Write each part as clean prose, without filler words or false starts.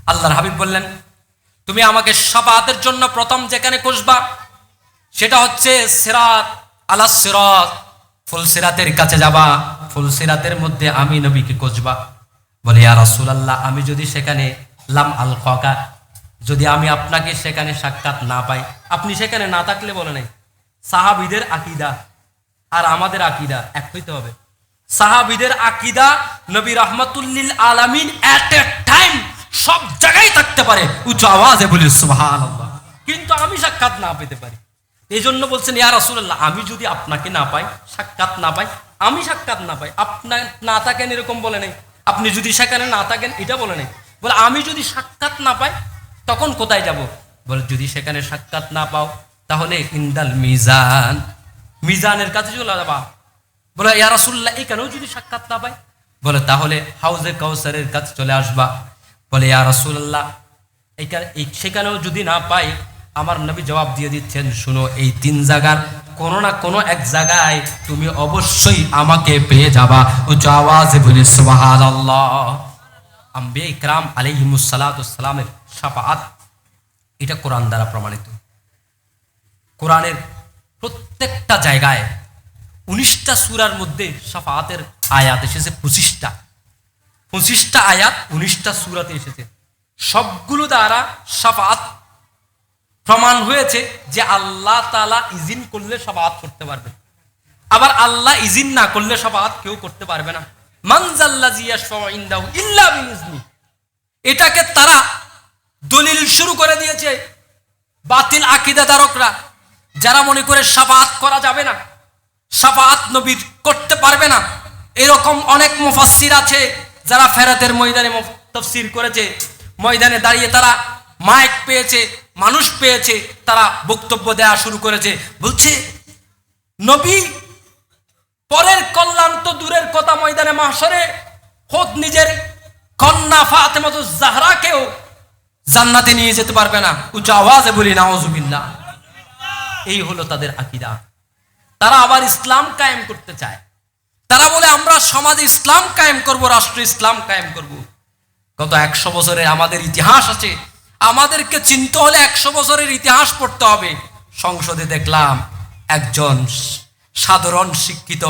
আল্লাহর হাবিব বললেন, তুমি আমাকে শাফাআতের জন্য প্রথম যেখানে কষবা সেটা হচ্ছে সিরাত, আলাস সিরাত, ফুল সিরাতের কাছে যাবা, ফুল সিরাতের মধ্যে আমি নবীকে কষবা। বলে, ইয়া রাসূলুল্লাহ, আমি যদি সেখানে লাম আল খাকা, যদি আমি আপনাকে সেখানে সাক্ষাৎ না পাই, আপনি সেখানে না থাকলে বলে নাই। সাহাবীদের আকীদা আর আমাদের আকীদা এক হইতে হবে। সাহাবীদের আকীদা নবী রাহমাতুল লিল আলামিন এট এ টাইম সব জায়গায় থাকতে পারে, উচ্চ আওয়াজে বলি সুবহানাল্লাহ, কিন্তু আমি সাক্ষাৎ না পেতে পারি। এই জন্য বলছেন, ইয়া রাসূলুল্লাহ, আমি যদি আপনাকে না পাই, সাক্ষাৎ না পাই, আমি সাক্ষাৎ না পাই, আপনার না থাকেন এরকম বলে নাই, আপনি যদি সেখানে না থাকেন এটা বলে নাই। বলে, আমি যদি সাক্ষাৎ না পাই তখন কোথায় যাব? বলে, যদি সেখানে সাক্ষাৎ না পাও তাহলে ইনদাল মিজান, মিজানের কাছে চলে যাবা। বলে, ইয়া রাসূলুল্লাহ, এখানেও যদি সাক্ষাৎ না পাই? বলে, তাহলে হাউজে কাউসারের কাছে চলে আসবা। বলে, ইয়া রাসূলুল্লাহ, সেখানেও যদি না পাই? আমার নবী জবাব দিয়ে দিচ্ছেন, শুনো, এই তিন জায়গার কোনো না কোনো এক জায়গায় তুমি অবশ্যই আমাকে পেয়ে যাবা। উচ্চ আওয়াজে বলি সুবহানাল্লাহ। আম্বিয়া ইকরাম আলাইহিমুস সালাতু ওয়াস সালামের শাফাআত, এটা কোরআন দ্বারা প্রমাণিত। কোরআনের প্রত্যেকটা জায়গায় 19টা সূরার মধ্যে শাফাআতের আয়াত এসেছে 25টা আয়াত 19টা সূরাতে এসেছে। সবগুলো দ্বারা শাফাআত প্রমাণ হয়েছে যে আল্লাহ তাআলা ইজিন করলে শাফাআত করতে পারবে, আবার আল্লাহ ইজিন না করলে শাফাআত কেউ করতে পারবে না। মান যাল্লাযী ইয়াশফাউ ইনদাহু ইল্লা বিইজনি, এটাকে তারা দলিল শুরু করে দিয়েছে বাতিল আকীদাদারকরা, যারা মনে করে শাফাআত করা যাবে না, শাফাআত নবী করতে পারবে না। এরকম অনেক মুফাসসির আছে যারা ফেরাতের ময়দানে তাফসীর করেছে, ময়দানে দাঁড়িয়ে তারা মাইক পেয়েছে, মানুষ পেয়েছে, তারা বক্তব্য দেওয়া শুরু করেছে, বলছে নবী পরের কল্যাণ তো দূরের কথা, ময়দানে মাহশরে খোদ নিজের কন্যা ফাতেমাতুজ জাহরাকেও জান্নাতে নিয়ে যেতে পারবে না। উচ্চ আওয়াজে বলি নাউজুবিল্লাহ। এই হলো তাদের আকীদা। তারা আবার ইসলাম কায়েম করতে চায়। তারা বলে, আমরা সমাজে ইসলাম কায়েম করব, রাষ্ট্র ইসলাম কায়েম করব। গত 100 বছরের আমাদের ইতিহাস আছে, আমাদেরকে চিনতে হলে 100 বছরের ইতিহাস পড়তে হবে। সংসদে দেখলাম একজন সাধারণ শিক্ষিত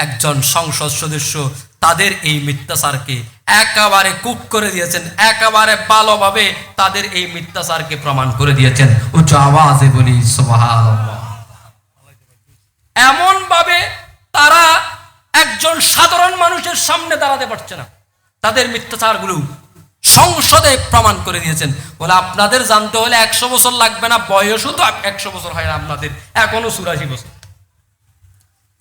একজন সংসদ সদস্য তাদের এই মিথ্যাচারকে একেবারে কুক করে দিয়েছেন, একেবারে ভালোভাবে তাদের এই মিথ্যাচারকে প্রমাণ করে দিয়েছেন। উচ্চ আওয়াজে বলি সুবহানাল্লাহ। এমন ভাবে তারা একজন সাধারণ মানুষের সামনে দাঁড়াতে পারছে না, তাদের মিথ্যাচারগুলো সংসদে প্রমাণ করে দিয়েছেন। বলে, আপনাদের জানতে হলে 100 বছর লাগবে না, বয়সও তো 100 বছর হয় না আপনাদের, এখনো 84 বছর।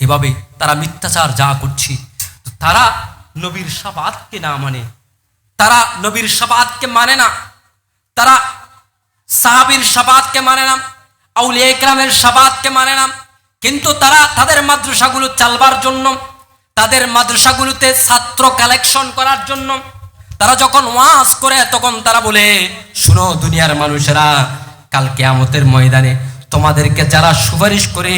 এভাবে তারা মিথ্যাচার যা করছে, তারা নবীর শাফাআতকে না মানে, তারা নবীর শাফাআতকে মানে না, তারা সাহাবীর শাফাআতকে মানে না, আউলিয়া ইকরামের শাফাআতকে মানে না। কিন্তু তারা তাদের মাদ্রাসাগুলো চালবার জন্য, তাদের মাদ্রাসাগুলোতে ছাত্র কালেকশন করার জন্য তারা যখন ওয়াজ করে তখন তারা বলে, শুনো দুনিয়ার মানুষেরা, কাল কিয়ামতের ময়দানে তোমাদেরকে যারা সুপারিশ করে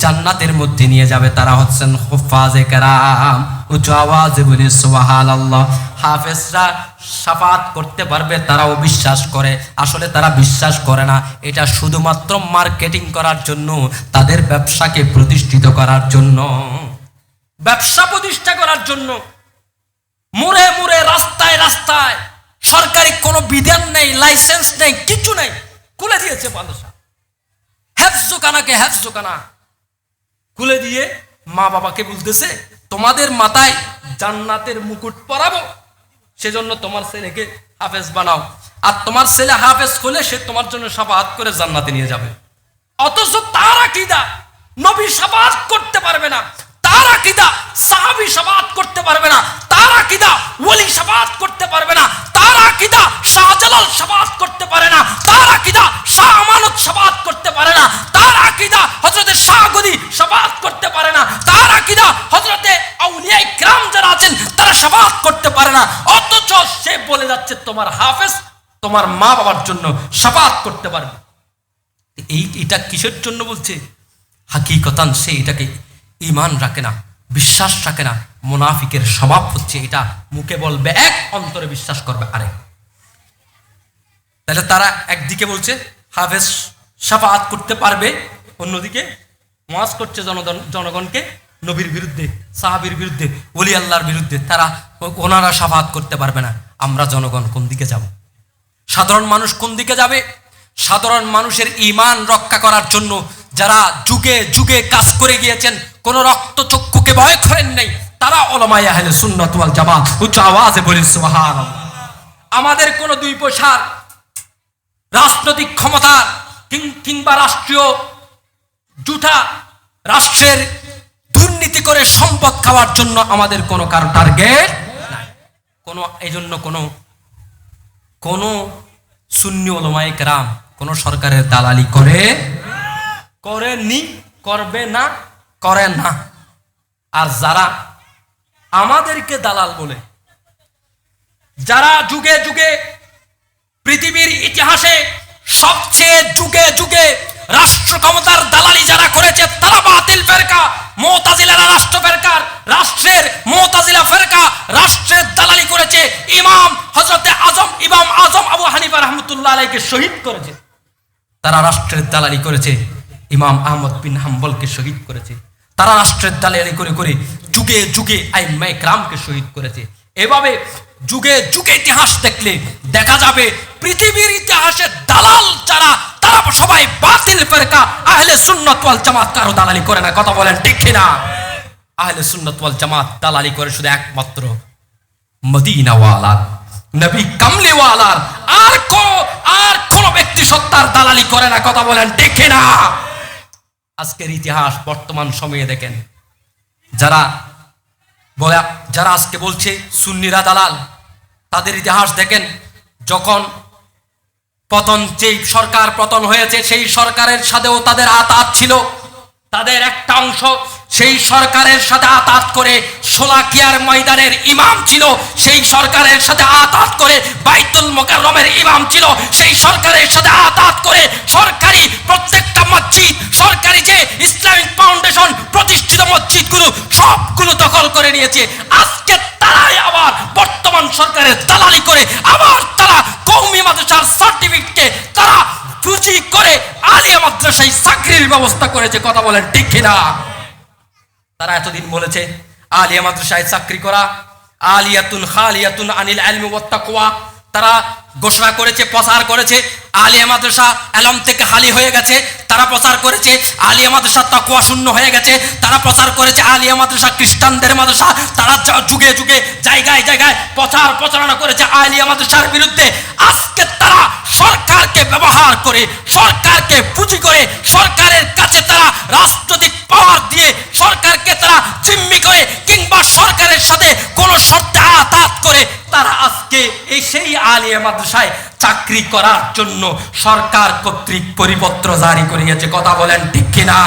জান্নাতের মধ্যে নিয়ে যাবে তারা হচ্ছেন হুফাজে কেরাম। উচ্চ আওয়াজে বলি সুবহানাল্লাহ। হাফেজরা শাফাআত করতে পারবে তারাও বিশ্বাস করে, আসলে তারা বিশ্বাস করে না, এটা শুধুমাত্র মার্কেটিং করার জন্য, তাদের ব্যবসাকে প্রতিষ্ঠিত করার জন্য, ব্যবসা প্রতিষ্ঠা করার জন্য। মুড়ে মুড়ে রাস্তায় রাস্তায় সরকারি কোনো বিধান নেই, লাইসেন্স নেই, কিছু নেই, খুলে দিয়েছে বাদশা। হেফজখানাকে হেফজখানা খুলে দিয়ে মা বাবাকে বলতেছে, তোমাদের মাথায় জান্নাতের মুকুট পরাবো, সেজন্য তোমার ছেলেকে হাফেজ বানাও, আর তোমার ছেলে হাফেজ হলে সে তোমার জন্য শাফাআত করে জান্নাতে নিয়ে যাবে। অথচ তার আকীদা নবী শাফাআত করতে পারবে না, তার আকীদা সাহাবী শাফাআত করতে পারবে না, তার আকীদা ওলি শাফাআত করতে পারবে না, তার আকীদা শাহজালাল শাফাআত করতে পারে না, তার আকীদা শাহ আমানত শাফাআত করতে পারে না, তার আকীদা হযরতে শাহ গদি শাফাআত করতে পারে না, তার আকীদা হযরতে আউলিয়া ইকরাম যারা আছেন তারা শাফাআত করতে পারে না। অথচ সে বলে যাচ্ছে তোমার হাফেজ তোমার মা বাবার জন্য শাফাআত করতে পারবে। এটা কিসের জন্য বলছে? হাকিকতান সে এটাকে ঈমান রাখে না, বিশ্বাস রাখে না। মুনাফিকের স্বভাব হচ্ছে এটা, মুখে বলবে এক, অন্তরে বিশ্বাস করবে আরেক। তাহলে তারা একদিকে বলছে হাফেজ শাফাআত করতে পারবে, অন্যদিকে ওয়াজ করছে জনগণকে নবীর বিরুদ্ধে, সাহাবীর বিরুদ্ধে, ওলি আল্লাহর বিরুদ্ধে। তারা ওনারা শাফাআত করতে পারবে না। আমরা জনগণ কোন দিকে যাব? সাধারণ মানুষ কোন দিকে যাবে? সাধারণ মানুষের ঈমান রক্ষা করার জন্য যারা যুগে যুগে কাজ করে গিয়েছেন, কোন রক্তচক্ষুকে ভয় করেন নাই, তারা উলামায়ে আহলে সুন্নাত ওয়াল জামাত। উচ্চ আওয়াজে বলি সুবহানাল্লাহ। আমাদের কোন দুই পয়সার রাজনৈতিক ক্ষমতা কিংবা রাষ্ট্রীয় জুঠা রাষ্ট্রের দুর্নীতি করে সম্পদ খাওয়ার জন্য আমাদের কোনো কারো টার্গেট নাই। এই জন্য কোনো সুন্নি উলামায়ে কেরাম কোনো সরকারের দালালি করেনি, করবে না, করে না। আর যারা আমাদেরকে দালাল বলে, যারা যুগে যুগে পৃথিবীর ইতিহাসে সবচেয়ে যুগে যুগে রাষ্ট্র ক্ষমতার দালালি যারা করেছে, তারা বাতিল ফেরকা, মুতাজিলারা রাষ্ট্র ফেরকার, রাষ্ট্রের মুতাজিলা ফেরকা রাষ্ট্রের দালালি করেছে। ইমাম আজম আবু হানিফা রাহমাতুল্লাহ আলাইহিকে শহীদ করেছে, তারা রাষ্ট্রের দালালি করেছে। ইমাম আহমদ বিন হাম্বলকে শহীদ করেছে, তারা রাষ্ট্রের দালালি করে করে যুগে যুগে আইম্মায়ে কেরামকে শহীদ করেছে। এভাবে যুগে যুগে ইতিহাস দেখলে দেখা যাবে পৃথিবীর ইতিহাসে দালাল যারা, তারা সবাই বাতিল ফেরকা। আহলে সুন্নাত ওয়াল জামাত কারো দালালি করে না, কথা বলেন ঠিক কিনা? আহলে সুন্নাত ওয়াল জামাত দালালি করে শুধু একমাত্র মদিনাওয়ালা নবী কামলিওয়ালার, আর কোন ব্যক্তি সত্তার দালালি করে না, কথা বলেন ঠিক কিনা? আজকের ইতিহাস বর্তমান সময়ে দেখেন, যারা আজকে বলছে সুন্নিরা দালাল, তাদের ইতিহাস দেখেন। যখন যেই সরকার পতন হয়েছে, সেই সরকারের সাথেও তাদের আতাত ছিল। তাদের একটা অংশ সেই সরকারের সাথে আতাত করে শোলাকিয়ার ময়দানের ইমাম ছিল, সেই সরকারের সাথে আতাত করে বাইতুল মুকাররমের ইমাম ছিল, সেই সরকারের সাথে আতাত করে সরকারি প্রত্যেকটা মসজিদ, সরকারি যে ইসলামিক ফাউন্ডেশন প্রতিষ্ঠিত মসজিদগুলো সবগুলো দখল করে নিয়েছে। আজকে তারাই আবার বর্তমান সরকারের দালালি করে আবার তারা কওমি মাদ্রাসার সার্টিফিকেটকে তারা পুঁজি করে আলিয়া মাদ্রাসায় চাকরির ব্যবস্থা করেছে, কথা বলেন ঠিক কিনা? তারা এতদিন বলেছে আলিয়া মাদ্রাসায় চাকরি করা আলিয়াতুন খালিয়াতুন আনিল ইলমি ওয়াত তাকওয়া। তারা ঘোষণা করেছে, প্রচার করেছে আলিয়া মাদ্রাসা ইলম থেকে খালি হয়ে গেছে। তারা প্রচার করেছে আলিয়া মাদ্রাসা তাকওয়া শূন্য হয়ে গেছে। তারা প্রচার করেছে আলিয়া মাদ্রাসা খ্রিস্টানদের মাদ্রাসা। তারা যুগে যুগে জায়গায় জায়গায় প্রচারণা করেছে আলিয়া মাদ্রাসার বিরুদ্ধে। আজকে তারা সরকারকে ব্যবহার করে, সরকারকে পুঁজি করে, সরকারের কাছে তারা রাজনৈতিক পাওয়ার দিয়ে সরকারকে তারা জিম্মি করে কিংবা সরকারের সাথে কোনো শর্তে আতাত করে তারা আজকে সেই আলিয়া মাদ্রাসায় চাকরি করার জন্য সরকার কর্তৃক পরিপত্র জারি করিয়েছে, কথা বলেন ঠিক কিনা?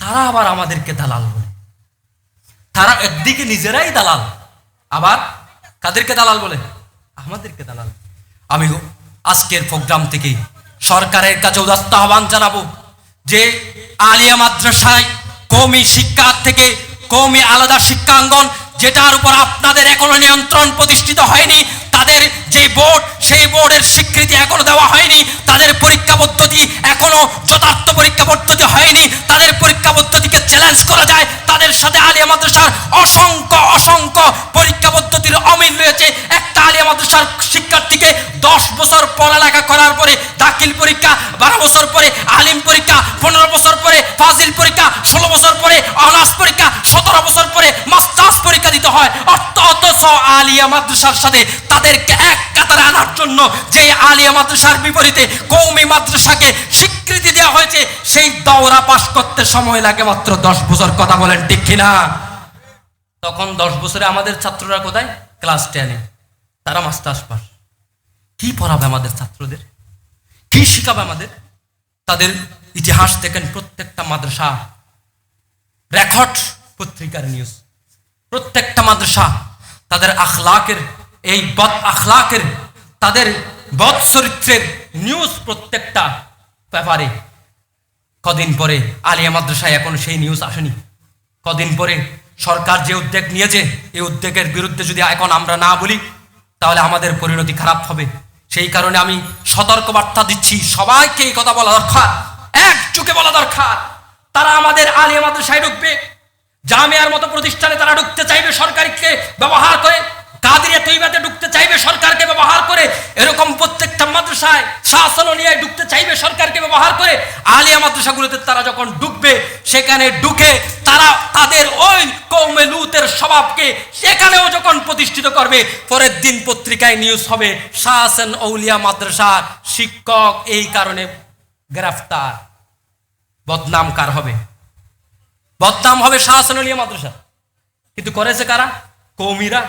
তারা আবার আমাদেরকে দালাল বলে। তারা একদিকে নিজেরাই দালাল, আবার কাদেরকে দালাল বলে? আমাদেরকে দালাল। আমি আজকের প্রোগ্রাম থেকে সরকারের কাছে উদাত্ত আহ্বান জানাবো যে আলিয়া মাদ্রাসায় কওমি শিক্ষা থেকে কওমি আলাদা শিক্ষাঙ্গন, যেটার উপর আপনাদের এখনো নিয়ন্ত্রণ প্রতিষ্ঠিত হয়নি, তাদের যে বোর্ড, সেই বোর্ডের স্বীকৃতি এখনো দেওয়া হয়নি, তাদের পরীক্ষা পদ্ধতি এখনো যথার্থ পরীক্ষা পদ্ধতি হয়নি, তাদের পরীক্ষা পদ্ধতিকে চ্যালেঞ্জ করা যায়। তাদের সাথে আলিয়া মাদ্রাসার অসংখ্য পরীক্ষা পদ্ধতির অমিল রয়েছে। একটা আলিয়া মাদ্রাসার শিক্ষার্থীকে 10 বছর পড়ালেখা করার পরে দাখিল পরীক্ষা, 12 বছর পরে আলিম পরীক্ষা, 15 বছর পরে ফাজিল পরীক্ষা, 16 বছর পরে অনার্স পরীক্ষা, 17 বছর পরে মাস্টার্স পরীক্ষা দিতে হয়। অথচ আলিয়া মাদ্রাসার সাথে তাদেরকে এক কাতারে আনার জন্য যে আলিয়া মাদ্রাসার বিপরীতে কওমি মাদ্রাসাকে স্বীকৃতি দেওয়া হয়েছে, সেই দৌড়া পাস করতে সময় লাগে মাত্র 10 বছর, কথা বলেন ঠিক কিনা? তখন 10 বছরে আমাদের ছাত্ররা কোথায়? ক্লাস 10-এ, তারা মাস্টার্স পাস। কি পড়াবে আমাদের ছাত্রদের? কি শিখাবে আমাদের? তাদের ইতিহাস দেখেন, প্রত্যেকটা মাদ্রাসা রেকর্ড পত্রিকার নিউজ, প্রত্যেকটা মাদ্রাসা তাদের আখলাকের, এই বদ আখলাকের, তাদের বদ চরিত্রের নিউজ প্রত্যেকটা পেপারে। কদিন পরে আলিয়া মাদ্রাসায় এখন সেই নিউজ আসেনি। কদিন পরে সরকার যে উদ্যোগ নিয়েছে, এই উদ্যোগের বিরুদ্ধে যদি এখন আমরা না বলি, তাহলে আমাদের পরিণতি খারাপ হবে। সেই কারণে আমি সতর্ক বার্তা দিচ্ছি, সবাইকে এই কথা বলা দরকার, একযোগে বলা দরকার। তারা আমাদের আলিয়া মাদ্রাসায় ঢুকবে, জামিয়ার মতো প্রতিষ্ঠানে তারা ঢুকতে চাইবে সরকারকে ব্যবহার করে, কাদিরিয়া তৈবাতে ঢুকতে চাইবে সরকারকে ব্যবহার করে, এরকম প্রত্যেকটা মাদ্রাসায় শাসনিয়ায় ঢুকতে চাইবে সরকারকে ব্যবহার করে। আলিয়া মাদ্রাসাগুলোতে তারা যখন ঢুকবে, সেখানে ঢুকে তারা তাদের ওই কওমে লুতের স্বভাবকে সেখানেও যখন প্রতিষ্ঠিত করবে, পরের দিন পত্রিকায় নিউজ হবে শাহ হাসান আউলিয়া মাদ্রাসার শিক্ষক এই কারণে গ্রেফতার। বদনাম কার হবে? বদনাম হবে শাহ হাসান আউলিয়া মাদ্রাসা, কিন্তু করেছে কারা? কওমিরা।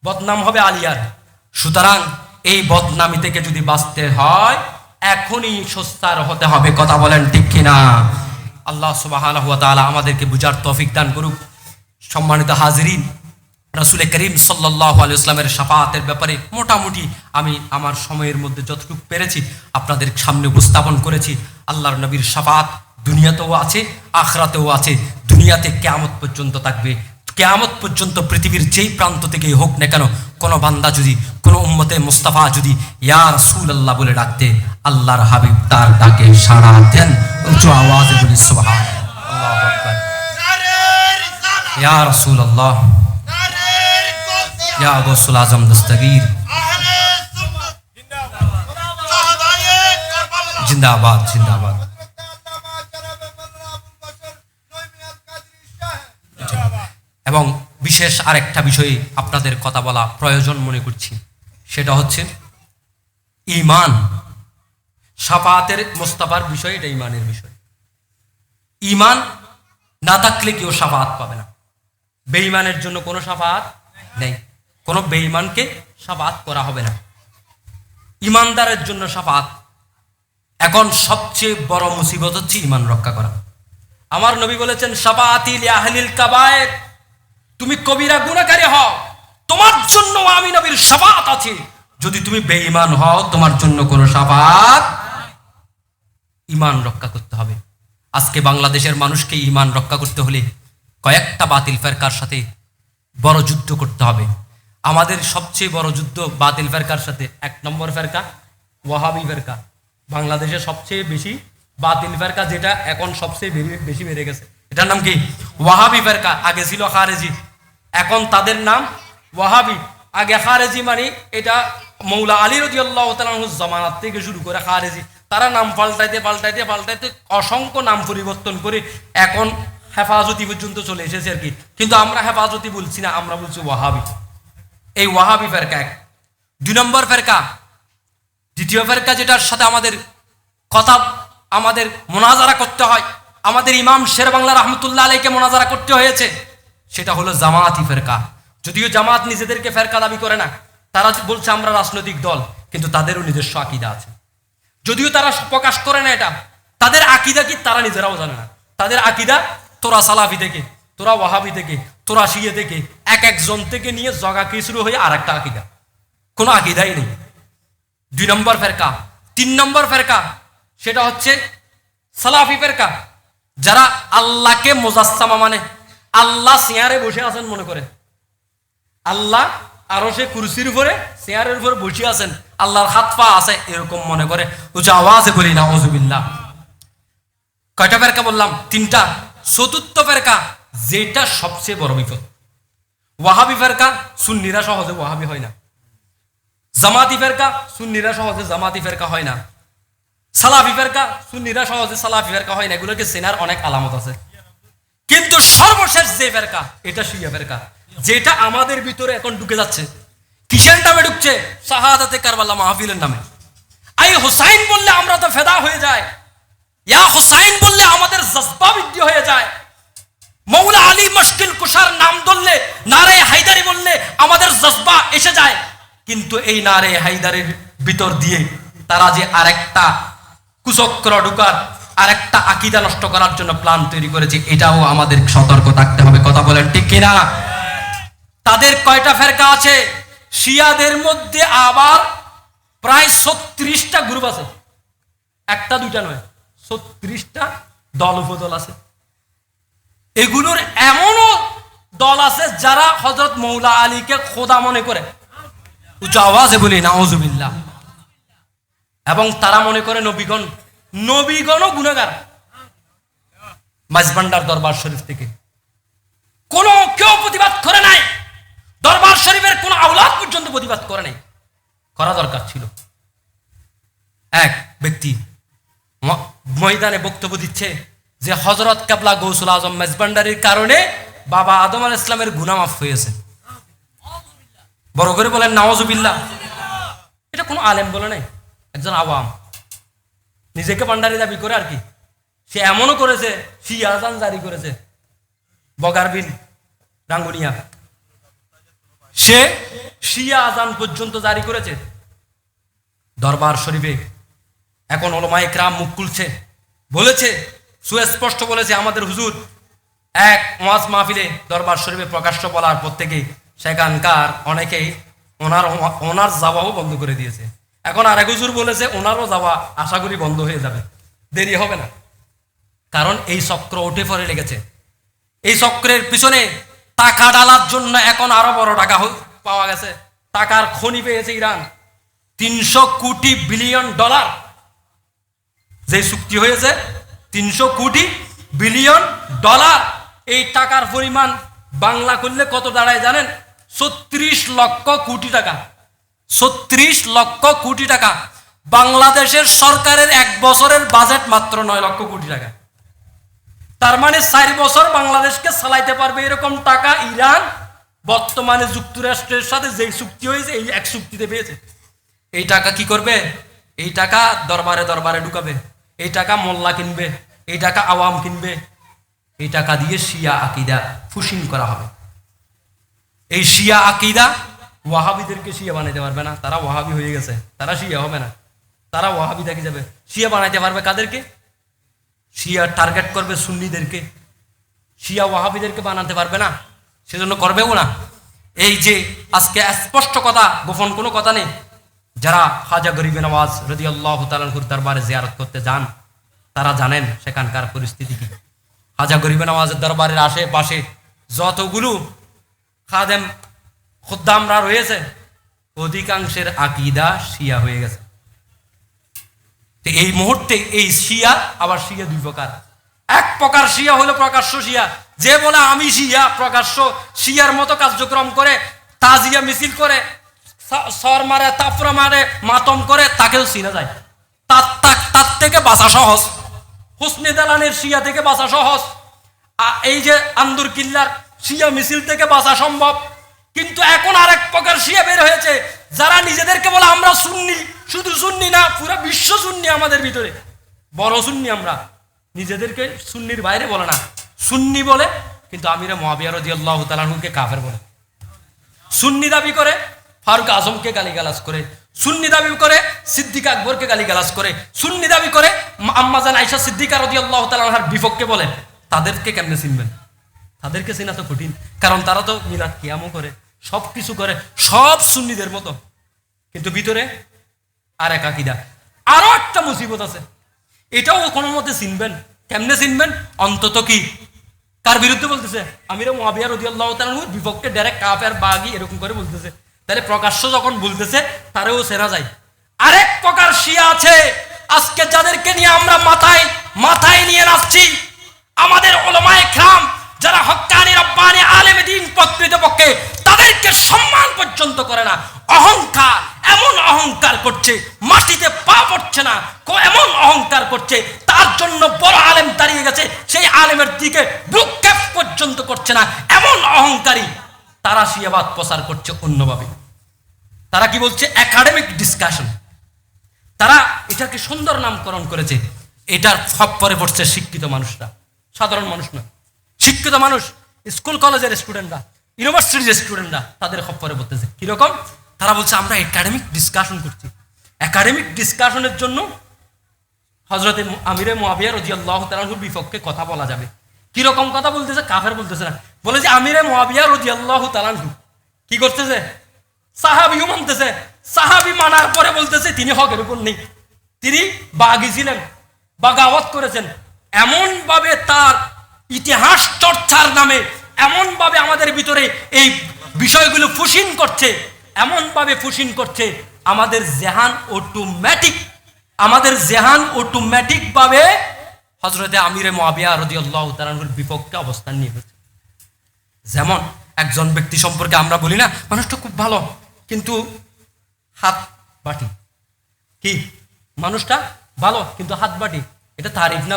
বদনাম হবে আলিয়ার। সুতরাং এই বদনামি থেকে যদি বাঁচতে হয় এখনই সোচ্চার হতে হবে। কথা বলেন ঠিক কিনা? আল্লাহ সুবহানাহু ওয়া তাআলা আমাদেরকে বুঝার তৌফিক দান করুক। সম্মানিত হাজিরিন, রাসূল করিম সাল্লাল্লাহু আলাইহি ওয়াসাল্লামের শাফাআতের ব্যাপারে মোটামুটি আমি আমার সময়ের মধ্যে যতটুকু পেরেছি আপনাদের সামনে উপস্থাপন করেছি। আল্লাহর নবীর শাফাআত দুনিয়াতেও আছে, আখিরাতেও আছে। দুনিয়াতে কিয়ামত পর্যন্ত থাকবে। কিয়ামত পর্যন্ত পৃথিবীর যেই প্রান্ত থেকেই হোক না কেন, কোনো বান্দা যদি, কোনো উম্মতে মুস্তাফা যদি ইয়া রাসূলুল্লাহ বলে ডাকতে, আল্লাহর হাবিব তার ডাকে সাড়া দেন। উচ্চ আওয়াজে বলি সুবহানাল্লাহ, আল্লাহু আকবার। ইয়া রাসূলুল্লাহ, ইয়া গৌসুল আজম দস্তগীর, জিন্দাবাদ জিন্দাবাদ। এবং বিশেষ আরেকটা বিষয়ে আপনাদের কথা বলা প্রয়োজন মনে করছি, সেটা হচ্ছে ঈমান। শাফাআতের মুস্তাফার বিষয়, এটা ঈমানের বিষয়। ঈমান না থাকলে কেউ শাফাআত পাবে না। বেঈমানের জন্য কোনো শাফাআত নেই, কোনো বেঈমানকে শাফাআত করা হবে না। ঈমানদারের জন্য শাফাআত। এখন সবচেয়ে বড় মুসিবত হচ্ছে ঈমান রক্ষা করা। আমার নবী বলেছেন শাফাআতি লি আহলিল কাবায়ের, তুমি কবিরা গুনাহগার হও, তোমার জন্য আমি নবীর শাফাআত আছে। যদি তুমি বেঈমান হও, তোমার জন্য কোনো শাফাআত। ঈমান রক্ষা করতে হবে। আজকে বাংলাদেশের মানুষকে ঈমান রক্ষা করতে হলে কয়েকটা বাতিল ফেরকার সাথে বড় যুদ্ধ করতে হবে। আমাদের সবচেয়ে বড় যুদ্ধ বাতিল ফেরকার সাথে। এক নম্বর ফেরকা ওয়াহাবি ফেরকা। বাংলাদেশে সবচেয়ে বেশি বাতিল ফেরকা, যেটা এখন সবচেয়ে বেশি বেড়ে গেছে, এটার নাম কি? ওয়াহাবি ফেরকা। আগে ছিল খারেজি, এখন তাদের নাম ওয়াহাবি। আগে খারেজি মানে এটা মৌলা আলী রাদিয়াল্লাহু তাআলা আনহু জামানাত থেকে শুরু করে খারেজি, তারা নাম পাল্টাইতে পাল্টাইতে পাল্টাইতে অসংখ্য নাম পরিবর্তন করে এখন হেফাজতি পর্যন্ত চলে এসেছে আর কি। কিন্তু আমরা হেফাজতি বলছি না, আমরা বলছি ওয়াহাবি। এই ওয়াহাবি ফেরকা এক। দুই নম্বর ফেরকা, দ্বিতীয় ফেরকা, যেটার সাথে আমাদের কথা, আমাদের মোনাজারা করতে হয়, আমাদের ইমাম শের বাংলা রহমতুল্লাহ আলাইকে মোনাজারা করতে হয়েছে, সেটা হলো জামায়াতি ফেরকা। যদিও জামাত নিজেদেরকে ফেরকা দাবি করে না, তারা বলছে আমরা রাজনৈতিক দল, কিন্তু তাদেরও নিজস্ব আকীদা আছে। যদিও তারা প্রকাশ করে না এটা, তাদের আকীদা কি তারা নিজেরাও জানে না। তাদের আকীদা তোরা সালাফি থেকে, তোরা ওয়াহাবি থেকে, তোরা শিয়া থেকে, এক একজন থেকে নিয়ে জগা কি শুরু হয়ে আর একটা আকীদা, কোনো আকীদাই নেই। দুই নম্বর ফেরকা। তিন নম্বর ফেরকা, সেটা হচ্ছে সালাফি ফেরকা, যারা আল্লাহকে মুজাসসামা মানে, আল্লাহ চেয়ারে বসে আছেন মনে করে, আল্লাহ আরশে কুরসির উপরে চেয়ারের উপরে বসে আছেন, আল্লাহর হাত পা আছে এরকম মনে করে। উচ্চ আওয়াজে বলি নাউযুবিল্লাহ। কয়টা ফেরকা বললাম? তিনটা। চতুর্থ ফেরকা, যেটা সবচেয়ে বড় বিপদ, ওয়াহাবি ফেরকা। সুন্নিরা সহজে ওয়াহাবি হয় না। জামাতি ফেরকা, সুন্নিরা সহজে জামাতি ফেরকা হয় না। সালাফি ফেরকা, সুন্নিরা সহজে সালাফি ফেরকা হয় না। এগুলোকে চেনার অনেক আলামত আছে। কিন্তু সর্বশেষ যে ফেরকা, এটা শিয়া ফেরকা, যেটা আমাদের ভিতরে এখন ঢুকে যাচ্ছে। কিসের নামে ঢুকছে? শাহাদাতে কারবালা মাহফিলের নামে। আই হুসাইন বললে আমরা তো ফেদা হয়ে যায়, ইয়া হুসাইন বললে আমাদের জজবা বৃদ্ধি হয়ে যায়। মৌলা আলী মুশকিল কুশার নাম ধরলে, নারে হায়দারি বললে আমাদের জজবা এসে যায়। কিন্তু এই নারে হায়দারের ভিতর দিয়ে তারা যে আরেকটা কুচক্র ঢুকার, আরেকটা আকীদা নষ্ট করার জন্য প্ল্যান তৈরি করেছে, এটাও আমাদের সতর্ক থাকতে হবে। কথা বলেন ঠিক কিনা? তাদের কয়টা ফেরকা আছে? শিয়াদের মধ্যে আবার প্রায় 36টা গ্রুপ আছে, একটা দুইটা নয়, 36টা দল উপদল আছে। এগুলোর এমনও দল আছে যারা হযরত মৌলা আলীকে খোদা মনে করে। উচ্চ আওয়াজে বলি নাউযুবিল্লাহ। এবং তারা মনে করে নবীগণও গুনাহগার। মাঝভান্ডার দরবার শরীফ থেকে কোনো কেউ প্রতিবাদ করে নাই, দরবার শরীফের কোন আওলাদ পর্যন্ত প্রতিবাদ করে নাই। করা দরকার ছিল। এক ব্যক্তি ময়দানে বক্তব্য দিচ্ছে যে হযরত কেবলা গৌসুল আজম মেজবান্ডারির কারণে বাবা আদম আলাইহিস সালামের গুনাহ মাফ হয়েছে। বড় করে বলেন নাউজুবিল্লাহ। এটা কোনো আলেম বলে নাই, একজন আওয়াম নিজেকে ভান্ডারি দাবি করে আর কি। সে এমনও করেছে, শিয়া আজান জারি করেছে বগারবিল রাঙ্গুনিয়া, সে শিয়া আজান পর্যন্ত জারি করেছে দরবার শরীফে। এখন উলামায়ে কেরাম মুখ খুলছে, বলেছে, সুস্পষ্ট বলেছে আমাদের হুজুর এক ওয়াজ মাহফিলে দরবার শরীফে প্রকাশ্য বলার পর থেকে সেখানকার অনেকেই ওনার যাওয়াও বন্ধ করে দিয়েছে। এখন আরেক হুজুর বলেছে ওনারও যাওয়া আশা করি বন্ধ হয়ে যাবে, দেরি হবে না। কারণ এই চক্র উঠে পড়ে লেগেছে। এই চক্রের পিছনে টাকা ডালার জন্য এখন আরো বড় টাকা পাওয়া গেছে। টাকার খনি পেয়েছে ইরান, 300 কোটি বিলিয়ন ডলার যে চুক্তি হয়েছে, 300 কোটি বিলিয়ন ডলার। এই টাকার পরিমাণ বাংলা করলে কত দাঁড়ায় জানেন? 36 লক্ষ কোটি টাকা। 36 লক্ষ কোটি টাকা। বাংলাদেশের সরকারের এক বছরের বাজেট মাত্র 9 লক্ষ কোটি টাকা। তার মানে 4 বছর বাংলাদেশকে চালাইতে পারবে এরকম টাকা ইরান বর্তমানে যুক্তরাষ্ট্রের সাথে যে চুক্তি হয়েছে এই এক চুক্তিতে পেয়েছে। এই টাকা কি করবে? এই টাকা দরবারে দরবারে ঢুকাবে, এই টাকা মোল্লা কিনবে, এই টাকা আওয়াম কিনবে, এই টাকা দিয়ে শিয়া আকীদা ফুসিং করা হবে। এই শিয়া আকীদা ওয়াহাবিদেরকে শিয়া বানাইতে পারবে না, তারা ওয়াহাবি হয়ে গেছে, তারা শিয়া হবে না, তারা ওয়াহাবি থাকি যাবে। শিয়া বানাইতে পারবে কাদেরকে? শিয়া টার্গেট করবে সুন্নিদেরকে, শিয়া ওয়াহাবিদেরকে বানাতে পারবে না, সেজন্য করবেও না। এই যে আজকে স্পষ্ট কথা, গোপন কোনো কথা নেই, যারা খাজা গরিব নওয়াজ রাদিয়াল্লাহু তাআলা আনহুর দরবারে জিয়ারত করতে যান তারা জানেন সেখানকার পরিস্থিতি কি। খাজা গরিব নওয়াজের দরবারের আশেপাশে যতগুলো খাদেম খুদ্দামরা রয়েছে অধিকাংশের আকীদা শিয়া হয়ে গেছে। তো এই মুহূর্তে এই শিয়া, আবার শিয়া দুই প্রকার। এক প্রকার শিয়া হলো প্রকাশ্য শিয়া, যে বলে আমি শিয়া, প্রকাশ্য শিয়ার মতো কার্যক্রম করে, তাজিয়া মিছিল করে, সর মারে, তাফরা মারে, মাতম করে, তাকেও চিনা যায়। তার থেকে বাঁচা সহজ। হুসনে দালানের শিয়া থেকে বাঁচা সহজ। এই যে আন্দুর কিল্লার শিয়া মিছিল থেকে বাঁচা সম্ভব। কিন্তু এখন আরেক প্রকার শিয়া বের হয়েছে, যারা নিজেদেরকে বলে আমরা সুন্নি, শুধু সুন্নি না পুরো বিশ্ব সুন্নি, আমাদের ভিতরে বড় সুন্নি। আমরা নিজেদেরকে সুন্নির বাইরে বলে না, সুন্নি বলে, কিন্তু আমিরে মুআবিয়া রাদিয়াল্লাহু তাআলা আনহুকে কাফের বলে। সুন্নি দাবি করে ফারুক আজমকে গালিগালাজ করে, সুন্নি দাবি করে সিদ্দিক আকবরকে গালিগালাজ করে, সুন্নি দাবি করে আম্মা জান আয়েশা সিদ্দিকা রাদিয়াল্লাহু তাআলা আনহার বিপক্ষে বলে। তাদেরকে কেমনে চিনবেন? তাদেরকে চেনা তো কঠিন, কারণ তারা তো মিলাদ কিয়ামও করে, সব কিছু করে, সব সুন্নিদের মতো, কিন্তু ভিতরে আর এক আকীদা। আরো একটা মুসিবত আছে, এটাও কোনো মতে চিনবেন। কেমনে চিনবেন? অন্তত কি কার বিরুদ্ধে বলতেছে? আমিরে মুআবিয়া রাদিয়াল্লাহু তাআলা আনহুর বিপক্ষে ডাইরেক্ট কাফের বাগী এরকম করে বলতেছে। তাহলে প্রকাশ্য যখন বলতেছে তারেও চেনা যায়। আরেক প্রকার শিয়া আছে আজকে যাদেরকে নিয়ে আমরা মাথায় নিয়ে নাচছি, আমাদের উলামায়ে কেরাম যারা হক্কানি রব্বানি আলেমে দ্বীন প্রকৃতপক্ষে, তাদেরকে সম্মান পর্যন্ত করে না। অহংকার, এমন অহংকার করছে মাটিতে পা পড়ছে না, এমন অহংকার করছে তার জন্য বড় আলেম দাঁড়িয়ে গেছে, সেই আলেমের দিকে ভ্রুক্ষেপ পর্যন্ত করছে না। এমন অহংকারী তারা শিয়াবাদ প্রচার করছে অন্যভাবে। তারা কি বলছে? Academic discussion. তারা এটাকে সুন্দর নামকরণ করেছে। এটার খপ্পরে পড়ছে শিক্ষিত মানুষরা, সাধারণ মানুষ না। শিক্ষিত মানুষ, স্কুল কলেজের স্টুডেন্টরা, ইউনিভার্সিটির স্টুডেন্টরা তাদের খপ্পরে পড়তেছে। কিরকম? তারা বলছে আমরা একাডেমিক ডিসকাশন করছি। একাডেমিক ডিসকাশনের জন্য হযরত আমিরে মুআবিয়া রাদিয়াল্লাহু তাআলা আনহুর বিপক্ষে কথা বলা যাবে। কিরকম কথা বলতেছে? কাফের বলতেছে না, বলে যে আমিরে মুআবিয়া রাদিয়াল্লাহু তাআলা আনহু কি করতেছে? সাহাবীও মানতেছে। সাহাবী মানার পরে বলতেছে তিনি হকের উপর নেই, তিনি বাগী ছিলেন, বাগাওয়াত করেছেন। এমন ভাবে তার ইতিহাস চর্চার নামে এমন ভাবে আমাদের ভিতরে এই বিষয়গুলো ফুসিন করছে, এমন ভাবে ফুসিন করছে, আমাদের জেহান অটোমেটিক আমাদের জেহান অটোমেটিক ভাবে হযরতে আমিরে মুআবিয়া রাদিয়াল্লাহু তাআলা আনহুর বিপক্ষে অবস্থান নিয়ে ফেলছে। যেমন একজন ব্যক্তি সম্পর্কে আমরা বলি না, মানুষটা খুব ভালো কিন্তু হাত বাটি। কি? মানুষটা ভালো কিন্তু হাত বাটি। এটা তারিফ না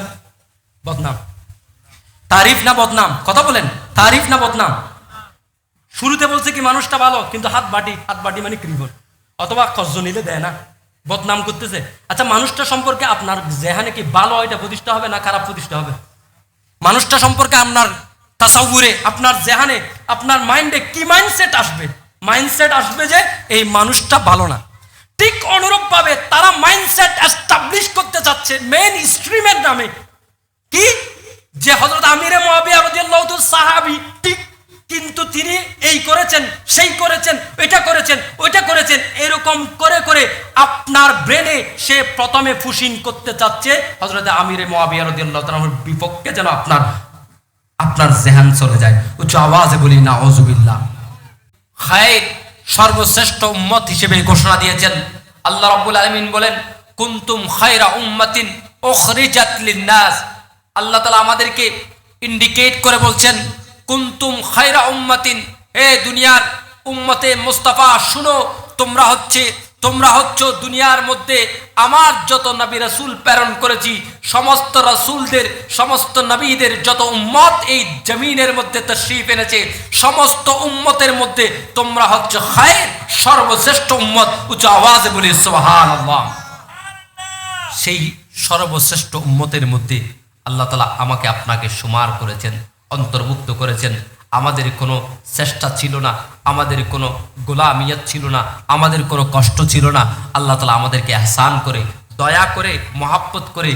বদনাম? তারিফ না বদনাম? কথা বলেন, তারিফ না বদনাম? শুরুতে বলছে কি মানুষটা ভালো কিন্তু হাত বাটি। হাত বাটি মানে কৃপণ, অথবা কর্জ নিলে দেয় না, বদনাম করতেছে। আচ্ছা, মানুষটা সম্পর্কে আপনার জেহানে কি ভালো এটা প্রতিষ্ঠা হবে না খারাপ প্রতিষ্ঠা হবে? মানুষটা সম্পর্কে আপনার তাসাউরে, আপনার জেহানে, আপনার মাইন্ডে কি মাইন্ডসেট আসবে? মাইন্ডসেট আসবে যে এই মানুষটা ভালো না। ঠিক অনুরূপ ভাবে তারা মাইন্ডসেট এস্টাবলিশ করতে চাচ্ছে মেইন স্ট্রিমের নামে। কি? যে হযরত আমিরে মুআবিয়া রাদিয়াল্লাহু তাআলা সাহাবী ঠিক, কিন্তু তিনি এই করেছেন, সেই করেছেন, এটা করেছেন, ওইটা করেছেন, এরকম করে করে আপনার ব্রেনে সে প্রথমে ফুসিন করতে চাচ্ছে হযরত আমিরে মুআবিয়া রাদিয়াল্লাহু তাআলার বিপক্ষে, যেন আপনার জেহান চলে যায়। উচ্চ আওয়াজে বলি নাউযুবিল্লাহ। খায়র সর্বশ্রেষ্ঠ উম্মত হিসেবে ঘোষণা দিয়েছেন আল্লাহ রাব্বুল আলামিন। বলেন কুনতুম খায়রা উম্মাতিন উখরিজাত লিন-নাস। আল্লাহ তাআলা আমাদেরকে ইন্ডিকেট করে বলছেন কুনতুম খায়রা উম্মাতিন, হে দুনিয়ার উম্মতে মুস্তাফা শুনো, তোমরা হচ্ছ দুনিয়ার মধ্যে আমার যত নবী রাসূল প্রেরণ করেছি, সমস্ত রাসূলদের, সমস্ত নবীদের যত উম্মত এই জমিনের মধ্যে তাশরীফ এনেছে, সমস্ত উম্মতের মধ্যে তোমরা হচ্ছ খায়র, সর্বশ্রেষ্ঠ উম্মত। উচ্চ আওয়াজে বলি সুবহানাল্লাহ। সেই সর্বশ্রেষ্ঠ উম্মতের মধ্যে আল্লাহ তাআলা আমাকে আপনাকে শুমার করেছেন, অন্তর্ভুক্ত করেছেন। আমাদের কোনো চেষ্টা ছিল না, আমাদের কোনো গোলামিয়ত ছিল না, আমাদের কোনো কষ্ট ছিল না। আল্লাহ তাআলা আমাদেরকে ইহসান করে, দয়া করে, মহাব্বত করে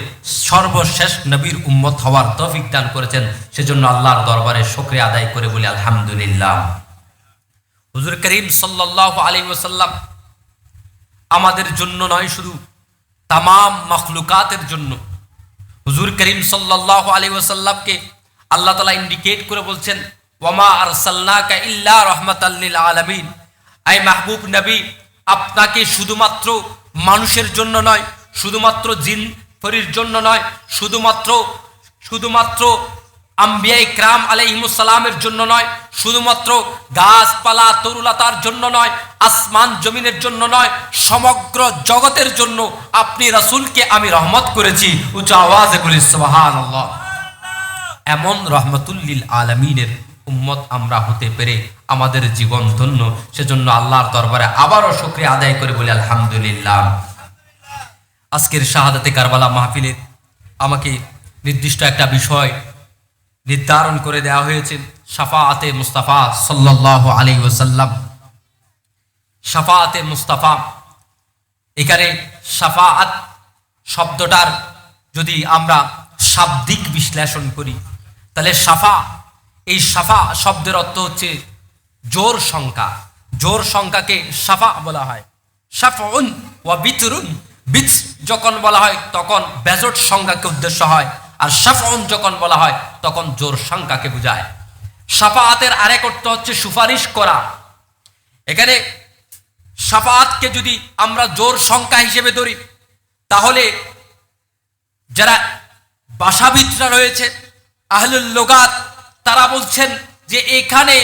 সর্বশেষ নবীর উম্মত হওয়ার তৌফিক দান করেছেন। সেজন্য আল্লাহর দরবারে শুকরিয়া আদায় করে বলি আলহামদুলিল্লাহ। হুজুর করিম সাল্লাল্লাহু আলাইহি ওয়াসাল্লাম আমাদের জন্য নয়, শুধু তামাম মাখলুকাতের জন্য। হুজুর করিম সাল্লাল্লাহু আলাইহি ওয়াসাল্লামকে আল্লাহ তাআলা ইন্ডিকেট করে বলছেন ওয়ামা আরসালনাকা ইল্লা রাহমাতাল লিল আলামিন। আই মাহবুব নবী, আপনাকে শুধুমাত্র মানুষের জন্য নয়, শুধুমাত্র জিন পরীর জন্য নয়, শুধুমাত্র আম্বিয়া ইকরাম আলাইহিমুস সালামের জন্য নয়, শুধুমাত্র গাছপালা তরুলতার জন্য নয়, আসমান জমিনের জন্য নয়, সমগ্র জগতের জন্য আপনি রাসূলকে আমি রহমত করেছি। উচ্চ আওয়াজে বলি সুবহানাল্লাহ। এমন রহমতুল লিল আলামিনের উম্মত আমরা হতে পেরে আমাদের জীবন ধন্য। সেজন্য আল্লাহর দরবারে আবারও শুকরিয়া আদায় করে বলি আলহামদুলিল্লাহ। আজকের শাহাদাতে কারবালা মাহফিলে আমাকে নির্দিষ্ট একটা বিষয় নির্ধারণ করে দেওয়া হয়েছে, শাফাআতে মুস্তাফা সাল্লাল্লাহু আলাইহি ওয়াসাল্লাম। শাফাআতে মুস্তাফা, এখানে শাফাআত শব্দটার যদি আমরা শাব্দিক বিশ্লেষণ করি তাহলে এই সাফা শব্দের অর্থ হচ্ছে জোর সংখ্যা। জোর সংখ্যাকে সাফা বলা হয়। সাফউন ওয়া বিতরুন, বিত যখন বলা হয় তখন বেজোট সংখ্যাকে উদ্দেশ্য হয়, আর সাফউন যখন বলা হয় তখন জোর সংখ্যাকে বোঝায়। শাফাআতের আরেক অর্থ হচ্ছে সুপারিশ করা। এখানে শাফাআতকে যদি আমরা জোর সংখ্যা হিসেবে ধরি তাহলে যারা ভাষাবিদরা রয়েছে আহলুল লুগাত, তারা বলছেন যে এখানে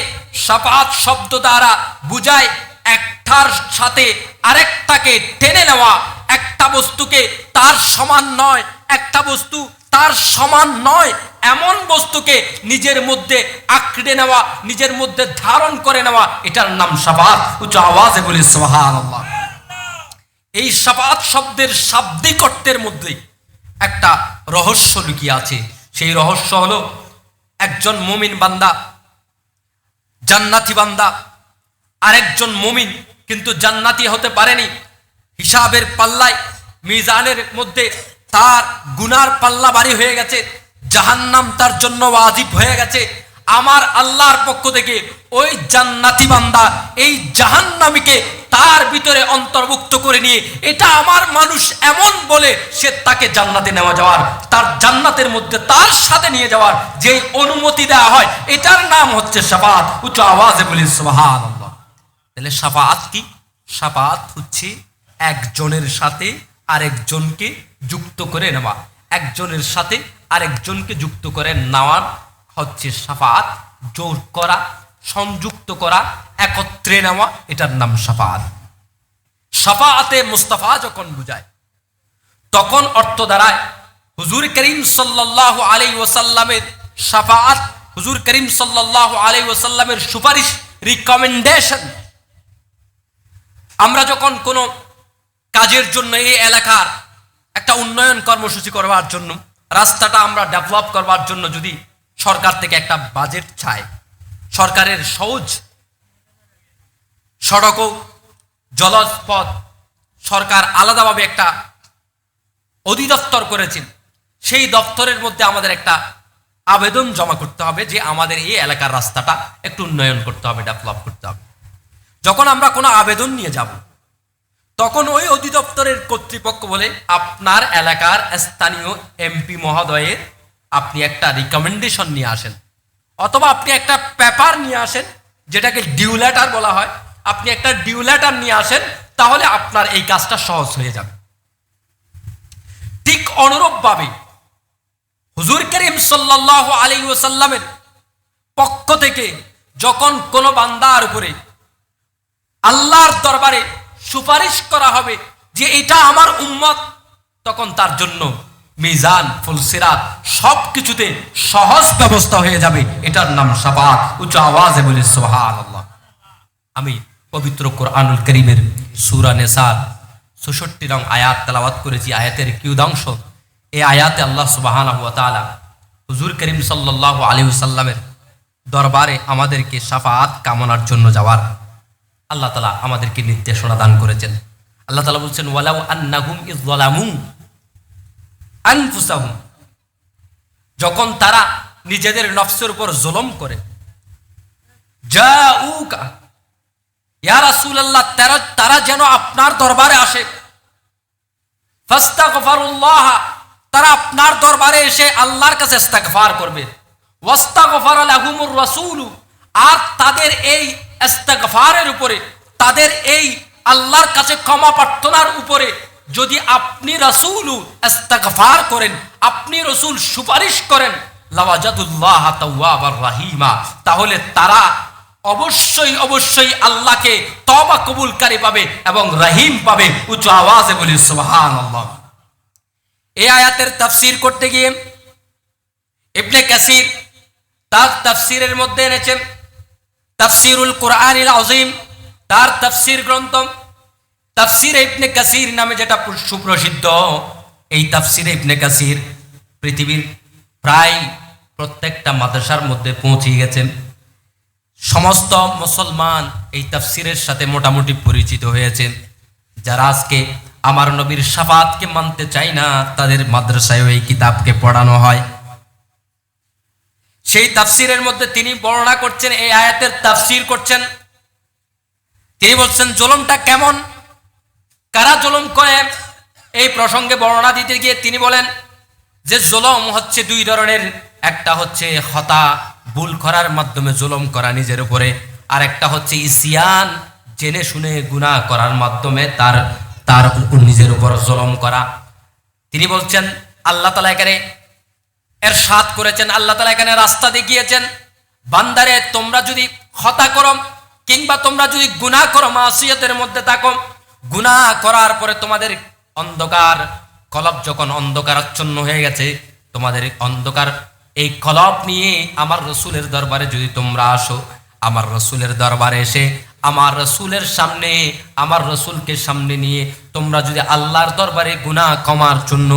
শাফাআত শব্দ দ্বারা বুঝায় একটার সাথে আরেকটাকে টেনে নেওয়া, একটা বস্তুকে তার সমান নয়, একটা বস্তু তার সমান নয় এমন বস্তুকে নিজের মধ্যে আঁকড়ে নেওয়া, নিজের মধ্যে ধারণ করে নেওয়া, এটার নাম শাফাআত। উচ্চ আওয়াজে বলি সুবহানাল্লাহ। এই শাফাআত শব্দের শাব্দিক অর্থের মধ্যে একটা রহস্য লুকিয়ে আছে। সেই রহস্য হলো একজন মুমিন বান্দা, জান্নাতি বান্দা, আরেকজন মুমিন কিন্তু জান্নাতি হতে পারেনি। হিসাবের পাল্লায়, মিজানের মধ্যে তার গুনার পাল্লা ভারী হয়ে গেছে, জাহান্নাম তার জন্য ওয়াজিব হয়ে গেছে। আমার আল্লাহর পক্ষ থেকে ওই জান্নাতি বান্দা এই জাহান্নামীকে তার ভিতরে অন্তর্ভুক্ত করে নিয়ে এটা আমার মানুষ এমন বলে সে তাকে জান্নাতে নেওয়া যাওয়ার, তার জান্নাতের মধ্যে তার সাথে নিয়ে যাওয়ার যে অনুমতি দেওয়া হয়, এটার নাম হচ্ছে শাফাআত। উচ্চ আওয়াজে বলি সুবহানাল্লাহ। তাহলে শাফাআত কি? শাফাআত হচ্ছে একজনের সাথে আরেকজনকে যুক্ত করে নেওয়া, একজনের সাথে আরেকজনকে যুক্ত করে নেওয়ার হচ্ছে শাফাআত। জোর করা, সংযুক্ত করা, একত্রে নেওয়া, এটার নাম শাফাআত। শাফাআতে মুস্তাফা যখন বুঝায় তখন অর্থ দাঁড়ায় হুজুর করিম সাল্লাল্লাহু আলাইহি ওয়াসাল্লামের শাফাআত, হুজুর করিম সাল্লাল্লাহু আলাইহি ওয়াসাল্লামের সুপারিশ, রিকমেন্ডেশন। আমরা যখন কোনো কাজের জন্য এই এলাকার একটা উন্নয়ন কর্মসূচি করবার জন্য, রাস্তাটা আমরা ডেভেলপ করবার জন্য যদি সরকার থেকে একটা বাজেট চাই, সরকারের সহজ সড়ক ও জলপথ সরকার আলাদাভাবে একটা অধিদপ্তর করেছেন, সেই দপ্তরের মধ্যে আমাদের একটা আবেদন জমা করতে হবে যে আমাদের এই এলাকার রাস্তাটা একটু উন্নয়ন করতে হবে, ডেভেলপ করতে হবে। যখন আমরা কোনো আবেদন নিয়ে যাব, তখন ওই অধিদপ্তরের কর্তৃপক্ষ বলে আপনার এলাকার স্থানীয় এমপি মহোদয়ের আপনি একটা রিকমেন্ডেশন নিয়ে আসেন, অথবা আপনি একটা পেপার নিয়ে আসেন, যেটাকে ডিউ লেটার বলা হয়। আপনি একটা ডিউ লেটার নিয়ে আসেন, তাহলে আপনার এই কাজটা সহজ হয়ে যাবে। ঠিক অনুরূপভাবে হুজুর করিম সাল্লাল্লাহু আলাইহি ওয়াসাল্লামের পক্ষ থেকে যখন কোনো বান্দার উপরে আল্লাহর দরবারে সুপারিশ করা হবে যে এটা আমার উম্মত, তখন তার জন্য মিজান, ফুলসিরাত সবকিছুতে সহজ ব্যবস্থা হয়ে যাবে। এটার নাম শাফাআত। উচ্চ আওয়াজে বলি সুবহানাল্লাহ। আমি পবিত্র কোরআনুল কারীমের সূরা নিসার ৬৬ নং আয়াত তেলাওয়াত করেছি। আয়াতের কিয়দাংশ, এই আয়াতে আল্লাহ সুবহানাহু ওয়া তাআলা হুজুর করিম সাল্লাল্লাহু আলাইহি ওয়াসাল্লামের দরবারে আমাদেরকে শাফাআত কামনার জন্য যাওয়ার আল্লাহ তাআলা আমাদেরকে নির্দেশনা দান করেছেন। আল্লাহ তাআলা বলছেন ওয়ালাউ আন্নাহুম ইয যালামু আনফুসাহুম, যখন তারা নিজেদের নফসের উপর জুলুম করে, জাউকা ইয়া রাসূলুল্লাহ, তারা যেন আপনার দরবারে আসে, ফাস্তাগফিরুল্লাহ, তারা আপনার দরবারে এসে আল্লাহর কাছে ইস্তেগফার করবে, ওয়াস্তাগফার লাহুমুর রাসূল, আর তাদের এই ইস্তেগফারের উপরে, তাদের এই আল্লাহর কাছে ক্ষমা প্রার্থনার উপরে যদি আপনি রাসূল ইস্তেগফার করেন, আপনি রাসূল সুপারিশ করেন, লাওয়াজাদুল্লাহ তাওয়াবার রাহিমা, তাহলে তারা অবশ্যই অবশ্যই আল্লাহকে তওবা কবুলকারী পাবে এবং রহিম পাবে। উচ্চ আওয়াজে বলি সুবহানাল্লাহ। এই আয়াতের তাফসীর করতে গিয়ে ইবনে কাসির তার তাফসীরের মধ্যে এনেছেন তাফসীরুল কুরআনিল আযীম, তার তাফসীর গ্রন্থ তাফসীর ইবনে কাসির নামে যেটা সুপ্রসিদ্ধ। এই তাফসীর ইবনে কাসির পৃথিবীর প্রায় প্রত্যেকটা মাদ্রাসার মধ্যে পৌঁছে গেছেন। সমস্ত মুসলমান এই তাফসীরের সাথে মোটামুটি পরিচিত হয়েছেন। যারা আজকে আমার নবীর শাফাআতকে মানতে চায় না, তাদের মাদ্রাসায় এই কিতাবকে পড়ানো হয়। সেই তাফসীরের মধ্যে তিনি বর্ণনা করছেন, এই আয়াতের তাফসীর করছেন। তিনি বলছেন জুলুমটা কেমন, কারা জুলুম করে, এই প্রসঙ্গে বর্ণনা দিতে গিয়ে তিনি বলেন যে জুলুম হচ্ছে দুই ধরনের। একটা হচ্ছে খতা, ভুল করার মাধ্যমে জুলুম করা নিজের উপরে, আর একটা হচ্ছে ইসিয়ান, জেনে শুনে গুনাহ করার মাধ্যমে তার নিজের উপর জুলুম করা। তিনি বলছেন আল্লাহ তাআলা এখানে ইরশাদ করেছেন, আল্লাহ তাআলা এখানে রাস্তা দেখিয়েছেন, বান্দারে তোমরা যদি খতা করো কিংবা তোমরা যদি গুনাহ করো, মাসিয়াতের মধ্যে থাকো, গুনাহ করার পরে তোমাদের অন্ধকার কলব যখন অন্ধকারাচ্ছন্ন হয়ে গেছে, তোমাদের অন্ধকার এই কলব নিয়ে আমার রসুলের দরবারে যদি তোমরা আসো, আমার রসুলের দরবারে এসে আমার রসুলের সামনে, আমার রসুলকে সামনে নিয়ে তোমরা যদি আল্লাহর দরবারে গুনাহ ক্ষমার জন্য,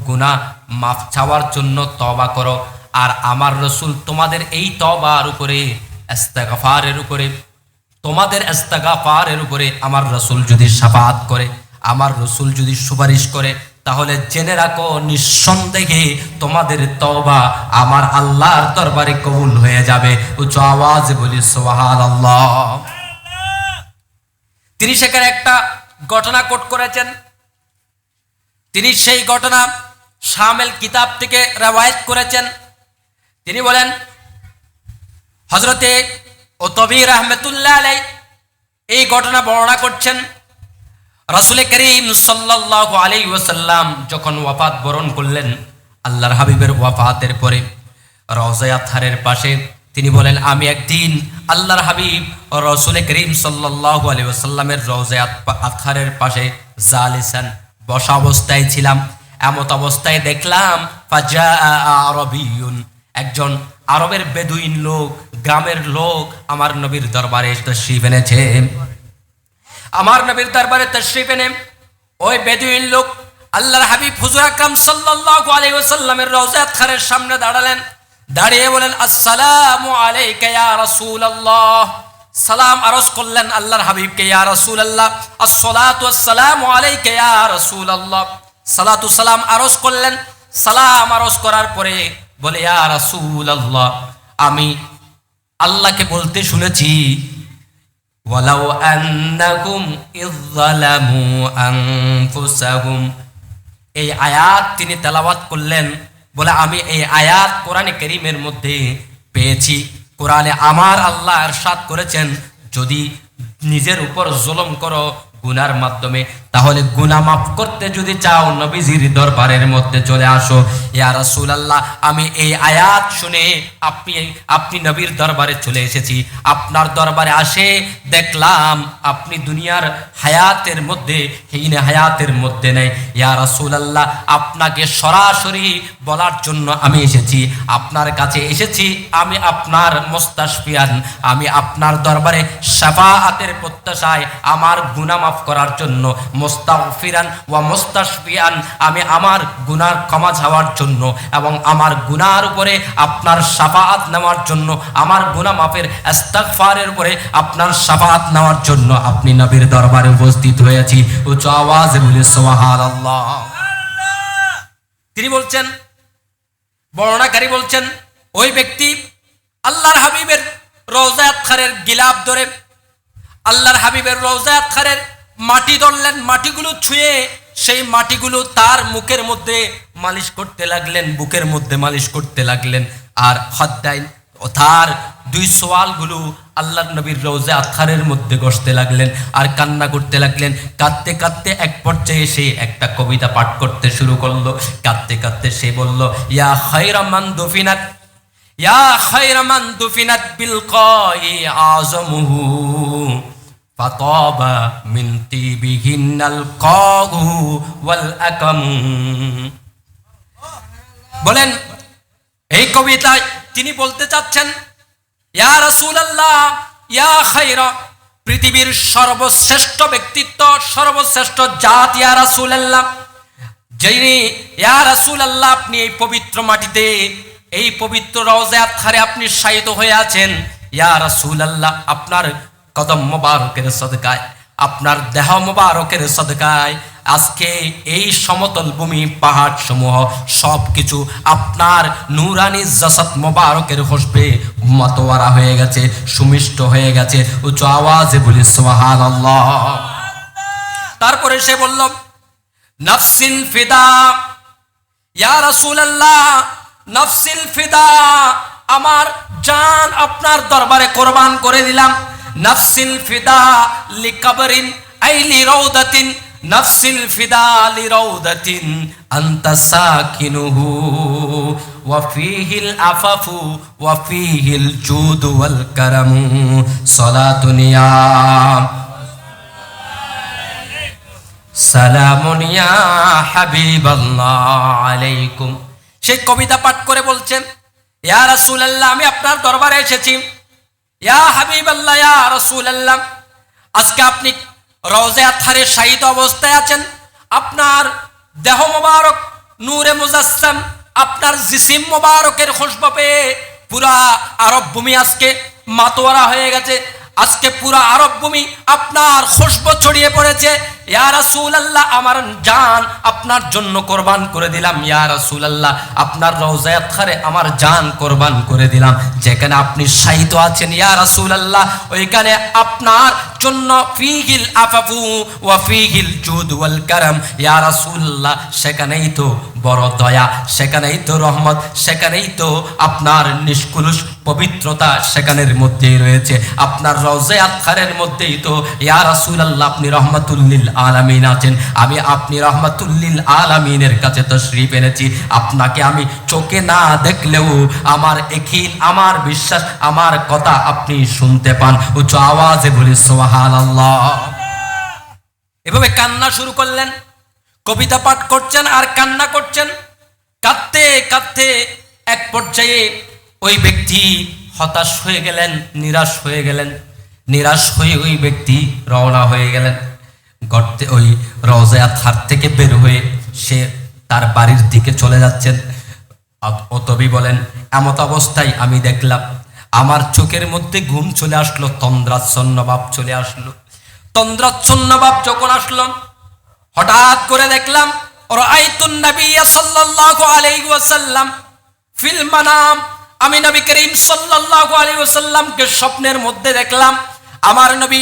গুনাহ মাফ চাওয়ার জন্য তওবা করো, আর আমার রসুল তোমাদের এই তওবার উপরে, ইস্তেগফারের উপরে, তোমাদের ইস্তেগফারের উপরে আমার রসুল যদি শাফাআত করে, আমার রসুল যদি সুপারিশ করে, তাহলে জেনে রাখো নিঃসন্দেহে তোমাদের তওবা আমার আল্লাহর দরবারে কবুল হয়ে যাবে। উচ্চ আওয়াজে বলি সুবহানাল্লাহ। তিনি সেখানে একটা ঘটনা কোট করেছেন। তিনি সেই ঘটনা শামেল কিতাব থেকে রওয়ায়াত করেছেন। তিনি বলেন হযরতে উতবী রাহমাতুল্লাহ আলাইহি এই ঘটনা বর্ণনা করছেন। রাসূল করিম সাল্লাল্লাহু আলাইহি ওয়াসাল্লাম যখন ওয়াফাত বরণ করলেন, আল্লাহর হাবিবের ওয়াফাতের পরে রওজায়ে আতহারের পাশে তিনি বলেন, আমি একদিন আল্লাহর হাবিব রাসূল করিম সাল্লাল্লাহু আলাইহি ওয়াসাল্লামের রওজায়ে আতহারের পাশে জালিসান বসা অবস্থায় ছিলাম। এমত অবস্থায় দেখলাম ফাজা আরবিয়ুন, একজন আরবের বেদুইন লোক, গ্রামের লোক আমার নবীর দরবারে তাশরীফ এনেছে। আমার নবীর দরবারে তাশরীফ এনে ওই বেদুইন লোক আল্লাহর হাবিব হুজুর আকরাম সাল্লাল্লাহু আলাইহি ওয়াসাল্লামের রওজায়ে আতহারের সামনে দাঁড়ালেন। দাঁড়িয়ে বলেন, আসসালামু আলাইকা ইয়া রাসূলুল্লাহ। সালাম আরজ করলেন আল্লাহর হাবিবকে, ইয়া রাসূলুল্লাহ। আসসালাতু ওয়াসসালামু আলাইকা ইয়া রাসূলুল্লাহ। সালাতু সালাম আরজ করলেন। সালাম আরজ করার পরে বলে, ইয়া রাসূলুল্লাহ, আমি আল্লাহকে বলতে শুনেছি, ওয়ালাউ আন্নাকুম ইযযালামু আনফুসাহুম। এই আয়াত তিনি তেলাওয়াত করলেন। বলে, আমি এই আয়াত কোরআনে কারীমের মধ্যে পেয়েছি। কোরআনে আমার আল্লাহ ইরশাদ করেছেন, যদি নিজের উপর জুলুম করো গুনার মাধ্যমে, তাহলে গুনাহ মাফ করতে যদি চাও নবীজির দরবারের মধ্যে চলে আসো। ইয়া রাসূলুল্লাহ, আমি এই আয়াত শুনে আপনি নবীর দরবারে চলে এসেছি। আপনার দরবারে আসে দেখলাম আপনি দুনিয়ার হায়াতের মধ্যে হীন হায়াতের মধ্যে নেই। ইয়া রাসূলুল্লাহ, আপনাকে সরাসরি বলার জন্য আমি এসেছি, আপনার কাছে এসেছি। আমি আপনার মুস্তাশফিয়ান, আমি আপনার দরবারে শাফাআতের প্রত্যাশায় আমার গুনাহ মাফ করার জন্য, মুস্তাগফিরান ওয়া মুস্তাশফিয়ান, আমি আমার গুনার ক্ষমা চাওয়ার জন্য এবং আমার গুনার উপরে আপনার শাফাআত নেওয়ার জন্য, আমার গুনাহ মাফের ইস্তিগফারের উপরে আপনার শাফাআত নেওয়ার জন্য আপনি নবীর দরবারে উপস্থিত হয়েছি। উচ্চ আওয়াজে বলি সুবহানাল্লাহ। তিনি বলছেন, বর্ণনাকারী বলছেন, ওই ব্যক্তি আল্লাহর হাবিবের রওজায়ে আতহারের গিলাফ ধরে আল্লাহর হাবিবের রওজায়ে আতহারের মাটি ধরলেন, মাটিগুলো ছুঁয়ে সেই মাটিগুলো তার মুখের মধ্যে মালিশ করতে লাগলেন, বুকের মধ্যে মালিশ করতে লাগলেন। আর খদ্দাইন ও তার দুই সোয়ালগুলো আল্লাহর নবীর রওজায়ে আতহারের মধ্যে ঘষতে লাগলেন আর কান্না করতে লাগলেন। কাঁদতে কাঁদতে এক পর্যায়ে সে একটা কবিতা পাঠ করতে শুরু করলো। কাঁদতে কাঁদতে সে বলল, ইয়া খায়রা মান দুফিনাত, ইয়া খায়রা মান দুফিনাত বিল কাই আযমুহু ফাতাবা মিন তিবিহিন্নাল কাহু ওয়াল আকামু। বলেন, এই কবিতায় তিনি বলতে চাচ্ছেন, ইয়া রাসূলুল্লাহ, ইয়া খায়রা, পৃথিবীর সর্বশ্রেষ্ঠ ব্যক্তিত্ব, সর্বশ্রেষ্ঠ জাত ইয়া রাসূলুল্লাহ, যিনি ইয়া রাসূলুল্লাহ আপনি এই পবিত্র মাটিতে, এই পবিত্র রওজায়ে আতহারে আপনি শায়িত হয়ে আছেন। ইয়া রাসূলুল্লাহ, আপনার কদম মোবারকের সদকায়, আপনার দেহ মোবারকের সদকায় আজকে এই সমতল ভূমি, পাহাড় সমূহ সবকিছু আপনার নূরানি জাসাদ মোবারকের খুশবে মাতোয়ারা হয়ে গেছে, সুমিষ্ট হয়ে গেছে। উচ্চ আওয়াজে বলি সুবহানাল্লাহ। তারপরে সে বলল, নাফসিন ফিদা, ইয়া রাসূলুল্লাহ, নাফসিন ফিদা, আমার জান আপনার দরবারে কোরবান করে দিলাম। নাফসিল ফিদা লিকাবরিন আই লিরাউদাতিন, নাফসিল ফিদা লিরাউদাতিন আনতা সাকিনুহু ওয়া ফীহিল আফাফু ওয়া ফীহিল জুদ ওয়াল কারামু। সালাতুন ইয়া সালামুন ইয়া হাবিবাল্লাহ আলাইকুম। সেই কবিতা পাঠ করে বলছেন, ইয়া রাসূলুল্লাহ, আমি আপনার দরবারে এসেছি। ইয়া হাবিবাল্লাহ, ইয়া রাসূলুল্লাহ, আজকে আপনি রওজায়ে আতহারে শায়িত অবস্থায় আছেন। আপনার দেহ মোবারক নূরে মুজাসসাম, আপনার জিসিম মোবারকের খুশবু পেয়ে পুরা আরব ভূমি আজকে মাতোয়ারা হয়ে গেছে। আজকে পুরা আরব ভূমি আপনার খুশবু ছড়িয়ে পড়েছে। ইয়া রাসূলুল্লাহ, আমার জান আপনার জন্য কোরবান করে দিলাম। ইয়া রাসূলুল্লাহ, আপনার রওজায়ে আতহারে আমার জান কোরবান করে দিলাম। যেখানে আপনি শায়িত আছেন ইয়া রাসূলুল্লাহ, ওইখানে আপনার জন্য ফীহিল আফাফু ওয়া ফীহিল জুদ ওয়াল কারাম। ইয়া রাসূলুল্লাহ, সেখানেই তো বড় দয়া, সেখানেই তো রহমত, সেখানেই তো আপনার নিষ্কলুষ পবিত্রতা সেখানের মধ্যেই রয়েছে। আপনার রওজায়ে আতহারের মধ্যেই তো ইয়া রাসূলুল্লাহ আপনি রহমাতুল লিল আলামিন আছেন, আমি আপনি রাহমাতুল লিল আলামিনের কাছে তাশরীফ এনেছি। আপনাকে আমি চোখে না দেখলেও আমার একিন, আমার বিশ্বাস, আমার কথা আপনি শুনতে পান। উচ্চ আওয়াজে বলি সুবহানাল্লাহ। এভাবে কান্না শুরু করলেন, কবিতা পাঠ করছেন আর কান্না করছেন। কাঁদতে কাঁদতে এক পর্যায়ে ওই ব্যক্তি হতাশ হয়ে গেলেন, নিরাশ হয়ে গেলেন। নিরাশ হয়ে ওই ব্যক্তি রওনা হয়ে গেলেন গর্তে, ওই রওজা থার থেকে বের হয়ে সে তার বাড়ির দিকে চলে যাচ্ছেন। অতবি বলেন, এমত অবস্থায় আমি দেখলাম আমার চোখের মধ্যে ঘুম চলে আসলো, তন্দ্রাচ্ছন্ন ভাব চলে আসলো। তন্দ্রাচ্ছন্ন ভাব যখন আসলো, হঠাৎ করে দেখলাম রাআইতুন নাবিয়্য সাল্লাল্লাহু আলাইহি ওয়াসাল্লাম ফিল মানাম, আমি নবী করিম সাল্লাল্লাহু আলাইহি ওয়াসাল্লামকে স্বপ্নের মধ্যে দেখলাম। আমার নবী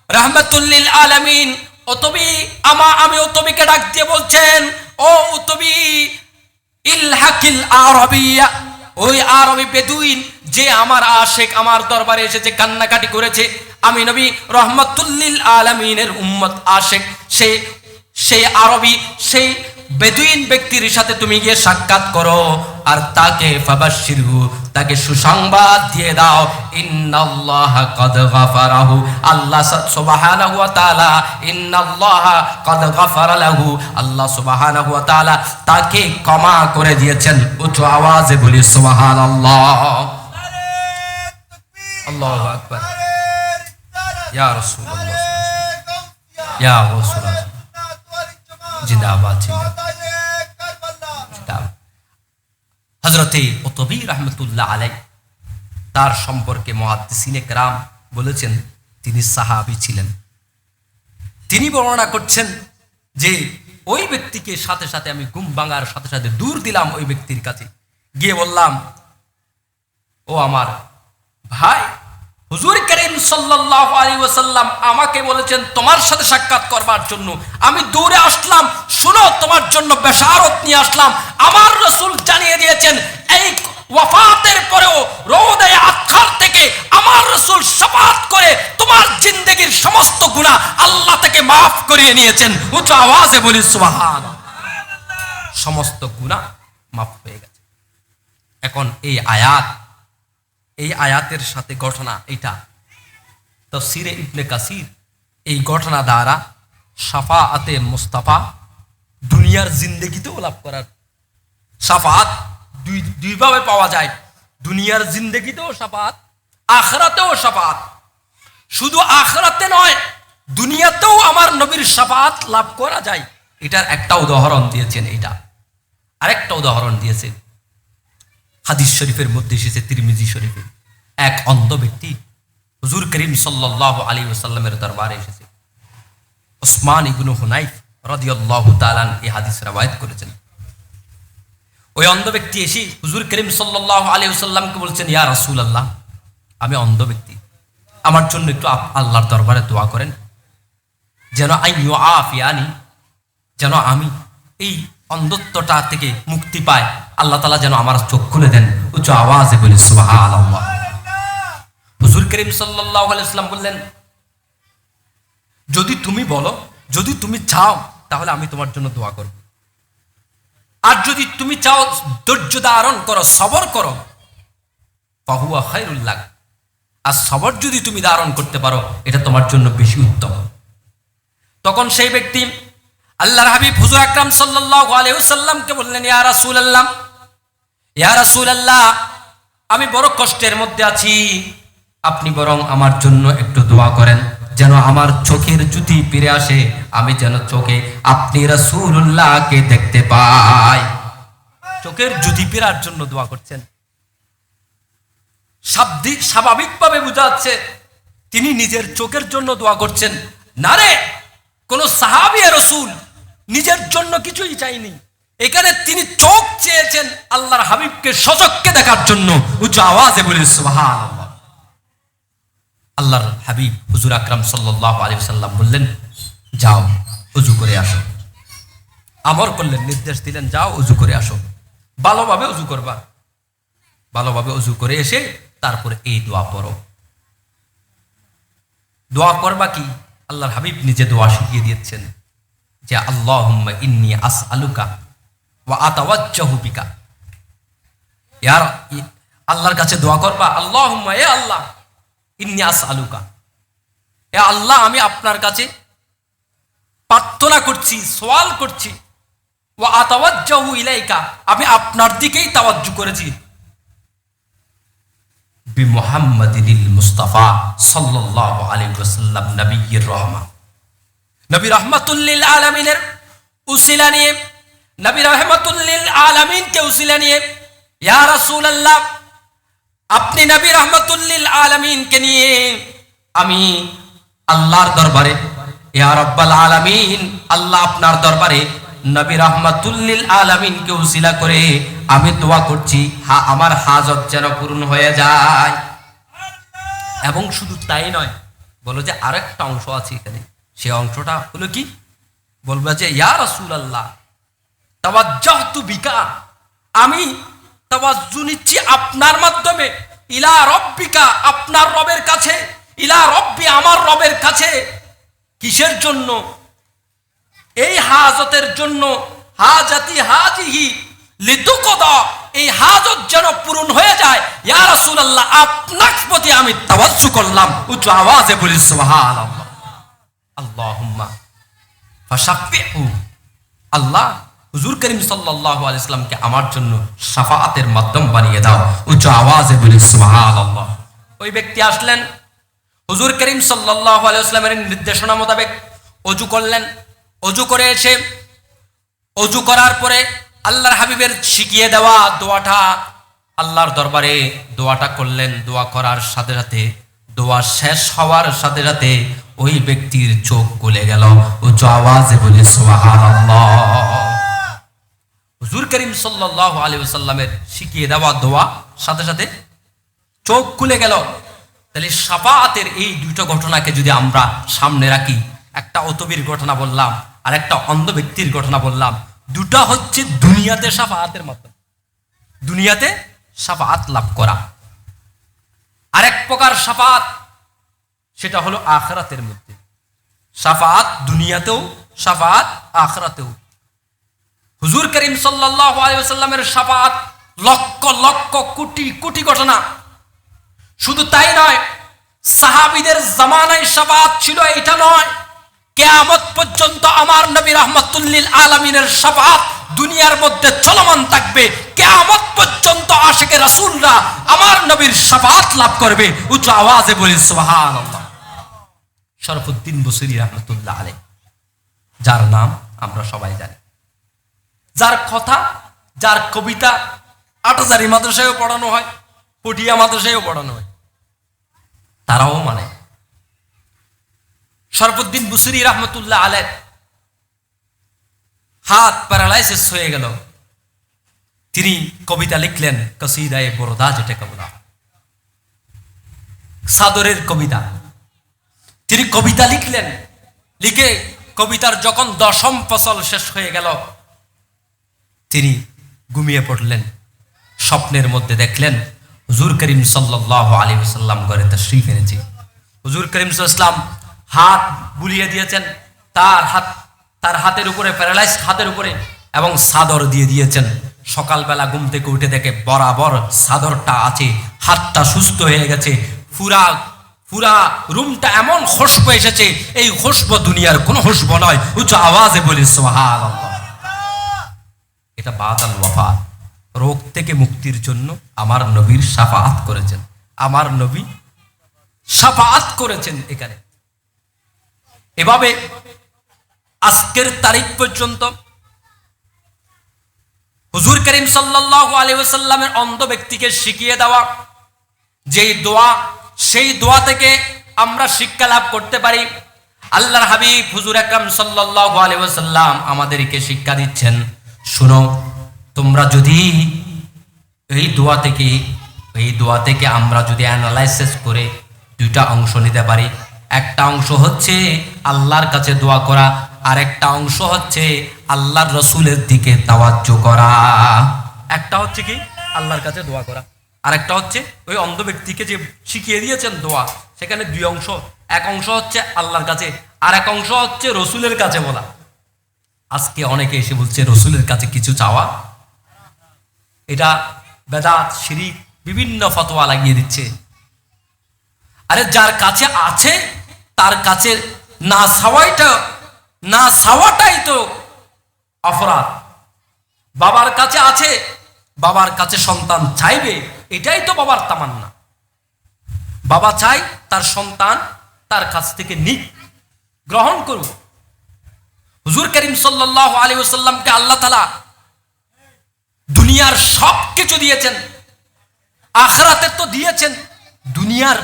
রাহমাতুল লিল আলামিন উতবি, আমি উতবিকে ডাক দিয়ে বলছেন, ও উতবি ইলহাকিল আরাবিয়া, ওই আরবি বেদুইন যে আমার আশিক, আমার দরবারে এসেছে, কান্নাকাটি করেছে, আমি নবী রাহমাতুল লিল আলামিনের উম্মত আশিক, সেই আরবি, সেই বেদুইন ব্যক্তির সাথে তুমি গিয়ে সাক্ষাৎ করো আর তাকে ফাবাশশিরহু, তাকে সুসংবাদ দিয়ে দাও, ইন্নাল্লাহা ক্বাদ গাফারাহু, আল্লাহ সুবহানাহু ওয়া তাআলা, ইন্নাল্লাহা ক্বাদ গাফারা লাহু, আল্লাহ সুবহানাহু ওয়া তাআলা তাকে ক্ষমা করে দিয়েছেন। উচ্চ আওয়াজে বলি সুবহানাল্লাহ। আল্লাহু আকবার। ইয়া রাসূলুল্লাহ, ইয়া রাসূলুল্লাহ, জিন্দাবাদ জিন্দাবাদ। হযরতে উতবী রাহমাতুল্লাহ আলাইহি, তার সম্পর্কে মুহাদ্দিসিনে কেরাম বলেছেন তিনি সাহাবী ছিলেন। তিনি বর্ণনা করছেন যে ওই ব্যক্তিকে সাথে সাথে আমি ঘুম ভাঙার সাথে সাথে দূর দিলাম, ওই ব্যক্তির কাছে গিয়ে বললাম, ও আমার ভাই, হুজুর করিম সাল্লাল্লাহু আলাইহি ওয়াসাল্লাম আমাকে বলেছেন তোমার সাথে সাক্ষাৎ করবার জন্য। আমি দৌড়ে আসলাম, শুনো তোমার জন্য বেশারত নিয়ে আসলাম। আমার রাসূল জানিয়ে দিয়েছেন এই ওয়াফাতের পরেও রওদায়ে আতখার থেকে আমার রাসূল শাফাআত করে তোমার জিন্দেগীর সমস্ত গুনাহ আল্লাহ থেকে maaf করিয়ে নিয়েছেন। উচ্চ আওয়াজে বলি সুবহানাল্লাহ। সমস্ত গুনাহ maaf হয়ে গেছে। এখন এই আয়াতের সাথে ঘটনা, এটা তাফসীরে ইবনে কাসির এই ঘটনা দ্বারা শাফাআতে মুস্তাফা দুনিয়ার জিন্দেগিতেও লাভ করার, শাফাআত দুই ভাবে পাওয়া যায়, দুনিয়ার জিন্দেগিতেও শাফাআত, আখিরাতেও শাফাআত। শুধু আখিরাতে নয়, দুনিয়াতেও আমার নবীর শাফাআত লাভ করা যায়। এটার একটা উদাহরণ দিয়েছেন, এটা আরেকটা উদাহরণ দিয়েছেন হাদিস শরীফের মধ্যে এসেছে, তিরমিজি শরীফে। এক অন্ধ ব্যক্তি হুজুর করিম সাল্লাল্লাহু আলাইহি ওয়াসাল্লামের দরবারে এসেছে। উসমান ইবনে হুনাইফ রাদিয়াল্লাহু তাআলা এই হাদিস রওয়ায়াত করেছেন। ওই অন্ধ ব্যক্তি এসে হুজুর করিম সাল্লাল্লাহু আলাইহি ওয়াসাল্লামকে বলছেন, ইয়া রাসূলুল্লাহ, আমি অন্ধ ব্যক্তি, আমার জন্য একটু আল্লাহর দরবারে দোয়া করেন যেন আফিয়ানি, যেন আমি এই অন্ধত্বটা থেকে মুক্তি পাই, আল্লাহ তাআলা যেন আমার চোখ খুলে দেন। উচ্চ আওয়াজে বলি সুবহানাল্লাহ। হুজুর করিম সাল্লাল্লাহু আলাইহি ওয়াসাল্লাম বললেন, যদি তুমি বলো, যদি তুমি চাও, তাহলে আমি তোমার জন্য দোয়া করব। আর যদি তুমি চাও ধৈর্য ধারণ করো, সবর করো, ফাহুয়া খায়রুল লাক, আর সবর যদি তুমি ধারণ করতে পারো এটা তোমার জন্য বেশি উত্তম। তখন সেই ব্যক্তি আল্লাহর হাবিব হুজুর আকরাম সাল্লাল্লাহু আলাইহি ওয়াসাল্লামকে বললেন, ইয়া রাসূলুল্লাহ, ইয়া রাসূলুল্লাহ, আমি বড় কষ্টের মধ্যে আছি, আপনি বরং আমার জন্য একটু দোয়া করেন যেন আমার চোখের জ্যোতি ফিরে আসে, আমি যেন চোখে আপনি রাসূলুল্লাহকে দেখতে পাই। চোখের জ্যোতি ফেরার জন্য দোয়া করছেন। স্বাভাবিকভাবে বোঝা যাচ্ছে তিনি নিজের চোখের জন্য দোয়া করছেন। না রে, কোন সাহাবী রাসূল নিজের জন্য কিছুই চাইনি, এখানে তিনি চোখ চেয়েছেন আল্লাহর হাবিবকে সচক্ষে দেখার জন্য। উচ্চ আওয়াজে বলি সুবহানাল্লাহ। আল্লাহর হাবিব হুজুর আকরাম সাল্লাল্লাহু আলাইহি ওয়াসাল্লাম বললেন, যাও ওযু করে আসো। আমর করলেন, নির্দেশ দিলেন, যাও ওযু করে আসো, ভালোভাবে ওযু করবা, ভালোভাবে ওযু করে এসে তারপরে এই দোয়া পড়ো। দোয়া করবা কি? আল্লাহর হাবিব নিজে দোয়া শিখিয়ে দিয়েছেন। যে আল্লাহুম্মা ইন্নী আসআলুকা ওয়া আতাওয়াজ্জাহু বিকা, ইয়ার আল্লাহর কাছে দোয়া করবা, আল্লাহুম্মা, এ আল্লাহ, ইন্নী আসআলুকা, এ আল্লাহ আমি আপনার কাছে প্রার্থনা করছি, সওয়াল করছি, ওয়া আতাওয়াজ্জাহু ইলাইকা, আমি আপনার দিকেই তাওয়াজ্জু করেছি, বিমুহাম্মাদিনিল মুস্তাফা সাল্লাল্লাহু আলাইহি ওয়াসাল্লাম নবিয়্যির রহমা, নবী রাহমাতুল লিল আলামিনের উসিলা নিয়ে, নবী রাহমাতুল লিল আলামিনকে উসিলা নিয়ে, ইয়া রাসূলুল্লাহ, আপনি নবী রাহমাতুল লিল আলামিনকে নিয়ে আমি আল্লাহর দরবারে, ইয়া রাব্বাল আলামিন, আল্লাহ আপনার দরবারে নবী রাহমাতুল লিল আলামিনকে উসিলা করে আমি দোয়া করছি, আমার হাজত যেন পূরণ হয়ে যায়। এবং শুধু তাই নয়, বলো যে আরেকটা অংশ আছে এখানে, সে অংশটা হলো কি, বলবো যে ইয়া রাসূলুল্লাহ, তাওয়াজ্জাহতু বিকা, আমি তাওয়াজ্জু নিচ্ছি আপনার মাধ্যমে, ইলা রব্বিকা, আপনার রবের কাছে, ইলা রব্বি, আমার রবের কাছে। কিসের জন্য? এই হাজতের জন্য, হাজাতি হাজিহি লিতুকদা, এই হাজত যেন পূরণ হয়ে যায়। ইয়া রাসূলুল্লাহ, আপনার প্রতি আমি তাওয়াজ্জু করলাম। উচ্চ আওয়াজে বলি সুবহানাল্লাহ। আল্লাহুম্মা ফাশাফিহু, আল্লাহ হুজুর করিম সাল্লাল্লাহু আলাইহি সাল্লামকে আমার জন্য শাফাআতের মাধ্যম বানিয়ে দাও। উচ্চ আওয়াজে বলি সুবহানাল্লাহ। ওই ব্যক্তি আসলেন, হুজুর করিম সাল্লাল্লাহু আলাইহি সাল্লামের নির্দেশনা মোতাবেক ওযু করলেন। ওযু করে এসে, ওযু করার পরে আল্লাহর হাবিবের শিখিয়ে দেওয়া দোয়াটা আল্লাহর দরবারে দোয়াটা করলেন। দোয়া করার সাথে সাথে, দোয়া শেষ হওয়ার সাথে সাথে ওই ব্যক্তির চোখ খুলে গেল। উচ্চ আওয়াজে বলি সুবহানাল্লাহ। হুজুর করিম সাল্লাল্লাহু আলাইহি ওয়াসাল্লামের শিখিয়ে দেওয়া দোয়া সাথে সাথে চোখ খুলে গেল। তাহলে শাফাআতের এই দুটো ঘটনাকে যদি আমরা সামনে রাখি, একটা অতবীর ঘটনা বললাম আর একটা অন্ধ ব্যক্তির ঘটনা বললাম, দুটা হচ্ছে দুনিয়াতে শাফাআতের মাধ্যমে, দুনিয়াতে শাফাআত লাভ করা। আরেক প্রকার শাফাআত, সেটা হলো আখিরাতের মধ্যে। শাফাআত দুনিয়াতেও, শাফাআত আখিরাতেও। হুজুর করিম সাল্লাল্লাহু আলাইহি ওয়াসাল্লামের শাফাআত লক্ষ লক্ষ কোটি কোটি ঘটনা। শুধু তাই নয়, সাহাবীদের জামানায় শাফাআত ছিল এটা নয়, কিয়ামত পর্যন্ত আমার নবী রাহমাতুল লিল আলামিনের শাফাআত দুনিয়ার মধ্যে চলমান থাকবে। কিয়ামত পর্যন্ত আশিকে রাসূলরা আমার নবীর শাফাআত লাভ করবে। উচ্চ আওয়াজে বলি সুবহানাল্লাহ। শরফুদ্দীন বুসরি রাহমাতুল্লাহ আলাইহি, যার নাম আমরা সবাই জানি, যার কথা, যার কবিতা আটহাজারি মাদ্রাসায়ও পড়ানো হয়, পটিয়া মাদ্রাসায়ও পড়ানো হয়, তারাও মানে। শরফুদ্দীন বুসরি রাহমাতুল্লাহ আলাইহি হাত প্যারালাইসিস হয়ে গেল। তিনি কবিতা লিখলেন, কসিদায়ে বরদা, যেটাকে বলা সাদরের কবিতা। তিনি কবিতা লিখলেন, লিখে কবিতার যখন 10ম ফসল শেষ হয়ে গেল, তিনি ঘুমিয়ে পড়লেন। স্বপ্নের মধ্যে দেখলেন হুজুর করিম সাল্লাল্লাহু আলাইহি ওয়াসাল্লাম ঘরে তাশরীফ এনেছে। হুজুর করিম সাল্লাল্লাহু আলাইহি ওয়াসাল্লাম হাত বুলিয়ে দিয়েছেন তার হাতের উপরে, প্যারালাইজড হাতের উপরে, এবং চাদর দিয়ে দিয়েছেন। সকালবেলা ঘুম থেকে উঠে দেখে বরাবর চাদরটা আছে, হাতটা সুস্থ হয়ে গেছে। পুরা রুমটা এমন খুশবু এসেছে, এই খুশবু দুনিয়ার কোন খুশবু নয়। উচ্চ আওয়াজে বলি সুবহানাল্লাহ। এটা বাদাল ওয়াফাত, রোগ থেকে মুক্তির জন্য আমার নবীর শাফাআত করেছেন, আমার নবী শাফাআত করেছেন এখানে। এভাবে আজকের তারিখ পর্যন্ত হুজুর করিম সাল্লাল্লাহু আলাইহি ওয়াসাল্লামের অন্ধ ব্যক্তিকে শিখিয়ে দেওয়া যেই দোয়া, সেই দোয়া থেকে আমরা শিক্ষা লাভ করতে পারি। আল্লাহর হাবিব হুজুর আকরাম সাল্লাল্লাহু আলাইহি ওয়াসাল্লাম আমাদেরকে শিক্ষা দিচ্ছেন, শুনো, তোমরা যদি এই দোয়া থেকে আমরা যদি অ্যানালাইসিস করে দুইটা অংশ নিতে পারি। একটা অংশ হচ্ছে আল্লাহর কাছে দোয়া করা, আর একটা অংশ হচ্ছে আল্লাহর রসুলের দিকে তাওয়াজ্জু করা। একটা হচ্ছে কি আল্লাহর কাছে দোয়া করা, আর একটা হচ্ছে ওই অন্ধ ব্যক্তিকে যে শিখিয়ে দিয়েছেন দোয়া, সেখানে দুই অংশ। এক অংশ হচ্ছে আল্লাহর কাছে, আর এক অংশ হচ্ছে রসুলের কাছে বলা। আজকে অনেকে এসে বলছে রসুলের কাছে কিছু চাওয়া, এটা বেদাত, শিরিক, বিভিন্ন ফতোয়া লাগিয়ে দিচ্ছে। আরে যার কাছে আছে তার কাছে না চাওয়াটাই তো অপরাধ। বাবার কাছে আছে, বাবার কাছে সন্তান চাইবে, এটাই তো বাবার তামান্না। বাবা চাই তার সন্তান তার কাছ থেকে নিক, গ্রহণ করুক। হুজুর করিম সাল্লাল্লাহু আলাইহি ওয়াসাল্লামকে আল্লাহ তাআলা দুনিয়ার সব কিছু দিয়েছেন, আখিরাতের তো দিয়েছেন। দুনিয়ার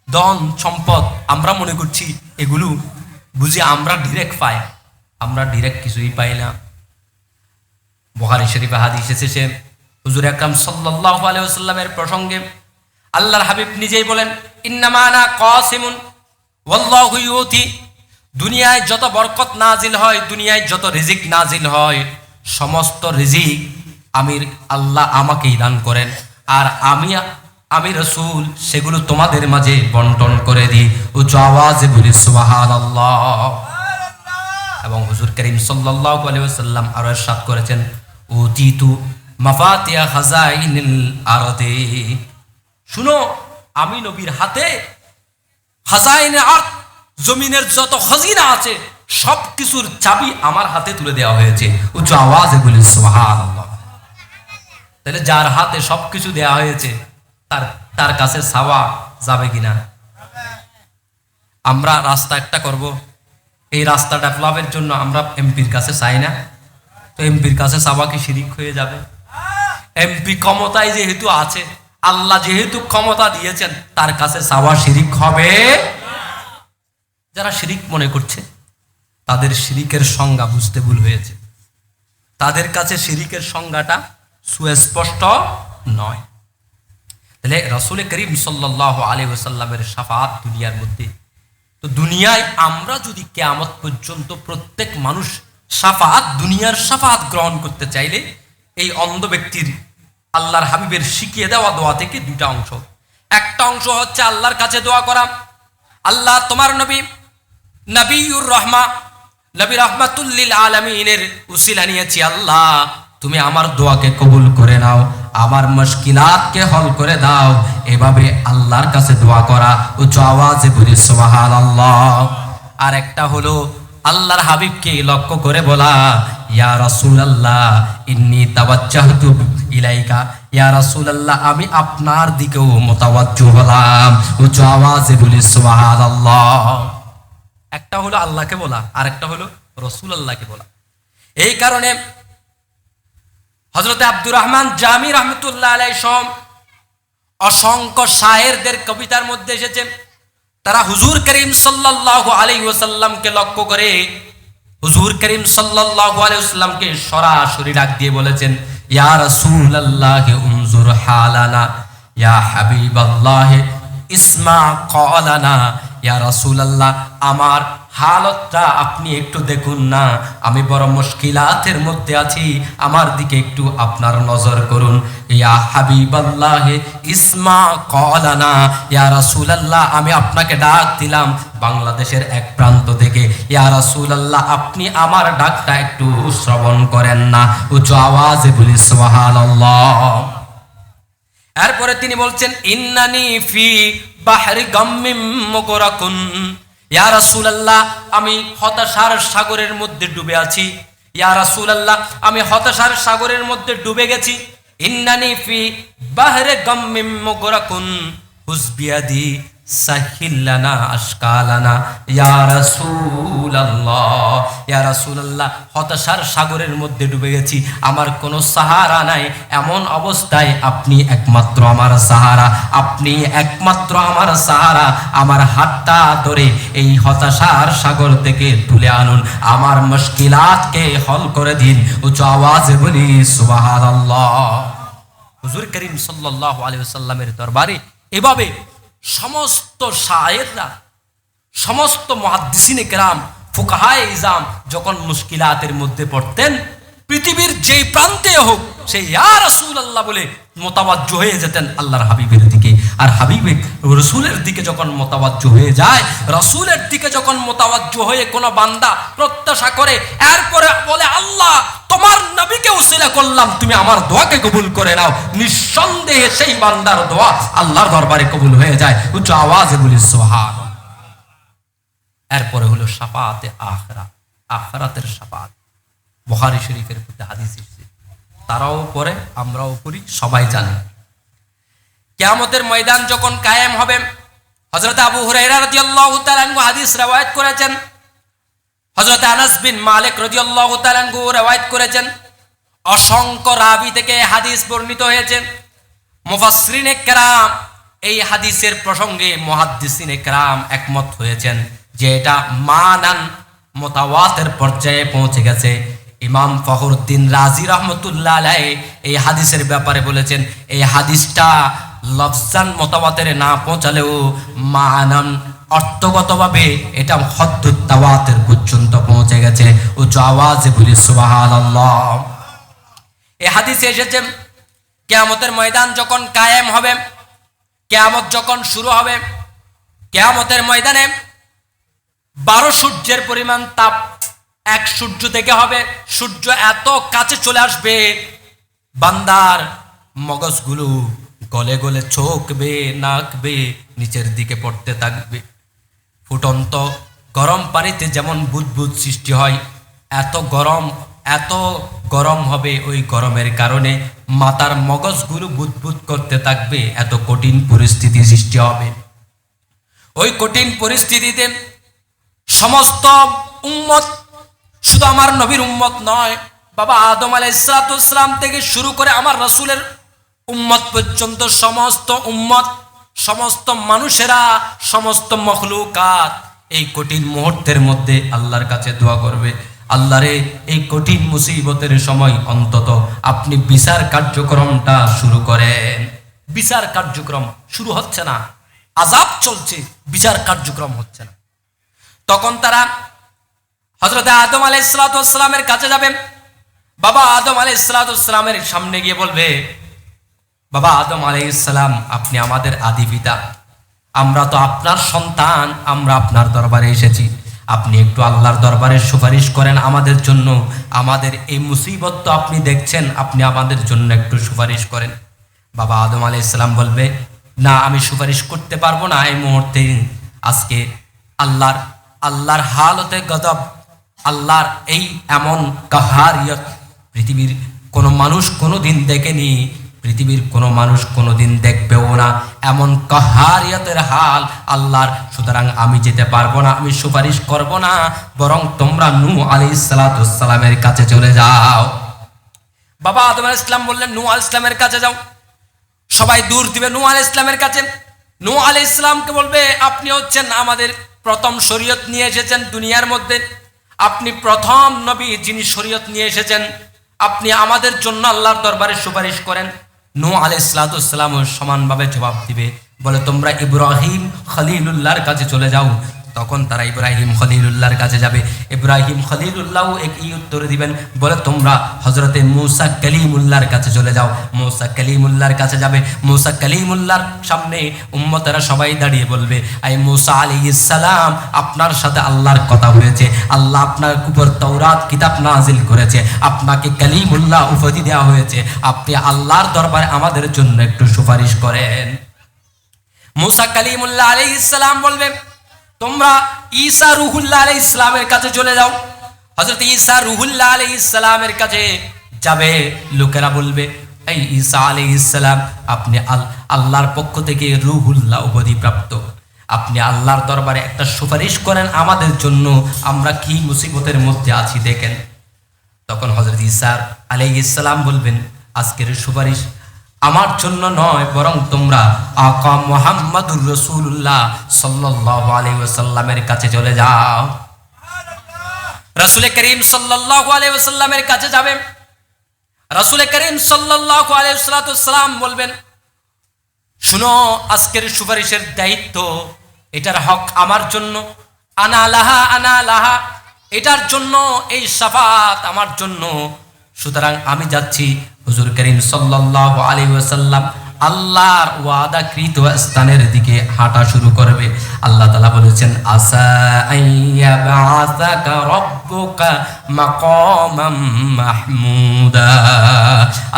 ধন সম্পদ আমরা মনে করছি এগুলো বুঝি আমরা ডিরেক্ট পাই, আমরা ডিরেক্ট কিছুই পাই না। বুখারী শরীফে হাদিস এসেছে হুজুর আকরাম সাল্লাল্লাহু আলাইহি ওয়াসাল্লামের প্রসঙ্গে আল্লাহর হাবিব নিজেই বলেন, ইন্নামা আনা কাসিমুন ওয়াল্লাহু ইউতি। দুনিয়ায় যত বরকত নাজিল হয়, দুনিয়ায় যত রিজিক নাজিল হয়, সমস্ত রিজিক আল্লাহ আমাকেই দান করেন, আর আমি রাসূল সেগুলো তোমাদের মাঝে বন্টন করে দিই। উচ্চ আওয়াজে বলি সুবহানাল্লাহ। এবং হুজুর করিম সাল্লাল্লাহু আলাইহি ওয়াসাল্লাম আরো ইরশাদ করেছেন, উতিতু মাফাতিহা খাজাইনিল আরদি। শুনো, আমি নবীর হাতে খাজাইনে আরদ, জমিনের যত খাজিনা আছে সব কিছুর চাবি আমার হাতে তুলে দেওয়া হয়েছে। উচ্চ আওয়াজে বলি সুবহানাল্লাহ। তাহলে যার হাতে সবকিছু দেওয়া হয়েছে তার কাছে চাওয়া যাবে কিনা? আমরা রাস্তা একটা করব, এই রাস্তা ডেভেলপের জন্য আমরা এমপির কাছে চাই না, তো এমপির কাছে চাওয়া কি শিরিক হয়ে যাবে? এমপি ক্ষমতায় যেহেতু আছে, আল্লাহ যেহেতু ক্ষমতা দিয়েছেন, তার কাছে চাওয়া শিরিক হবে? যারা শিরিক মনে করছে তাদের শিরিকের সংজ্ঞা বুঝতে ভুল হয়েছে। তাদের কাছে শিরিকের সংজ্ঞাটা সুস্পষ্ট নয়। তাহলে রাসূল করিম সাল্লাল্লাহু আলাইহি ওয়াসাল্লামের শাফাআত দুনিয়ার মধ্যে, তো দুনিয়ায় আমরা যদি কিয়ামত পর্যন্ত প্রত্যেক মানুষ শাফাআত, দুনিয়ার শাফাআত গ্রহণ করতে চাইলে এই অন্ধ ব্যক্তির আল্লাহর হাবিবের শিখিয়ে দেওয়া দোয়া থেকে দুইটা অংশ। একটা অংশ হচ্ছে আল্লাহর কাছে দোয়া করা, আল্লাহ তোমার নবী নবিউর রহমা, নবী রাহমাতুল লিল আলামিনের উসিলা নিয়েছি, আল্লাহ তুমি আমার দোয়াকে কবুল করে নাও, আমার মুশকিলাতকে হল করে দাও। এভাবে আল্লাহর কাছে দোয়া করা। উচ্চ আওয়াজে বলি সুবহানাল্লাহ। আর একটা হলো আল্লাহর হাবিবকে লক্ষ্য করে বলা, ইয়া রাসূলুল্লাহ ইন্নী তাওয়াজ্জাহতু ইলাইকা, ইয়া রাসূলুল্লাহ আমি আপনার দিকেও মুতাওয়াজ্জহ হলাম। উচ্চ আওয়াজে বলি সুবহানাল্লাহ। একটা হলো আল্লাহকে বলা, আর একটা হলো রাসূলুল্লাহকে বলা। এই কারণে হযরত আব্দুর রহমান জামি রাহমাতুল্লাহ আলাইহি সহ অসংখ্য শায়েরদের কবিতার মধ্যে এসেছে, তারা হুজুর করিম সাল্লাল্লাহু আলাইহি ওয়াসাল্লামকে লক্ষ্য করে হুজুর করিম সাল্লাল্লাহু আলাইহি ওয়াসাল্লামকে সরাসরি ডাক দিয়ে বলেছেন, ইয়া রাসূলুল্লাহ উনজুর হালানা, ইয়া হাবিবাল্লাহ ইসমা ক্বালানা। ইয়া রাসূলুল্লাহ আমার হালতটা আপনি একটু দেখুন না, আমি বড় মুশকিলাতের মধ্যে আছি, আমার দিকে একটু আপনার নজর করুন। ইয়া হাবিবাল্লাহ ইসমা ক্বালানা, ইয়া রাসূলুল্লাহ আমি আপনাকে ডাক দিলাম বাংলাদেশের এক প্রান্ত থেকে, ইয়া রাসূলুল্লাহ আপনি আমার ডাকটা একটু শ্রবণ করেন না। উচ্চ আওয়াজে বলি সুবহানাল্লাহ। এরপরে তিনি বলছেন, ইন্নানি ফি বাহরি গাম্মিম মুগরাকুন, ইয়া রাসূলুল্লাহ আমি হতাশার সাগরের মধ্যে ডুবে আছি, ইয়া রাসূলুল্লাহ আমি হতাশার সাগরের মধ্যে ডুবে গেছি। ইন্নানি ফি বাহরি গাম্মিম মুগরাকুন হুসবিয়াদি সাহিল্লানা আশকালানা, ইয়া রাসূলুল্লাহ, ইয়া রাসূলুল্লাহ হতাশার সাগরের মধ্যে ডুবে গেছি, আমার কোনো সাহারা নাই, এমন অবস্থায় আপনি একমাত্র আমার সাহারা, আপনি একমাত্র আমার সাহারা, আমার হাতটা ধরে এই হতাশার সাগর থেকে তুলে আনুন, আমার মুশকিলাতকে হল করে দিন। উচ্চ আওয়াজে বলি সুবহানাল্লাহ। হুজুর করিম সাল্লাল্লাহু আলাইহি ওয়াসাল্লামের দরবারে এভাবে সমস্ত শায়েররা, সমস্ত মুহাদ্দিসিনে কেরাম, ফুকাহায়ে ইজাম যখন মুশকিলাতের মধ্যে পড়তেন, পৃথিবীর যেই প্রান্তে হোক, সে ইয়া রাসূলুল্লাহ বলে মোতাবাজ্জু হয়ে যেতেন আল্লাহর হাবিবের দিকে। আর হাবিবে রসুলের দিকে যখন মোতাবাজ্জু হয়ে যায়, রসুলের দিকে যখন মোতাবাজ্জু হয়ে কোনো বান্দা প্রত্যাশা করে, এরপরে বলে আল্লাহ তোমার নবীকে উসিলা করলাম, তুমি আমার দোয়াকে কবুল করে নাও, নিঃসন্দেহে সেই বান্দার দোয়া আল্লাহর দরবারে কবুল হয়ে যায়। উচ্চ আওয়াজে বলি সুবহানাল্লাহ। এরপরে হলো শাফাআতে আখিরা, আখিরাতের শাফাআত। বুখারী শরীফের মধ্যে হাদিস এসেছে, তারাও পড়ে আমরাও পড়ি, সবাই জানে। কিয়ামতের ময়দান যখন কায়েম হবে, হযরত আবু হুরায়রা রাদিয়াল্লাহু তাআলা আনহু হাদিস riwayat করেছেন, হযরত আনাস বিন মালিক রাদিয়াল্লাহু তাআলা আনহু riwayat করেছেন, অসংখ্য রাবী থেকে হাদিস বর্ণিত হয়েছে। মুফাসসিরিনে কেরাম এই হাদিসের প্রসঙ্গে মুহাদ্দিসিনে কেরাম একমত হয়েছেন যে এটা মানান মুতাওয়াতির পর্যায়ে পৌঁছে গেছে। ইমাম ফখরুদ্দিন রাজি রহমতুল্লাহ আলাইহি এই হাদিসের ব্যাপারে বলেছেন, এই হাদিসটা লফজান মুতাওয়াতিরে না পৌঁছালেও মানান অর্থগতভাবে এটা হদ্দুত তাওয়াতুর পর্যন্ত পৌঁছে গেছে। উচ্চ আওয়াজে বলি সুবহানাল্লাহ। এই হাদিসে এসেছে কিয়ামতের ময়দান যখন কায়েম হবে, কিয়ামত যখন শুরু হবে, কিয়ামতের ময়দানে 12 সূর্যের পরিমাণ তাপ এক সূর্য থেকে হবে। সূর্য এত কাছে চলে আসবে, বান্দার মগজগুলো গলে গলে চোখ বেয়ে নাক বেয়ে নিচের দিকে পড়তে থাকবে। ফুটন্ত গরম পানিতে যেমন বুদবুদ সৃষ্টি হয়, এত গরম হবে। ওই গরমের কারণে মাথার মগজগুলো বুদবুদ করতে থাকবে, এত কঠিন পরিস্থিতি সৃষ্টি হবে। ওই কঠিন পরিস্থিতিতে সমস্ত উম্মত, শুধু আমার নবীর উম্মত নয়, বাবা আদম আলাইহিস সালাম থেকে শুরু করে আমার রাসূলের উম্মত পর্যন্ত সমস্ত উম্মত, সমস্ত মানুষেরা, সমস্ত মখলুকাত এই কঠিন মুহূর্তের মধ্যে আল্লাহর কাছে দোয়া করবে, আল্লাহরে এই কঠিন মুসিবতের সময় অন্তত আপনি বিচার কার্যক্রমটা শুরু করেন। বিচার কার্যক্রম শুরু হচ্ছে না, আযাব চলছে, বিচার কার্যক্রম হচ্ছে না। তখন তারা হযরত আদম আলাইহিস সালামের কাছে যাবে। বাবা আদম আলাইহিস সালামের সামনে গিয়ে বলবে, বাবা আদম আলাইহিস সালাম, আপনি আমাদের আদি পিতা, আমরা তো আপনার সন্তান, আমরা আপনার দরবারে এসেছি, আপনি একটু আল্লাহর দরবারে সুপারিশ করেন আমাদের জন্য। আমাদের এই মুসিবত তো আপনি দেখছেন, আপনি আমাদের জন্য একটু সুপারিশ করেন। বাবা আদম আলাইহিস সালাম বলবে, না, আমি সুপারিশ করতে পারবো না এই মুহূর্তে। আজকে আল্লাহর হালতে গজব, আল্লাহর এই এমন কাহারিয়ত পৃথিবীর কোনো মানুষ কোনোদিন দেখেনি, পৃথিবীর কোনো মানুষ কোনোদিন দেখবেও না, এমন কাহারিয়তের হাল আল্লাহর। সুতরাং আমি যেতে পারবো না, আমি সুপারিশ করব না, বরং তোমরা নূহ আলাইহিস সালামের কাছে চলে যাও। বাবা আদম আলাইহিস সালাম বললেন, নূহ আলাইহিস সালামের কাছে যাও। সবাই দূর দিবে নূহ আলাইহিস সালামের কাছে। নূহ আলাইহিস সালামকে বলবে, আপনি হচ্ছেন আমাদের প্রথম শরীয়ত নিয়ে এসেছেন দুনিয়ার মধ্যে, আপনি প্রথম নবী যিনি শরীয়ত নিয়ে এসেছেন, আপনি আমাদের জন্য আল্লাহর দরবারে সুপারিশ করেন। নূহ আলাইহিস সালাম সমানভাবে জবাব দিবে, বলে তোমরা ইব্রাহিম খলিলুল্লাহর কাছে চলে যাও। তখন তারা ইব্রাহিম খলিলুল্লাহর কাছে যাবে। ইব্রাহিম খলিলুল্লাহ একই উত্তর দিবেন, বলে তোমরা হযরতে মূসা কালিমুল্লাহর কাছে চলে যাও। মূসা কালিমুল্লাহর কাছে যাবে। মূসা কালিমুল্লাহর সামনে উম্মতেরা সবাই দাঁড়িয়ে বলবে, আই মূসা আলাইহিস সালাম, আপনার সাথে আল্লাহর কথা হয়েছে, আল্লাহ আপনার উপর তাওরাত কিতাব নাজিল করেছে, আপনাকে কালিমুল্লাহ উপাধি দেওয়া হয়েছে, আপনি আল্লাহর দরবারে আমাদের জন্য একটু সুপারিশ করেন। মূসা কালিমুল্লাহ আলাইহিস সালাম বলবে, তোমরা ঈসা রুহুল্লাহ আলাইহিস সালামের কাছে চলে যাও। হযরত ঈসা রুহুল্লাহ আলাইহিস সালামের কাছে যাবে। লোকেরা বলবে, এই ঈসা আলাইহিস সালাম, আপনি আল্লাহর পক্ষ থেকে রুহুল্লাহ উপাধি প্রাপ্ত, আপনি আল্লাহর দরবারে একটা সুপারিশ করেন আমাদের জন্য, আমরা কি মুসিবতের মধ্যে আছি দেখেন। তখন হযরত ঈসা আলাইহিস সালাম বলবেন, আজকের সুপারিশ আমার জন্য নয়, বরং তোমরা আকা মুহাম্মাদুর রাসূলুল্লাহ সাল্লাল্লাহু আলাইহি ওয়াসাল্লামের কাছে চলে যাও। রাসূল করিম সাল্লাল্লাহু আলাইহি ওয়াসাল্লামের কাছে যাবেন। রাসূল করিম সাল্লাল্লাহু আলাইহি ওয়াসাল্লাম বলবেন, শুনো, আজকের সুপারিশের দায়িত্ব, এটার হক আমার জন্য, আনা লাহা, এটার জন্য এই শাফাত আমার জন্য, সুতরাং আমি যাচ্ছি হুজুর করিম সাল্লাল্লাহু আলাইহি ওয়াসাল্লাম আল্লাহর ওয়াদাকৃত স্থানের দিকে হাঁটা শুরু করবে। আল্লাহ তাআলা বলেছেন আসা আইয়াবাসাকা রাব্বুকা মাকামাম মাহমুদা।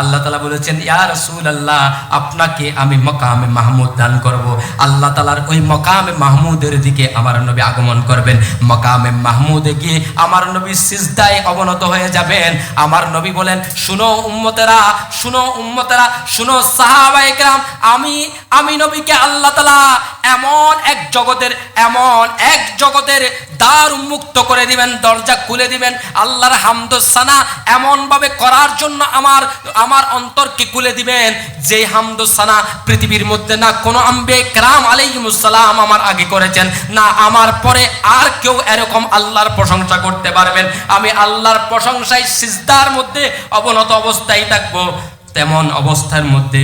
আল্লাহ তাআলা বলেছেন ইয়া রাসূলুল্লাহ আপনাকে আমি মাকামে মাহমুদ দান করব। আল্লাহ তাআলার ওই মাকামে মাহমুদের দিকে আমার নবী আগমন করবেন। মাকামে মাহমুদে গিয়ে আমার নবী সিজদায় অবনত হয়ে যাবেন। আমার নবী বলেন শুনো উম্মতেরা, শুনো উম্মতেরা, শুনো সাহাবায়ে কেরাম, আমি নবীকে আল্লাহ তাআলা এমন এক জগতের দ্বার উন্মুক্ত করে দিবেন, দরজা খুলে দিবেন। আল্লাহর হামদ সানা এমন ভাবে করার জন্য আমার অন্তরকে খুলে দিবেন যে হামদ সানা পৃথিবীর মধ্যে না কোনো আম্বিয়া কেরাম আলাইহিমুস সালাম আমার আগে করেছেন, না আমার পরে আর কেউ এরকম আল্লাহর প্রশংসা করতে পারবেন। আমি আল্লাহর প্রশংসায় সিজদার মধ্যে অবনত অবস্থায় থাকবো। তেমন অবস্থার মধ্যে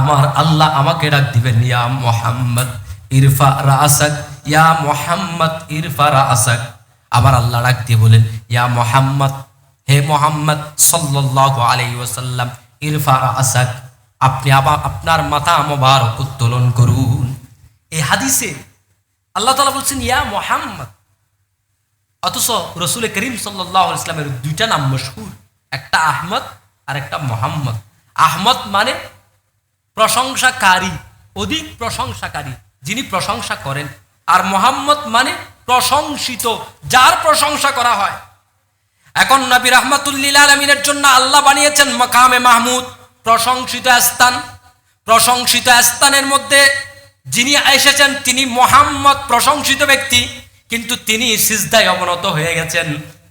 আমার আল্লাহ আমাকে ডাক দিবেন ইয়া মুহাম্মদ ইরফা রাসাক, ইয়া মুহাম্মদ ইরফা রাসাক। আবার আল্লাহ ডাক দিয়ে বলেন ইয়া মুহাম্মদ, হে মুহাম্মদ সাল্লাল্লাহু আলাইহি ওয়াসাল্লাম ইরফা রাসাক, আপনি আবার আপনার মাথা মোবারক উত্তোলন করুন। এই হাদিসে আল্লাহ তাআলা বলছেন ইয়া মুহাম্মদ, অথচ রাসূল করিম সাল্লাল্লাহু আলাইহি ওয়াসাল্লামের দুইটা নাম মশহুর, একটা আহমদ আর একটা মুহাম্মদ। আহমদ মানে প্রশংসাকারী, অধিক প্রশংসাকারী, যিনি প্রশংসা করেন। আর মুহাম্মদ মানে প্রশংসিত, যার প্রশংসা করা হয়। এখন নবী রাহমাতুল লিল আলামিনের জন্য আল্লাহ বানিয়েছেন মাকামে মাহমুদ, প্রশংসিত স্থান। প্রশংসিত স্থানের মধ্যে যিনি এসেছেন তিনি মুহাম্মদ, প্রশংসিত ব্যক্তি, কিন্তু তিনি সিজদায় অবনত হয়ে গেছেন।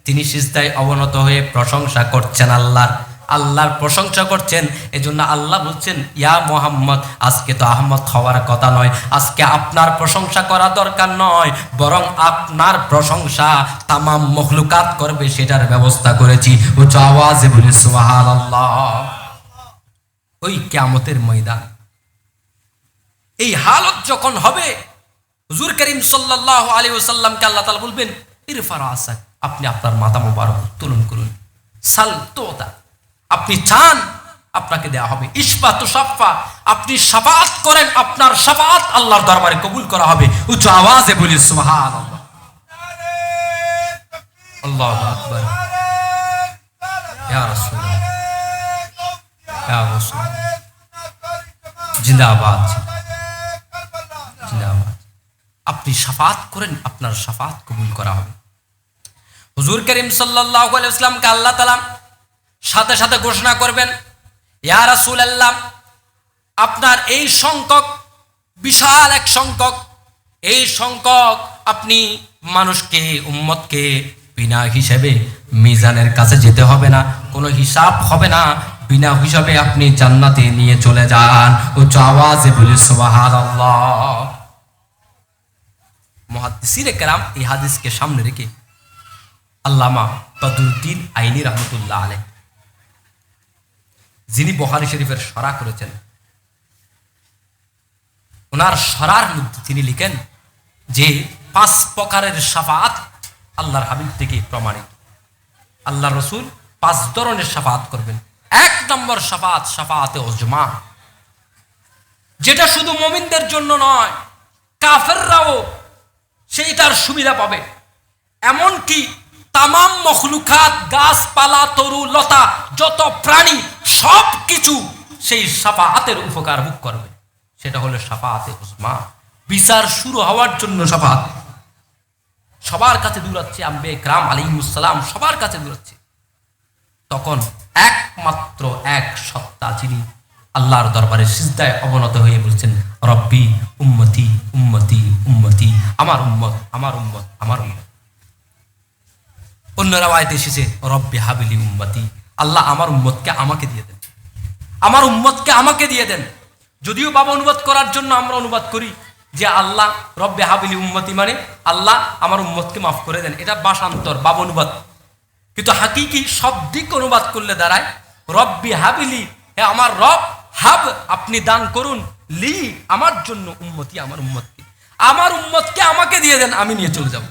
তিনি সিজদায় অবনত হয়ে প্রশংসা করছেন আল্লাহর প্রশংসা করছেন। এজন্য আল্লাহ বলছেন ইয়া মুহাম্মদ, আজকে তো আহমদ হওয়ার কথা নয়, আজকে আপনার প্রশংসা করা দরকার নয়, বরং আপনার প্রশংসা তামাম মখলুকাত করবে সেটার ব্যবস্থা করেছি। উচ্চ আওয়াজে বলি সুবহানাল্লাহ। ওই কিয়ামতের ময়দান এই হালত যখন হবে, হুজুর করিম সাল্লাল্লাহু আলাইহি ওয়াসাল্লামকে আল্লাহ তাআলা বলবেন ইরফা রাসাক, আপনি আপনার মাথা মোবারক উত্তোলন করুন। সাল তোতা, আপনি চান আপনাকে দেয়া হবে। ইশফা তুশাফা, আপনি শাফাআত করেন, আপনার শাফাআত আল্লাহর দরবারে কবুল করা হবে। উচ্চ আওয়াজে বলি সুবহানাল্লাহ। আল্লাহু আকবার। ইয়া রাসূলুল্লাহ, ইয়া রাসূল, জিন্দাবাদ, জিন্দাবাদ। আপনি শাফাআত করেন, আপনার শাফাআত কবুল করা হবে। হুজুর করিম সাল্লাল্লাহু আলাইহি ওয়াসাল্লামকে আল্লাহ তাআলা সাথে সাথে ঘোষণা করবেন ইয়া রাসূলুল্লাহ, আপনার এই সংখ্যক বিশাল এক সংখ্যক, এই সংখ্যক আপনি মানুষকে, উম্মতকে বিনা হিসাবে মিজানের কাছে যেতে হবে না, কোনো হিসাব হবে না, বিনা হিসাবে আপনি জান্নাতে নিয়ে চলে যান। উচ্চ আওয়াজে বলি সুবহানাল্লাহ। মুহাদ্দিসিনে কেরাম এই হাদিসকে সামনে রেখে আল্লামা বদরুদ্দীন আইনি রহমতুল্লাহ আলাইহি, যিনি বুখারী শরীফের শরহ করেছেন, ওনার শরহের মধ্যে তিনি লিখেন যে 5 প্রকারের শাফাআত আল্লাহর হাবিব থেকে প্রমাণিত। আল্লাহ রসুল 5 ধরনের শাফাআত করবেন। 1 নম্বর শাফাআত, শাফাআতে উজমা, যেটা শুধু মুমিনদের জন্য নয়, কাফেররাও সেইটার সুবিধা পাবে। এমনকি তামাম মখলুকাত, গাছপালা, তরু লতা, যত প্রাণী সব কিছু সেই শাফাআতের উপকার ভোগ করবে। সেটা হলো শাফাআতে উজমা। বিচার শুরু হওয়ার জন্য শাফাআত সবার কাছে দৌড়াচ্ছে, আম্বিয়া কেরাম আলাইহিমুস সালাম সবার কাছে দৌড়াচ্ছে। তখন একমাত্র এক সত্তা, যিনি আল্লাহর দরবারে সিজদায় অবনত হয়ে বলছেন রব্বি উম্মতি উম্মতি উম্মতি, আমার উম্মত আমার উম্মত আমার উম্মত। অন্য রাওয়ায়াতে এসেছে রব্বি হাবিলি উম্মতি, আল্লাহ আমার উম্মতকে আমাকে দিয়ে দেন, আমার উম্মতকে আমাকে দিয়ে দেন। যদিও বাবা অনুবাদ করার জন্য আমরা অনুবাদ করি যে আল্লাহ রব্বি হাবিলি উম্মতি মানে আল্লাহ আমার উম্মতকে মাফ করে দেন, এটা ভাষান্তর বাবা অনুবাদ। কিন্তু হাকিকি শব্দিক অনুবাদ করলে দাঁড়ায় রব্বি হাবিলি, হে আমার রব, হাব আপনি দান করুন, লি আমার জন্য, উম্মতি আমার উম্মতকে আমাকে দিয়ে দেন, আমি নিয়ে চলে যাব।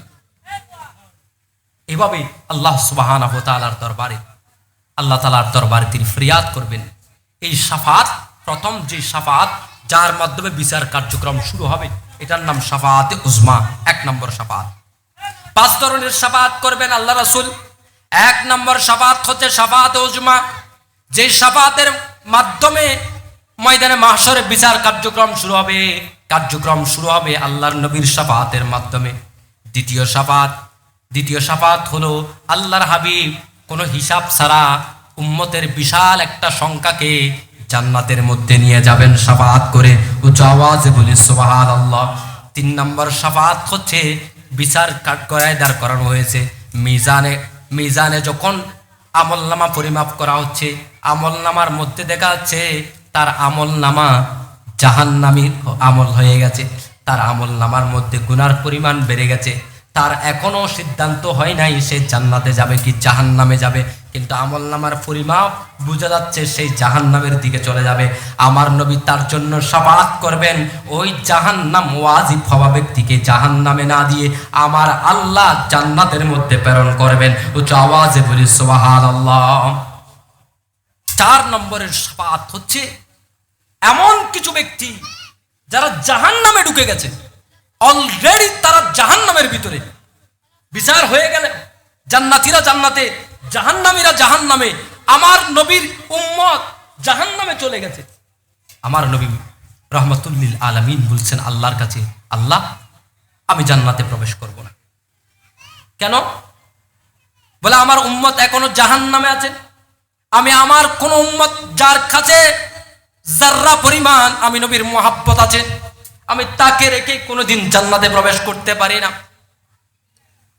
এভাবে আল্লাহ সুবহানাহু ওয়া তাআলার দরবারে আল্লাহ তাআলার দরবারে তিনি ফরিয়াদ করবেন। এই শাফাত, প্রথম যে শাফাত যার মাধ্যমে বিচার কার্যক্রম শুরু হবে, এটার নাম শাফাতে উজমা, 1 নম্বর শাফাত। 5 ধরনের শাফাত করবেন আল্লাহ রাসূল। 1 নম্বর শাফাত হচ্ছে শাফাতে উজমা, যে শাফাতের মাধ্যমে ময়দানে মাহশরে বিচার কার্যক্রম শুরু হবে আল্লাহর নবীর শাফাতের মাধ্যমে। দ্বিতীয় শাফাত হলো আল্লাহর হাবিব কোনো হিসাব ছাড়া উম্মতের বিশাল একটা সংখ্যাকে জান্নাতের মধ্যে নিয়ে যাবেন শাফাত করে, উচ্চ আওয়াজে বলি সুবহানাল্লাহ। 3 নম্বর শাফাত হচ্ছে বিচার কাঠগড়ায় দাঁড় করানো হয়েছে, মিজানে যখন আমলনামা পরিমাপ করা হচ্ছে, আমলনামার মধ্যে দেখা যাচ্ছে তার আমলনামা জাহান্নামী আমল হয়ে গেছে, তার আমলনামার মধ্যে গুনার পরিমাণ বেড়ে গেছে, তার এখনো সিদ্ধান্ত হয় নাই সে জান্নাতে যাবে কি জাহান্নামে যাবে, কিন্তু আমলনামার পরিমাপ বোঝা যাচ্ছে সেই জাহান্নামের দিকে চলে যাবে। আমার নবী তার জন্য শাফাত করবেন, ওই জাহান্নাম ওয়াজিব হওয়া ব্যক্তিকে জাহান্নামে না দিয়ে আমার আল্লাহ জান্নাতের মধ্যে প্রেরণ করবেন। উচ্চ আওয়াজে বলি সুবহানাল্লাহ। 4 নম্বরের শাফাত হচ্ছে এমন কিছু ব্যক্তি যারা জাহান্নামে ঢুকে গেছে, অলরেডি তারা জাহান্নামের ভিতরে, বিচার হয়ে গেলে জান্নাতীরা জান্নাতে, জাহান্নামীরা জাহান্নামে, আমার নবীর উম্মত জাহান্নামে চলে গেছে। আমার নবী রাহমাতুল লিল আলামিন বলছেন আল্লাহর কাছে, আল্লাহ আমি জান্নাতে প্রবেশ করব না। কেন? বলে আমার উম্মত এখনো জাহান্নামে আছে। আমি আমার কোন উম্মত যার কাছে যাররা পরিমাণ আমি নবীর মুহাব্বত আছে, আমি তাকে রেখে কোনোদিন জান্নাতে প্রবেশ করতে পারি না।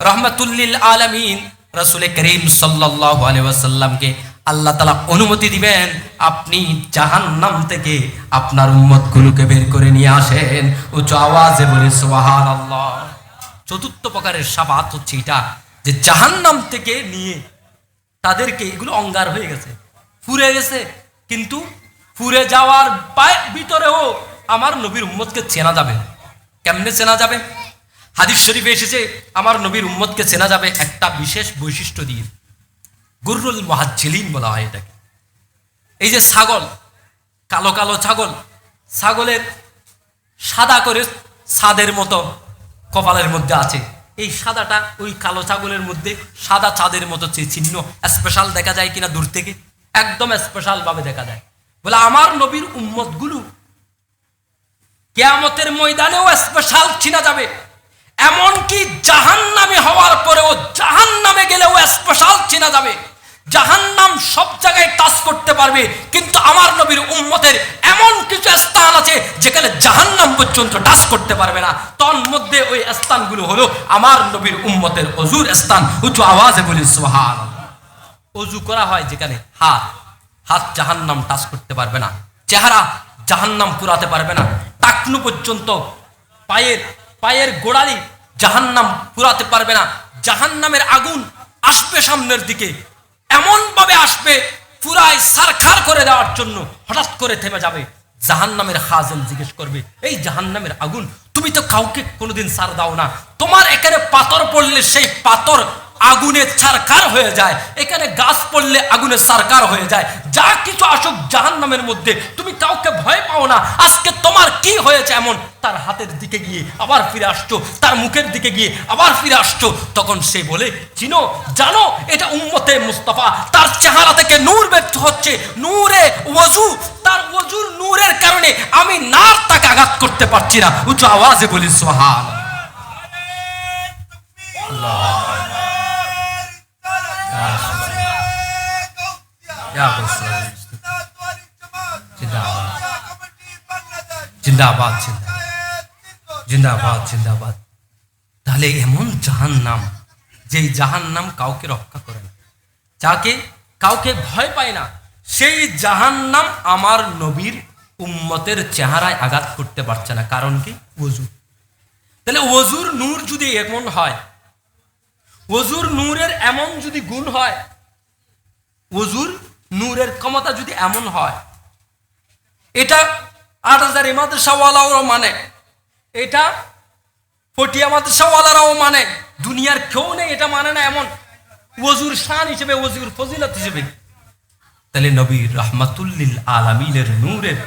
রাহমাতুল লিল আলামিন রাসূল করিম সাল্লাল্লাহু আলাইহি ওয়াসাল্লামকে আল্লাহ তাআলা অনুমতি দিবেন, আপনি জাহান্নাম থেকে আপনার উম্মতগুলোকে বের করে নিয়ে আসেন। উচ্চ আওয়াজে বলি সুবহানাল্লাহ। 4th প্রকারের শাফাত হচ্ছে এটা, যে জাহান্নাম থেকে নিয়ে তাদেরকে, এগুলো অঙ্গার হয়ে গেছে, পুড়ে গেছে, কিন্তু পুড়ে যাওয়ার ভিতরেও আমার নবীর উম্মতকে চেনা যাবে। কেমনে চেনা যাবে? হাদিস শরীফে এসেছে আমার নবীর উম্মতকে চেনা যাবে একটা বিশেষ বৈশিষ্ট্য দিয়ে, গুররুল মুহাজ্জিলিন বলা হয় এটাকে। এই যে ছাগল, কালো কালো ছাগল, ছাগলের সাদা করে ছাদের মতো কপালের মধ্যে আছে, এই সাদাটা ওই কালো ছাগলের মধ্যে সাদা চাঁদের মতো চিহ্ন স্পেশাল দেখা যায় কিনা দূর থেকে? একদম স্পেশাল ভাবে দেখা যায়। বলে আমার নবীর উম্মতগুলো কিয়ামতের ময়দানেও স্পেশাল চিনা যাবে, এমনকি জাহান্নামে হওয়ার পরেও, জাহান্নামে গেলেও স্পেশাল চিনা যাবে। জাহান্নাম সব জায়গায় টাচ করতে পারবে, কিন্তু আমার নবীর উম্মতের এমন কিছু স্থান আছে যেখানে জাহান্নাম পর্যন্ত টাচ করতে পারবে না। তন্মধ্যে ওই স্থানগুলো হলো আমার নবীর উম্মতের ওযুর স্থান। উচ্চ আওয়াজে বলি সুবহানাল্লাহ। ওযু করা হয় যেখানে, হাত জাহান্নাম টাচ করতে পারবে না, চেহারা জাহান্নাম পুরাতে পারবে না, টাকনু পর্যন্ত পায়ের গোড়ালি জাহান্নাম পুরাতে পারবে না। জাহান্নামের আগুন আসবে সামনের দিকে, এমন ভাবে আসবে পুরাই সারখার করে দেওয়ার জন্য, হঠাৎ করে থেমে যাবে। জাহান্নামের খাজেন জিজ্ঞেস করবে, এই জাহান্নামের আগুন, তুমি তো কাউকে কোনোদিন সার দাও না, তোমার এখানে পাথর পড়লে সেই পাথর আগুনে ছারখার হয়ে যায়, এখানে গাছ পড়লে আগুনে ছারখার হয়ে যায়, যা কিছু আসুক জাহান্নামের মধ্যে তুমি কাউকে ভয় পাও না, আজকে তোমার কি হয়েছে এমন? তার হাতের দিকে গিয়ে আবার ফিরে আসছো, তার মুখের দিকে গিয়ে আবার ফিরে আসছো, তখন সে বলে, চিনো, জানো এটা উম্মতে মুস্তাফা, তার চেহারা থেকে নূর বের হচ্ছে, নূরে ওযু, তার ওযুর নূরের কারণে আমি নার তাকে আঘাত করতে পারছি না। উচ্চ আওয়াজে বলি সুবহানাল্লাহ। জিন্দাবাদ জিন্দাবাদ জিন্দাবাদ। তাহলে এমন জাহান্নাম, যেই জাহান্নাম কাউকে রক্ষা করে না, যাকে কাউকে ভয় পায় না, সেই জাহান্নাম আমার নবীর উম্মতের চেহারায় আঘাত করতে পারছে না। কারণ কি? ওযু। তাহলে ওযুর নূর যদি এমন হয়, ওযুর নূরের এমন যদি গুণ হয়, ওযুর নূরের ক্ষমতা যদি এমন হয়, এটা ৮০০০ মাদ্রাসাওয়ালাও মানে, এটা পটিয়া মাদ্রাসাওয়ালারাও মানে, দুনিয়ার কেউ নেই এটা মানে না। এমন ওযুর শান হিসেবে, ওযুর ফজিলত হিসেবে তাহলে নবী রাহমাতুল্লিল আলামিনের নূরের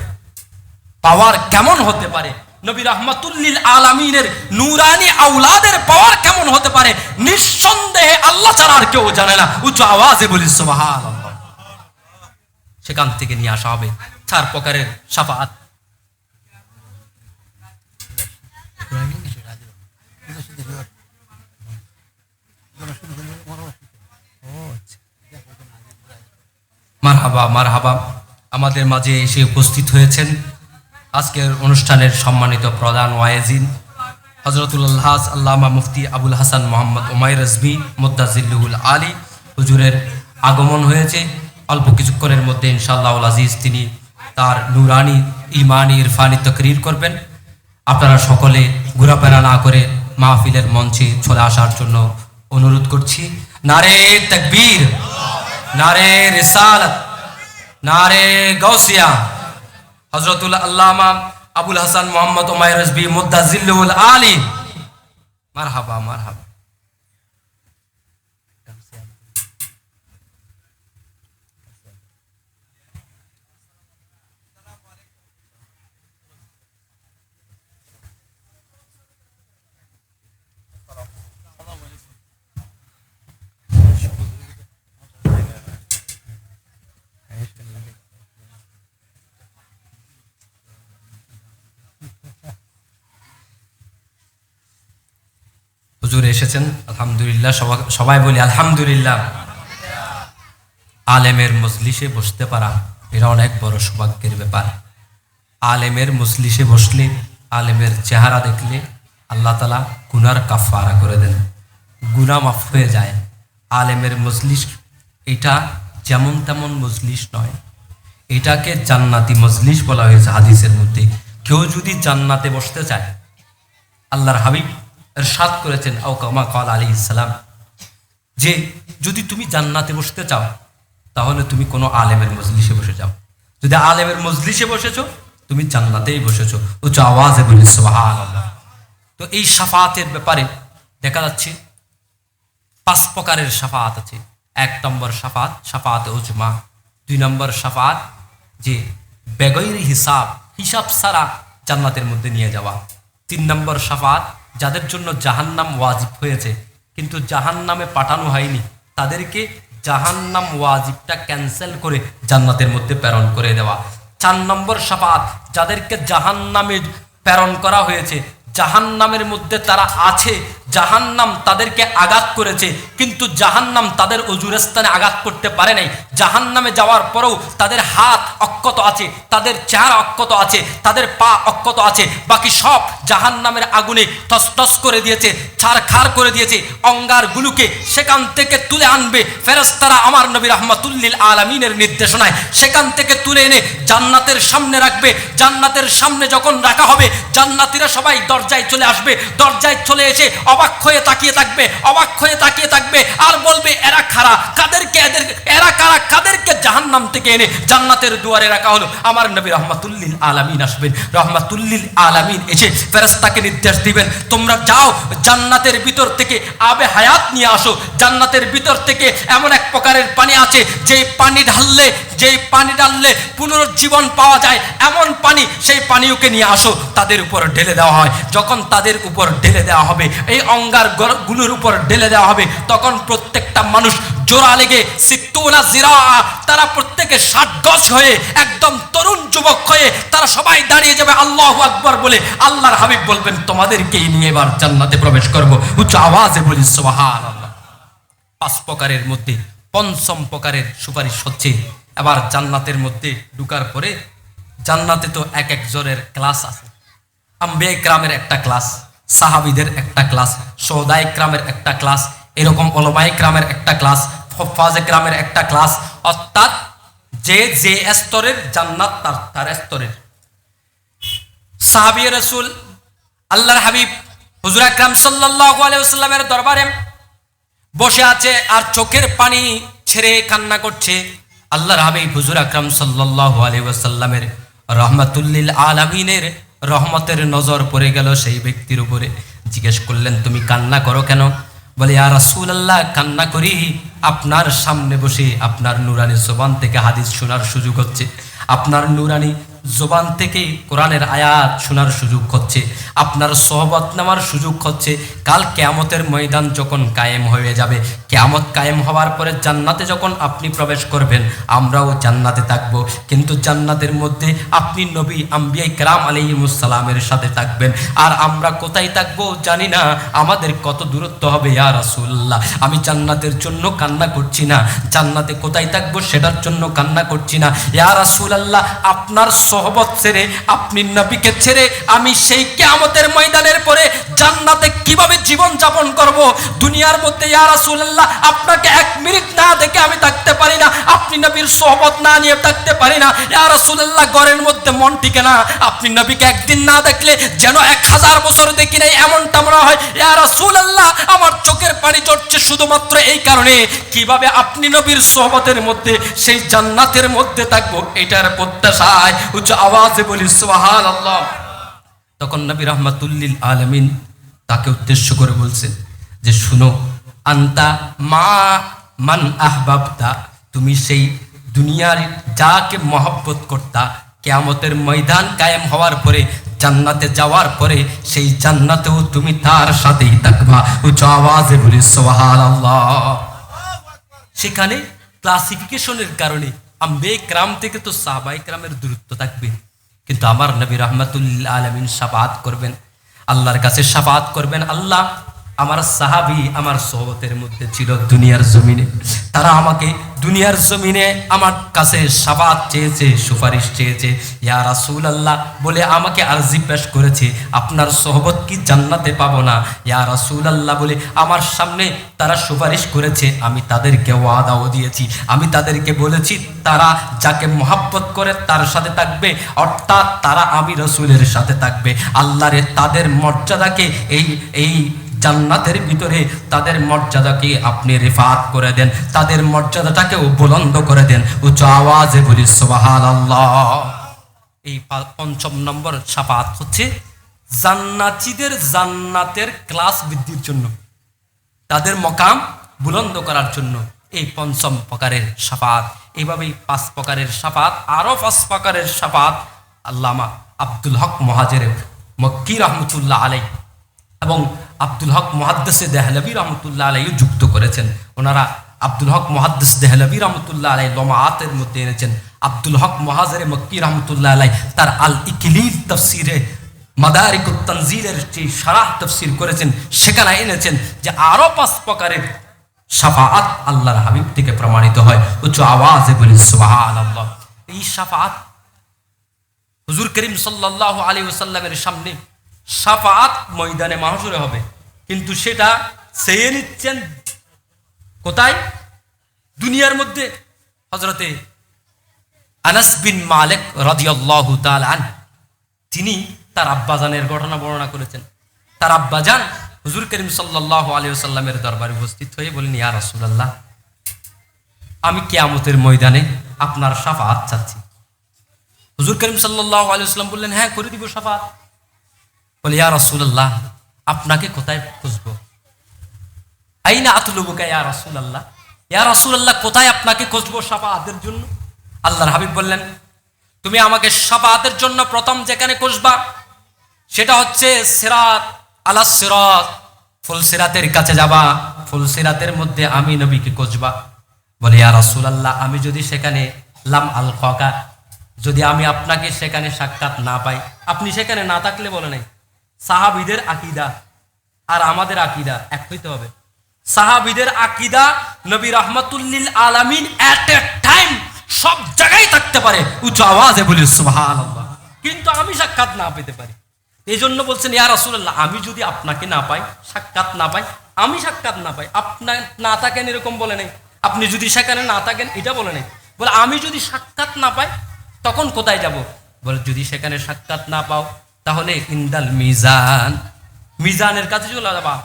পাওয়ার কেমন হতে পারে, নবী রাহমাতুল্লিল আলামিনের নূরানি আওলাদের পাওয়ার কেমন হতে পারে, নিঃসন্দেহে আল্লাহ ছাড়া আর কেউ জানে না। উচ্চ আওয়াজে বলি সুবহানাল্লাহ। সেখান থেকে নিয়ে আসা হবে 4 প্রকারের শাফাআত। মারহাবা মারহাবা। আমাদের মাঝে এসে উপস্থিত হয়েছেন আজকের অনুষ্ঠানের সম্মানিত প্রধান ওয়াইজিন হযরতুল আল্লামা মুফতি আবুল হাসান মোহাম্মদ উমাইর রিজভী মুদ্দাজিল্লুহুল আলী হুজুরের আগমন হয়েছে। অল্প কিছুক্ষণের মধ্যে ইনশাআল্লাহুল আজিজ তিনি তার নুরানি ইমানি ইরফানি তাকরীর করবেন। আপনারা সকলে ঘোরাফেরা না করে মাহফিলের মঞ্চে চলে আসার জন্য অনুরোধ করছি। নারে তাকবীর, নারে রিসালাত, নারে গাউসিয়া। হযরতুল আল্লামা আবুল হাসান মোহাম্মদ উমাইর রিজভী মুদ্দাজিল্লুহুল আলী। মারহাবা মারহাবা। হুজুর এসেছেন আলহামদুলিল্লাহ, সবাই বলি আলহামদুলিল্লাহ। আলেমের মজলিসে বসতে পারা এটা অনেক বড় সৌভাগ্যের ব্যাপার। আলেমের মজলিসে বসলে, আলেমের চেহারা দেখলে আল্লাহ তাআলা গুনার কাফারা করে দেন, গুনাহ মাফ হয়ে যায়। আলেমের মজলিস এটা যেমন তেমন মজলিস নয়, এটাকে জান্নাতি মজলিস বলা হয়েছে হাদিসের মধ্যে। কেউ যদি জান্নাতে বসতে চায়, আল্লাহর হাবিব ইরশাদ করেছেন আও কামা ক্বাল আলাইহিস সালাম, যে যদি তুমি জান্নাতে বসতে চাও তাহলে তুমি কোনো আলেমের মজলিসে বসে যাও। যদি আলেমের মজলিসে বসেছো তুমি জান্নাতেই বসেছো। উচ্চ আওয়াজে বলি সুবহানাল্লাহ। তো এই শাফাআতের ব্যাপারে দেখা যাচ্ছে 5 প্রকারের শাফাআত আছে। 1 নম্বর শাফাআত শাফাআতে উজমা। 2 নম্বর শাফাআত যে বেগৈরি হিসাব ছাড়া জান্নাতের মধ্যে নিয়ে যাওয়া। 3 নম্বর শাফাআত যাদের জন্য জাহান্নাম ওয়াজিব হয়েছে কিন্তু জাহান্নামে পাঠানো হয়নি, তাদেরকে জাহান্নাম ওয়াজিবটা ক্যান্সেল করে জান্নাতের মধ্যে প্রেরণ করে দেওয়া। 4 নম্বর শাফাআত যাদেরকে জাহান্নামে প্রেরণ করা হয়েছে, জাহান্নামের মধ্যে তারা আছে, জাহান্নাম তাদেরকে আঘাত করেছে কিন্তু জাহান্নাম তাদের অজুর স্থানে আঘাত করতে পারে নাই। জাহান্নামে যাওয়ার পরেও তাদের হাত অক্ষত আছে, তাদের চেহারা অক্ষত আছে, তাদের পা অক্ষত আছে, বাকি সব জাহান্নামের আগুনে টসটস করে দিয়েছে, ছারখার করে দিয়েছে। অঙ্গারগুলোকে সেখান থেকে তুলে আনবে ফেরেশতারা আমার নবী রাহমাতুল্লিল আলামিনের নির্দেশনায়। সেখান থেকে তুলে এনে জান্নাতের সামনে রাখবে। জান্নাতের সামনে যখন রাখা হবে, জান্নাতীরা সবাই দরজায় চলে আসবে। দরজায় চলে এসে অবাক হয়ে তাকিয়ে থাকবে, অবাক হয়ে তাকিয়ে থাকবে আর বলবে এরা কারা, এরা কারা, কাদেরকে জাহান্নাম থেকে এনে জান্নাতের দুয়ারে রাখা হলো। আমার নবী রাহমাতুল্লিল আলামিন আসবেন। রাহমাতুল্লিল আলামিন এসে ফেরেশতাকে নির্দেশ দিবেন, তোমরা যাও জান্নাতের ভিতর থেকে আবে হায়াত নিয়ে আসো। জান্নাতের ভিতর থেকে এমন এক প্রকারের পানি আছে যে পানি ঢাললে পুনরুজ্জীবন পাওয়া যায়, এমন পানি, সেই পানিওকে নিয়ে আসো। তাদের উপর ঢেলে দেওয়া হয়। যখন তাদের উপর ঢেলে দেওয়া হবে, এই অঙ্গারগুলোর উপর ঢেলে দেওয়া হবে, তখন প্রত্যেকটা মানুষ জোড়া লেগে সিত্তুনা জিরা, তারা প্রত্যেকে 60 গজ হয়ে একদম তরুণ যুবক হয়ে তারা সবাই দাঁড়িয়ে যাবে আল্লাহু আকবার বলে। আল্লাহর হাবিব বলবেন তোমাদেরকেই নিয়ে এবার জান্নাতে প্রবেশ করব। উচ্চ আওয়াজে বলি সুবহানাল্লাহ। 5 প্রকারের মধ্যে 5ম প্রকারের সুপারিশ হচ্ছে এবার জান্নাতের মধ্যে ঢুকার পরে, জান্নাতে তো এক জনের ক্লাস আছে। আম্বিয়া ইকরামের একটা ক্লাস, সাহাবীদের একটা ক্লাস, শুহাদা ইকরামের একটা ক্লাস, এরকম উলামা ইকরামের একটা ক্লাস, হুফাজ ইকরামের একটা ক্লাস। অর্থাৎ যে স্তরের জান্নাত তার স্তরের সাহাবী রাসূল আল্লাহর হাবিব হুজুর আকরাম সাল্লাল্লাহু আলাইহি ওয়াসাল্লামের দরবারে বসে আছে আর চোখের পানি ছেড়ে কান্না করছে। আল্লাহর হাবিব হুজুর আকরাম সাল্লাল্লাহু আলাইহি ওয়াসাল্লামের রাহমাতুল্লিল আলামিনের রহমতের নজর পড়ে গেল সেই ব্যক্তির উপরে। জিজ্ঞেস করলেন তুমি কান্না করো কেন? বলে ইয়া রাসূলুল্লাহ, কান্না করি, আপনার সামনে বসে আপনার নুরানি জবান থেকে হাদিস শোনার সুযোগ হচ্ছে, আপনার নুরানি জবান থেকে কোরআনের আয়াত শোনার সুযোগ হচ্ছে, আপনার সোহবত নেওয়ার সুযোগ হচ্ছে। কাল কিয়ামতের ময়দান যখন কায়েম হয়ে যাবে, কিয়ামত কায়েম হওয়ার পরে জান্নাতে যখন আপনি প্রবেশ করবেন, আমরাও জান্নাতে থাকব, কিন্তু জান্নাতের মধ্যে আপনি নবী আম্বিয়া কেরাম আলাইহিমুস সালামের সাথে থাকবেন। আর আমরা কোথায় থাকবো জানি না, আমাদের কত দূরত্ব হবে ইয়া রাসূলুল্লাহ। আমি জান্নাতের জন্য কান্না করছি না, জান্নাতে কোথায় থাকবো সেটার জন্য কান্না করছি না ইয়া রাসূলুল্লাহ। আপনার সোহবত ছেড়ে, আপনি নবীকে ছেড়ে আমি সেই কিয়ামতের ময়দানের পরে জান্নাতে কিভাবে জীবন যাপন করব? দুনিয়ার মধ্যে ইয়া রাসূলুল্লাহ আপনাকে এক মিনিট না দেখে আমি থাকতে পারি না, আপনি নবীর সোহবত না নিয়ে থাকতে পারি না ইয়া রাসূলুল্লাহ। ঘরের মধ্যে মন টিকে না, আপনি নবীকে একদিন না দেখলে যেন 1000 বছর দেখি নাই এমনটা মনে হয় ইয়া রাসূলুল্লাহ। আমার চোখের পানি ঝরছে শুধুমাত্র এই কারণে, কিভাবে আপনি নবীর সোহবতের মধ্যে সেই জান্নাতের মধ্যে থাকবো এটার প্রত্যাশায় উচ্চ আওয়াজে বলি সুবহানাল্লাহ। তখন নবী রাহমাতুল্লিল আলামিন তাকে উদ্দেশ্য করে বলছেন যে শুনো, আন্তা মা মান আহবাবতা, তুমি সেই দুনিয়ার যাকে মহব্বত করতা, কিয়ামতের ময়দান কায়েম হওয়ার পরে, জান্নাতে যাওয়ার পরে সেই জান্নাতেও তুমি তার সাথেই থাকবা। উচ্চ আওয়াজে বলি সুবহানাল্লাহ। সেখানে ক্লাসিফিকেশনের কারণে আম্বিয়া কেরাম থেকে তো সাহাবায়ে কেরামের দূরত্ব থাকবে, কিন্তু আমার নবী রাহমাতুল্লিল আলামিন শাফাআত করবেন, আল্লাহর কাছে শাফাআত করবেন। আল্লাহ, আমার সাহাবী আমার সোহবতের মধ্যে ছিল দুনিয়ার জমিনে, তারা আমাকে দুনিয়ার জমিনে আমার কাছে শাফাআত চেয়েছে, সুপারিশ চেয়েছে, ইয়া রাসূলুল্লাহ বলে আমাকে আরজি পেশ করেছে, আপনার সোহবত কি জান্নাতে পাবো না ইয়া রাসূলুল্লাহ বলে আমার সামনে তারা সুপারিশ করেছে। আমি তাদেরকে ওয়াদাও দিয়েছি, আমি তাদেরকে বলেছি তারা যাকে মহব্বত করে তার সাথে থাকবে, অর্থাৎ তারা আমি রাসূলের সাথে থাকবে। আল্লাহরে তাদের মর্যাদাকে এই জান্নাতের ভিতরে তাদের মর্যাদাকে আপনি রিফাত করে দেন, তাদের মর্যাদাটাকেও বুলন্দ করে দেন। উচ্চ আওয়াজে বলি সুবহানাল্লাহ। এই 5 নম্বর শাফাআত হচ্ছে জান্নাতীদের জান্নাতের ক্লাস বৃদ্ধির জন্য, তাদের মকাম বুলন্দ করার জন্য এই 5ম প্রকারের শাফাআত। এইভাবেই 5 প্রকারের শাফাআত, আরো 5 প্রকারের শাফাআত আল্লামা আব্দুল হক মুহাজির মক্কি রহমতুল্লাহ আলাইহি এবং আব্দুল হক মুহাদ্দিস দেহলভী রহমতুল্লাহ আলাইহি যুক্ত করেছেন। ওনারা আব্দুল হক মুহাদ্দিস দেহলভী রহমতুল্লাহ আলাইহি লমাআতের মধ্যে এনেছেন। আব্দুল হক মুহাজির মক্কি রহমতুল্লাহ আলাইহি তার আল ইকলিল তাফসিরে মাদারিকুত তানজিলের যে শারাহ তাফসির করেছেন, সেখানে এনেছেন যে আরো 5 প্রকারের শাফাআত আল্লাহর হাবিব থেকে প্রমাণিত হয়। উচ্চ আওয়াজে বলি সুবহানাল্লাহ। এই শাফাআত হুজুর করিম সাল্লাল্লাহু আলাইহি ওয়াসাল্লামের সামনে শাফাআত ময়দানে মাহশরে হবে, কিন্তু সেটা চেয়ে নিচ্ছেন কোথায়? দুনিয়ার মধ্যে। হযরতে আনাস বিন মালিক রাদিয়াল্লাহু তাআলা আনহু তিনি তার আব্বাজানের ঘটনা বর্ণনা করেছেন। তার আব্বাজান হুজুর করিম সাল্লাল্লাহু আলাইহি ওয়াসাল্লামের দরবারে উপস্থিত হয়ে বলেন, ইয়া রাসূলুল্লাহ, আমি কিয়ামতের ময়দানে আপনার শাফাআত চাচ্ছি। হুজুর করিম সাল্লাল্লাহু আলাইহি ওয়াসাল্লাম বললেন, হ্যাঁ করে দিব শাফাআত। বলে, ইয়া রাসূলুল্লাহ, আপনাকে কোথায় খুঁজবো? আইনা আতলুবুকা ইয়া রাসূলুল্লাহ, ইয়া রাসূলুল্লাহ কোথায় আপনাকে খুঁজবো শাফাআতের জন্য? আল্লাহর হাবিব বললেন, তুমি আমাকে শাফাআতের জন্য প্রথম যেখানে খুঁজবা সেটা হচ্ছে সিরাত, আলাস সিরাত, ফুলসিরাতের কাছে যাবা, ফুলসিরাতের মধ্যে আমি নবীকে খুঁজবা। বলে, ইয়া রাসূলুল্লাহ, আমি যদি সেখানে লাম আল কাকা, যদি আমি আপনাকে সেখানে সাক্ষাৎ না পাই, আপনি সেখানে না থাকলে বলে নাই, সাহাবীদের আকীদা আর আমাদের আকীদা এক হইতে হবে। সাহাবীদের আকীদা নবী রাহমাতুল্লিল আলামিন এট এ টাইম সব জায়গায় থাকতে পারে, উচ্চ আওয়াজে বলি সুবহানাল্লাহ, কিন্তু আমি সাক্ষাৎ না পেতে পারি। এই জন্য বলছেন, ইয়া রাসূলুল্লাহ, আমি যদি আপনাকে না পাই, সাক্ষাৎ না পাই, আমি সাক্ষাৎ না পাই, আপনার না থাকেন এরকম বলে নাই, আপনি যদি সেখানে না থাকেন এটা বলে নাই, বলে আমি যদি সাক্ষাৎ না পাই তখন কোথায় যাব? বলে, যদি সেখানে সাক্ষাৎ না পাও তাহলে ইনদাল মিজান, মিজানের কাছে চলে যাবা।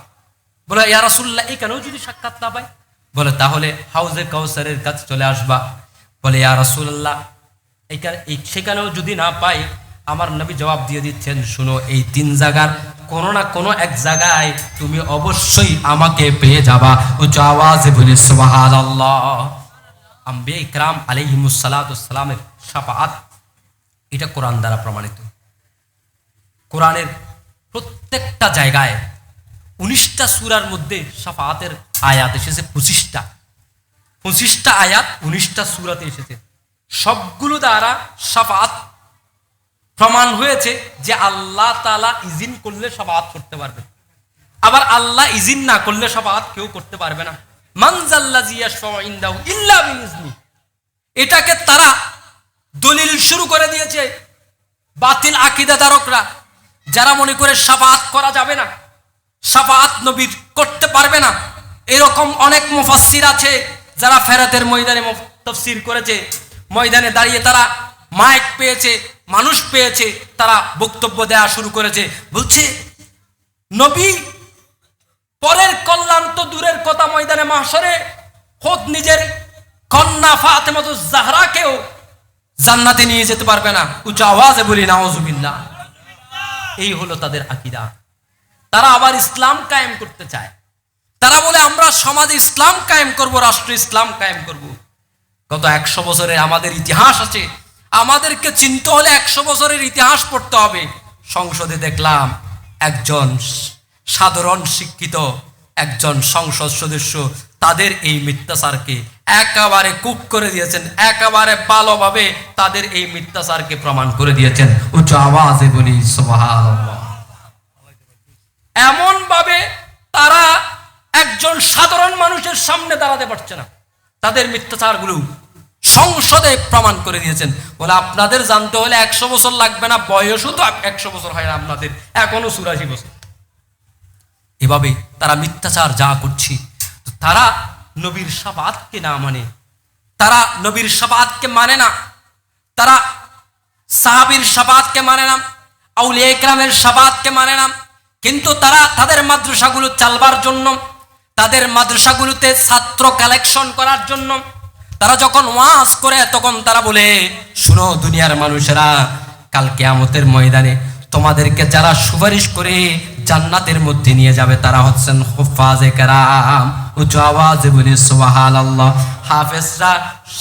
বলে, ইয়া রাসূলুল্লাহ, এখানেও যদি সাক্ষাৎ না পাই? বলে, তাহলে হাউজে কাউসারের কাছে চলে আসবা। বলে, ইয়া রাসূলুল্লাহ, সেখানেও যদি না পাই আমার নবী জবাব দিয়ে দিচ্ছেন, শুনো, এই 3 জায়গার কোনো না কোনো এক জায়গায় তুমি অবশ্যই আমাকে পেয়ে যাবা। উচ্চ আওয়াজে বলি সুবহানাল্লাহ। আম্বিয়া ইকরাম আলাইহিমুস সালাতু ওয়াস সালামের শাফাআত, এটা কোরআন দ্বারা প্রমাণিত। কোরআনের প্রত্যেকটা জায়গায় 19টা সূরার মধ্যে শাফাআতের আয়াত এসেছে 25টা আয়াত 19টা সূরাতে এসেছে। সবগুলো দ্বারা শাফাআত প্রমাণ হয়েছে যে আল্লাহ তাআলা ইজিন করলে শাফাআত করতে পারবে, আবার আল্লাহ ইজিন না করলে শাফাআত কেউ করতে পারবে না। মান যাল্লাযী ইয়াশফাউ ইনদাহু ইল্লা বিইজনি, এটাকে তারা দলিল শুরু করে দিয়েছে বাতিল আকীদাদারকরা, যারা মনে করে শাফাআত করা যাবে না, শাফাআত নবীর করতে পারবে না। এরকম অনেক মুফাসসির আছে যারা ফেরাতের ময়দানে তাফসীর করেছে, ময়দানে দাঁড়িয়ে তারা মাইক পেয়েছে, মানুষ পেয়েছে, তারা বক্তব্য দেওয়া শুরু করেছে, বলছে নবী পরের কল্যাণ তো দূরের কথা, ময়দানে মাহশরে খোদ নিজের কন্যা ফাতেমাতুজ জাহরাকেও জান্নাতে নিয়ে যেতে পারবে না। উচ্চ আওয়াজে বলি নাউজুবিল্লাহ। এই হলো তাদের আকীদা। তারা আবার ইসলাম কায়েম করতে চায়। তারা বলে আমরা সমাজে ইসলাম কায়েম করব, রাষ্ট্র ইসলাম কায়েম করব। গত 100 বছরের আমাদের ইতিহাস আছে, আমাদেরকে চিনতে হলে 100 বছরের ইতিহাস পড়তে হবে। সংসদে দেখলাম একজন সাধারণ শিক্ষিত একজন সংসদ সদস্য তাদের এই মিথ্যাচারকে একেবারে কুক করে দিয়েছেন, একেবারে ভালোভাবে তাদের এই মিথ্যাচারকে প্রমাণ করে দিয়েছেন। উচ্চ আওয়াজে বলি সুবহানাল্লাহ। এমন ভাবে তারা একজন সাধারণ মানুষের সামনে দাঁড়াতে পারছে না, তাদের মিথ্যাচারগুলো সংসদে প্রমাণ করে দিয়েছেন। বলে আপনাদের জানতে হলে 100 বছর লাগবে না, বয়সও তো 100 বছর হয় না আপনাদের, এখনো 84 বছর। এভাবে তারা মিথ্যাচার যা করছে, তারা নবীর শাফাআতকে না মানে, তারা নবীর শাফাআতকে মানে না, তারা সাহাবীর শাফাআতকে মানে না, আউলিয়া ইকরামের শাফাআতকে মানে না। কিন্তু তারা তাদের মাদ্রাসাগুলো চালবার জন্য, তাদের মাদ্রাসাগুলোতে ছাত্র কালেকশন করার জন্য তারা যখন ওয়াজ করে তখন তারা বলে, শুনো দুনিয়ার মানুষেরা, কাল কিয়ামতের ময়দানে তোমাদেরকে যারা সুপারিশ করে জান্নাতের মধ্যে নিয়ে যাবে তারা হচ্ছেন হুফাজে কেরাম। উচ্চ আওয়াজে বলি সুবহানাল্লাহ। হাফেজরা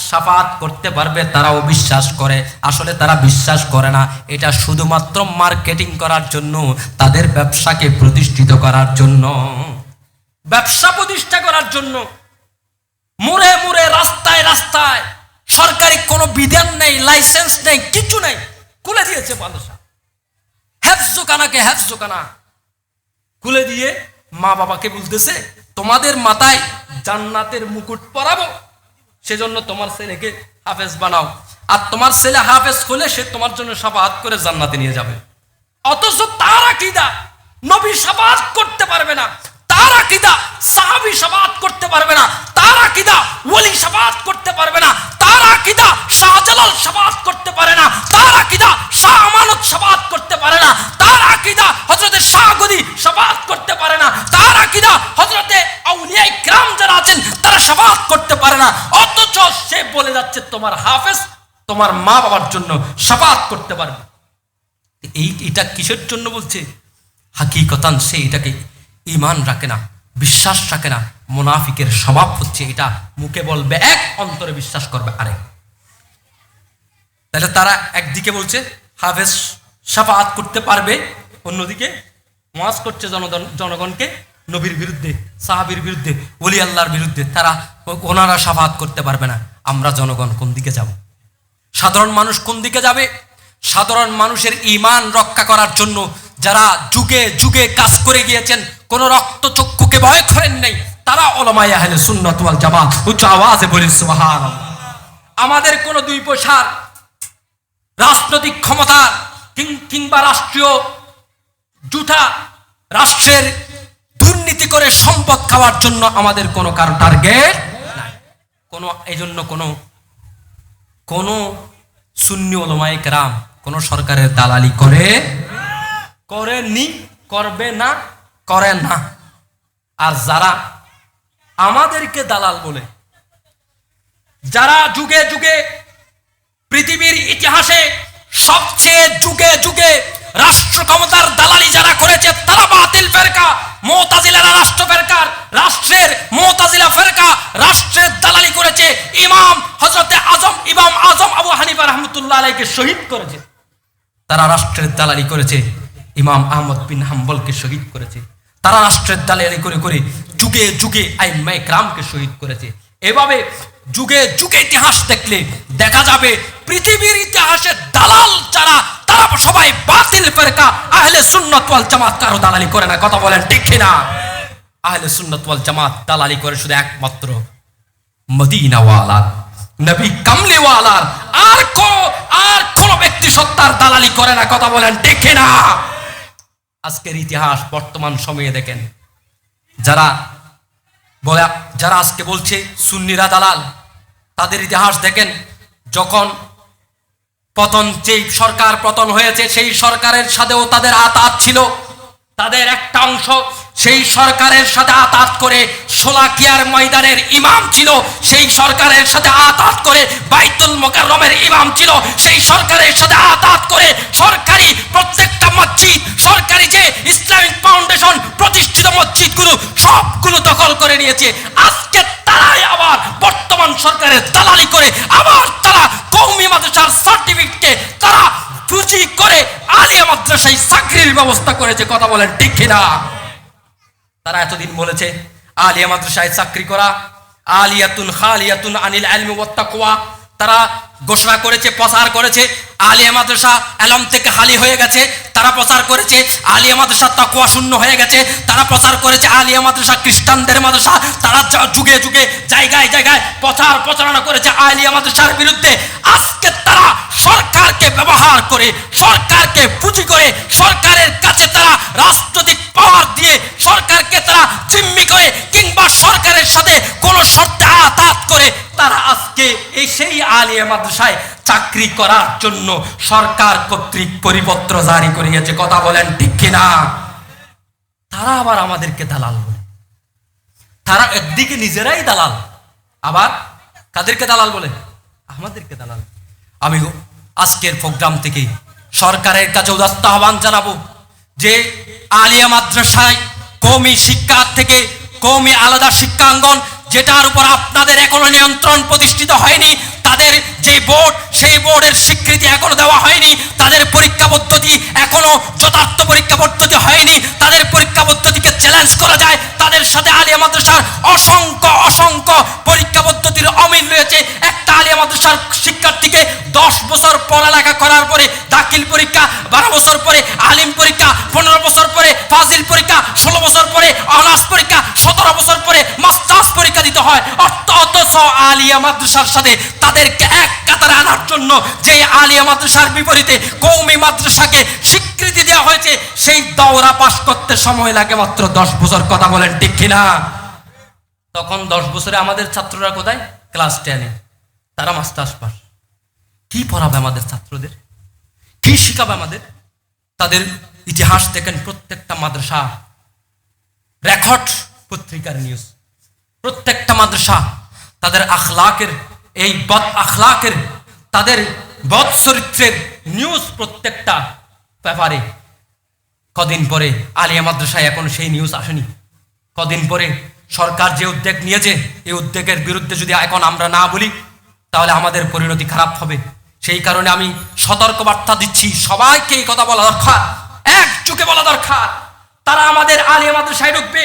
শাফাআত করতে পারবে তারাও বিশ্বাস করে, আসলে তারা বিশ্বাস করে না, এটা শুধুমাত্র মার্কেটিং করার জন্য, তাদের ব্যবসাকে প্রতিষ্ঠিত করার জন্য, ব্যবসা প্রতিষ্ঠা করার জন্য। মুড়ে মুড়ে রাস্তায় রাস্তায় সরকারি কোনো বিধান নেই, লাইসেন্স নেই, কিছু নেই, খুলে দিয়েছে বাদশা। হেফজোখানাকে হেফজোখানা খুলে দিয়ে মা বাবাকে বলতেছে তোমাদের মাথায় জান্নাতের মুকুট পরাবো, সেজন্য তোমার ছেলেকে হাফেজ বানাও, আর তোমার ছেলে হাফেজ হলে সে তোমার জন্য শাফাআত করে জান্নাতে নিয়ে যাবে। অথচ তার আকীদা নবী শাফাআত করতে পারবে না, তার আকীদা সাহাবী শাফাআত করতে পারবে না, তার আকীদা ওলি শাফাআত করতে পারবে না, তার আকীদা শাহজালাল শাফাআত করতে পারে না, তার আকীদা শাহ আমানত শাফাআত করতে পারে না, তার আকীদা হযরতে শাহ গদি শাফাআত করতে পারে না, তার আকীদা হযরতে আউলিয়া ইকরাম যারা আছেন তারা শাফাআত করতে পারে না। অথচ সে বলে যাচ্ছে তোমার হাফেজ তোমার মা বাবার জন্য শাফাআত করতে পারবে। এটা কিসের জন্য বলছে? হাকিকতান সে এটাকে ঈমান রাখে না, বিশ্বাস রাখে না। মুনাফিকের স্বভাব হচ্ছে এটা, মুখে বলবে এক, অন্তরে বিশ্বাস করবে আরেক। তাহলে তারা একদিকে বলছে হাফেজ শাফাআত করতে পারবে, অন্যদিকে ওয়াজ করছে জনগণকে নবীর বিরুদ্ধে, সাহাবীর বিরুদ্ধে, ওলি আল্লাহর বিরুদ্ধে। তারা ওনারা শাফাআত করতে পারবে না। আমরা জনগণ কোন দিকে যাব? সাধারণ মানুষ কোন দিকে যাবে? সাধারণ মানুষের ঈমান রক্ষা করার জন্য যারা যুগে যুগে কাজ করে গিয়েছেন, কোন রক্তচক্ষুকে ভয় করেন নাই, তারা উলামায়ে আহলে সুন্নাত ওয়াল জামাত। উচ্চ আওয়াজে বলি সুবহানাল্লাহ। আমাদের কোন 2 পয়সার রাজনৈতিক ক্ষমতা কিংবা রাষ্ট্রীয় জুঠা রাষ্ট্রের দুর্নীতি করে সম্পদ খাওয়ার জন্য আমাদের কোনো কারো টার্গেট নাই। কোনো এই জন্য কোনো সুন্নি উলামায়ে কেরাম কোনো সরকারের দালালি করেনি, করবে না, করে না। আর যারা আমাদেরকে দালাল বলে, যারা যুগে যুগে পৃথিবীর ইতিহাসে সবচেয়ে যুগে যুগে রাষ্ট্র ক্ষমতার দালালি যারা করেছে তারা বাতিল ফেরকা, মুতাজিলারা রাষ্ট্র ফেরকার, রাষ্ট্রের মুতাজিলা ফেরকা রাষ্ট্রের দালালি করেছে। ইমাম আজম আবু হানিফা রাহমাতুল্লাহ আলাইহিকে শহীদ করেছে, তারা রাষ্ট্রের দালালি করেছে। ইমাম আহমদ বিন হাম্বলকে শহীদ করেছে, তারা রাষ্ট্রের দালালি করে করে যুগে যুগে আইম্মায়ে কেরামকে শহীদ করেছে। এভাবে যুগে যুগে ইতিহাস দেখলে দেখা যাবে পৃথিবীর ইতিহাসে দালাল যারা তারা সবাই বাতিল ফেরকা। আহলে সুন্নাত ওয়াল জামাত কারো দালালি করে না, কথা বলেন ঠিক কিনা? আহলে সুন্নাত ওয়াল জামাত দালালি করে শুধু একমাত্র মদিনাওয়ালার, নবী কামলিওয়ালার, আর কোন ব্যক্তি সত্তার দালালি করে না, কথা বলেন ঠিক কিনা? আজকের ইতিহাস বর্তমান সময়ে দেখেন, যারা আজকে বলছে সুন্নিরা দালাল, তাদের ইতিহাস দেখেন। যখন যেই সরকার পতন হয়েছে সেই সরকারের সাথেও তাদের আতাত ছিল। তাদের একটা অংশ সেই সরকারের সাথে আতাত করে শোলাকিয়ার ময়দানের ইমাম ছিল, সেই সরকারের সাথে আতাত করে বাইতুল মুকাররমের ইমাম ছিল, সেই সরকারের সাথে আতাত করে সরকারি প্রত্যেকটা মসজিদ, সরকারি যে ইসলামিক ফাউন্ডেশন প্রতিষ্ঠিত মসজিদগুলো সবগুলো দখল করে নিয়েছে। আজকে তারাই আবার বর্তমান সরকারের দালালি করে আবার তারা কওমি মাদ্রাসার সার্টিফিকেটকে তারা ফুজি করে আলিয়া মাদ্রাসায় চাকরির ব্যবস্থা করেছে, কথা বলেন ঠিক কিনা? তারা এতদিন বলেছে আলিয়া মাদ্রাসায় চাকরি করা আলিয়াতুন খালিয়াতুন আনিল ইলমি ওয়াত তাকওয়া। তারা ঘোষণা করেছে, প্রচার করেছে আলিয়া মাদ্রাসা ইলম থেকে খালি হয়ে গেছে। তারা প্রচার করেছে আলিয়া মাদ্রাসা তাকওয়া শূন্য হয়ে গেছে। তারা প্রচার করেছে আলিয়া মাদ্রাসা খ্রিস্টানদের মাদ্রাসা। তারা যুগে যুগে জায়গায় জায়গায় প্রচারণা করেছে আলিয়া মাদ্রাসার বিরুদ্ধে। আজকে তারা সরকারকে ব্যবহার করে, সরকারকে পুঁজি করে, সরকারের কাছে তারা রাজনৈতিক পাওয়ার দিয়ে সরকারকে তারা জিম্মি করে কিংবা সরকারের সাথে কোন শর্তে আতাত করে তারা আজকে সেই আলিয়া মাদ্রাসায় চাকরি করার জন্য সরকার কর্তৃক পরিপত্র জারি করিয়েছে, কথা বলেন ঠিক কিনা? তারা আবার আমাদেরকে দালাল বলে। তারা একদিকে নিজেরাই দালাল, আবার কাদেরকে দালাল বলে? আমাদেরকে দালাল। আমি আজকের প্রোগ্রাম থেকে সরকারের কাছে উদাত্ত আহ্বান জানাবো যে আলিয়া মাদ্রাসায় কওমি শিক্ষা থেকে কওমি আলাদা শিক্ষাঙ্গন, যেটার উপর আপনাদের এখনো নিয়ন্ত্রণ প্রতিষ্ঠিত হয়নি, তাদের যে বোর্ড সেই বোর্ডের স্বীকৃতি এখনো দেওয়া হয়নি, তাদের পরীক্ষা পদ্ধতি এখনো যথার্থ পরীক্ষা পদ্ধতি হয়নি, তাদের পরীক্ষা পদ্ধতিকে চ্যালেঞ্জ করা যায়। তাদের সাথে আলিয়া মাদ্রাসার অসংখ্য পরীক্ষা পদ্ধতির অমিল রয়েছে। একটা আলিয়া মাদ্রাসার শিক্ষার্থীকে 10 বছর পড়ালেখা করার পরে দাখিল পরীক্ষা, 12 বছর পরে আলিম পরীক্ষা, 15 বছর পরে ফাজিল পরীক্ষা, 16 বছর পরে অনার্স পরীক্ষা, 17 বছর পরে মাস্টার্স পরীক্ষা দিতে হয়। অথচ আলিয়া মাদ্রাসার সাথে তাদেরকে এক কাতারে আনার জন্য যে আলিয়া মাদ্রাসার বিপরীতে কওমি মাদ্রাসাকে স্বীকৃতি দেওয়া হয়েছে, সেই দৌড়া পাস করতে সময় লাগে মাত্র 10 বছর, কথা বলেন ঠিক কিনা? তখন 10 বছরে আমাদের ছাত্ররা কোথায়? ক্লাস 10-এ, তারা মাস্টার্স পাস। কি পড়াবে আমাদের ছাত্রদের? কি শিখাবে আমাদের? তাদের ইতিহাস দেখেন, প্রত্যেকটা মাদ্রাসা রেকর্ড পত্রিকার নিউজ, প্রত্যেকটা মাদ্রাসা তাদের আখলাকের, এই বদ আখলাকের, তাদের বদ চরিত্রের নিউজ প্রত্যেকটা পেপারে। কদিন পরে আলিয়া মাদ্রাসায় এখন সেই নিউজ আসেনি। কদিন পরে সরকার যে উদ্যোগ নিয়েছে, এই উদ্যোগের বিরুদ্ধে যদি এখন আমরা না বলি তাহলে আমাদের পরিণতি খারাপ হবে। সেই কারণে আমি সতর্ক বার্তা দিচ্ছি, সবাইকে এই কথা বলা দরকার, একযোগে বলা দরকার। তারা আমাদের আলিয়া মাদ্রাসায় ঢুকবে,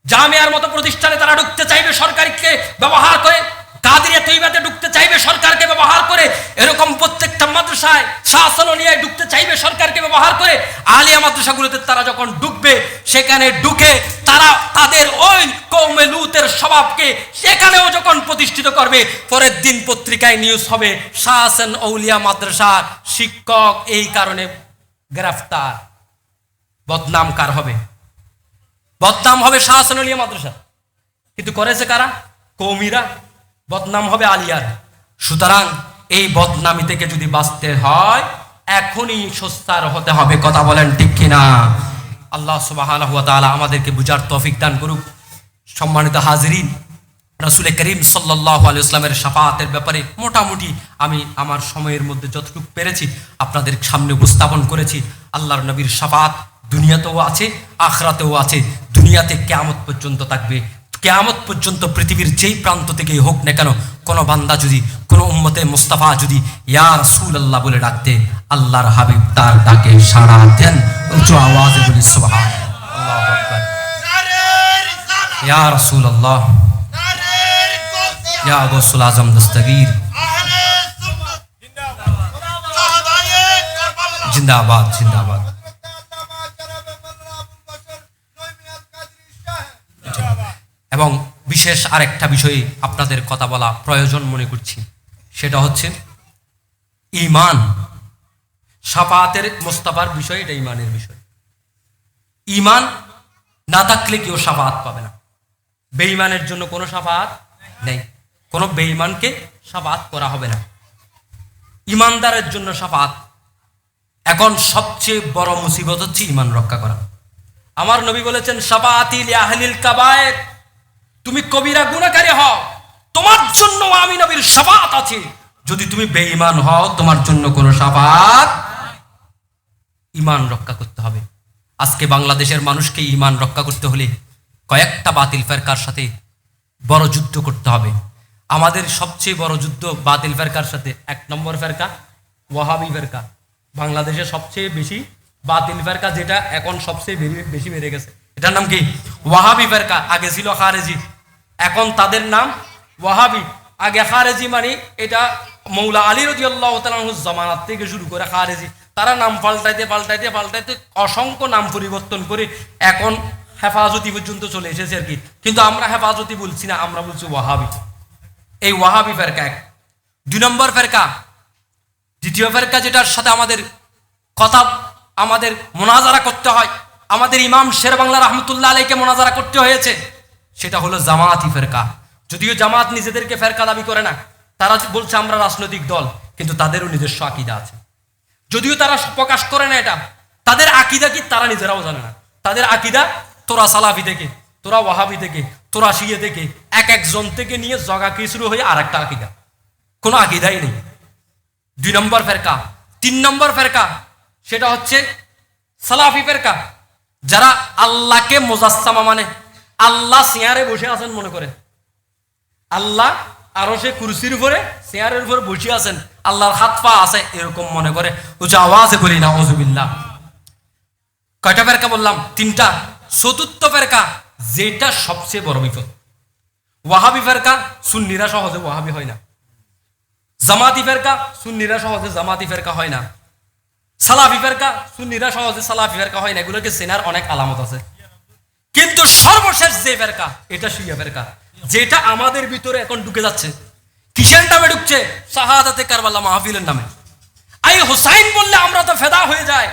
জামিয়ার মতো প্রতিষ্ঠানে তারা ঢুকতে চাইবে সরকারকে ব্যবহার করে, কাদিরিয়া তৈবাতে ঢুকতে চাইবে সরকারকে ব্যবহার করে, এরকম প্রত্যেকটা মাদ্রাসায় শাসনিয়ায় ঢুকতে চাইবে সরকারকে ব্যবহার করে। আলিয়া মাদ্রাসাগুলোতে তারা যখন ঢুকবে, সেখানে ঢুকে তারা তাদের ওই কওমে লুতের স্বভাবকে সেখানেও যখন প্রতিষ্ঠিত করবে, পরের দিন পত্রিকায় নিউজ হবে শাহসেন আউলিয়া মাদ্রাসার শিক্ষক এই কারণে গ্রেফতার। বদনাম কার হবে? বদনাম হবে শাহসেন আউলিয়া মাদ্রাসা, কিন্তু করেছে কারা? কওমিরা। বদনাম হবে আলিয়ার। সুতরাং এই বদনামি থেকে যদি বাঁচতে হয় এখনই সোচ্চার হতে হবে, কথা বলেন ঠিক কিনা? আল্লাহ সুবহানাহু ওয়া তাআলা আমাদেরকে বুঝার তৌফিক দান করুক। সম্মানিত হাজিরিন, রাসূল করিম সাল্লাল্লাহু আলাইহি ওয়াসাল্লামের শাফাআতের ব্যাপারে মোটামুটি আমি আমার সময়ের মধ্যে যতটুকু পেরেছি আপনাদের সামনে উপস্থাপন করেছি। আল্লাহর নবীর শাফাআত দুনিয়াতেও আছে, আখিরাতেও আছে। দুনিয়াতে কিয়ামত পর্যন্ত থাকবে। কিয়ামত পর্যন্ত পৃথিবীর যেই প্রান্ত থেকেই হোক না কেন, কোনো বান্দা যদি, কোনো উম্মতে মুস্তাফা যদি ইয়া রাসূলুল্লাহ বলে ডাকতে, আল্লাহর হাবিব তার ডাকে সাড়া দেন। উচ্চ আওয়াজে বলি সুবহানাল্লাহ, আল্লাহু আকবার। ইয়া রাসূলুল্লাহ, ইয়া গৌসুল আজম দস্তগীর, জিন্দাবাদ জিন্দাবাদ। এবং বিশেষ আরেকটা বিষয়ে আপনাদের কথা বলা প্রয়োজন মনে করছি, সেটা হচ্ছে ঈমান। শাফাআতের মুস্তাফার বিষয়, এটা ঈমানের বিষয়। ঈমান না থাকলে কেউ শাফাআত পাবে না। বেঈমানের জন্য কোনো শাফাআত নেই, কোনো বেঈমানকে শাফাআত করা হবে না। ঈমানদারের জন্য শাফাআত। এখন সবচেয়ে বড় মুসিবত হচ্ছে ঈমান রক্ষা করা। আমার নবী বলেছেন, শাফাআতি লি আহলিল কাবায়ের, তুমি কবিরা গুনাহগার হও, তোমার জন্য আমি নবীর শাফাআত আছে। যদি তুমি বেঈমান হও, তোমার জন্য কোনো শাফাআত। ঈমান রক্ষা করতে হবে। আজকে বাংলাদেশের মানুষকে ঈমান রক্ষা করতে হলে কয়েকটা বাতিল ফেরকার সাথে বড় যুদ্ধ করতে হবে। আমাদের সবচেয়ে বড় যুদ্ধ বাতিল ফেরকার সাথে। 1 নম্বর ফেরকা ওয়াহাবি ফেরকা। বাংলাদেশে সবচেয়ে বেশি বাতিল ফেরকা, যেটা এখন সবচেয়ে বেশি বেড়ে গেছে, এটার নাম কি? ওয়াহাবি ফেরকা। আগে ছিল খারেজি, এখন তাদের নাম ওয়াহাবি। আগে খারেজি মানে এটা মৌলা আলী রাদিয়াল্লাহু তাআলা আনহু জামানাত থেকে শুরু করে খারেজি, তারা নাম পাল্টাইতে পাল্টাইতে পাল্টাইতে অসংখ্য নাম পরিবর্তন করে এখন হেফাজতি পর্যন্ত চলে এসেছে আর কি। কিন্তু আমরা হেফাজতি বলছি না, আমরা বলছি ওয়াহাবি। এই ওয়াহাবি ফেরকা এক। 2 নম্বর ফেরকা, দ্বিতীয় ফেরকা, যেটার সাথে আমাদের কথা, আমাদের মোনাজারা করতে হয়, আমাদের ইমাম শের বাংলা রহমতুল্লাহ আলাইকে মোনাজারা করতে হয়েছে, সেটা হলো জামায়াতি ফেরকা। যদিও জামাত নিজেদেরকে ফেরকা দাবি করে না, তারা বলছে আমরা রাজনৈতিক দল, কিন্তু তাদেরও নিজস্ব আকীদা আছে। যদিও তারা প্রকাশ করে না এটা, তাদের আকীদা কি তারা নিজেরাও জানে না। তাদের আকীদা তোরা সালাফি থেকে, তোরা ওয়াহাবি থেকে, তোরা শিয়ে থেকে, এক একজন থেকে নিয়ে জগাকি শুরু হয়ে আর একটা আকীদা, কোনো আকীদাই নেই। 2 নম্বর ফেরকা। 3 নম্বর ফেরকা, সেটা হচ্ছে সালাফি ফেরকা, যারা আল্লাহকে মুজাসসামা মানে আল্লাহ চেয়ারে বসে আছেন মনে করে, আল্লাহ আরো সে কুরসির উপরে চেয়ারের উপরে বসে আছেন, আল্লাহর হাত পা আছে এরকম মনে করে। উচ্চ আওয়াজে বলি নাউজুবিল্লাহ। কয়টা ফেরকা বললাম? 3টা। চতুর্থ ফেরকা, যেটা সবচেয়ে বড় বিপদ, ওয়াহাবি ফেরকা। সুন্নিরা সহজে ওয়াহাবি হয় না। জামাতি ফেরকা, সুন্নিরা সহজে জামাতি ফেরকা হয় না। সালাফি ফেরকা, সুন্নিরা সহজে সালাফি ফেরকা হয় না। এগুলোকে চেনার অনেক আলামত আছে। কিন্তু সর্বশেষ যে ফেরকা, এটা শিয়া ফেরকা, যেটা আমাদের ভিতরে এখন ঢুকে যাচ্ছে। কিসের নামে ঢুকছে? শাহাদাতে কারবালা মাহফিলের নামে। আই হুসাইন বললে আমরা তো ফেদা হয়ে যায়,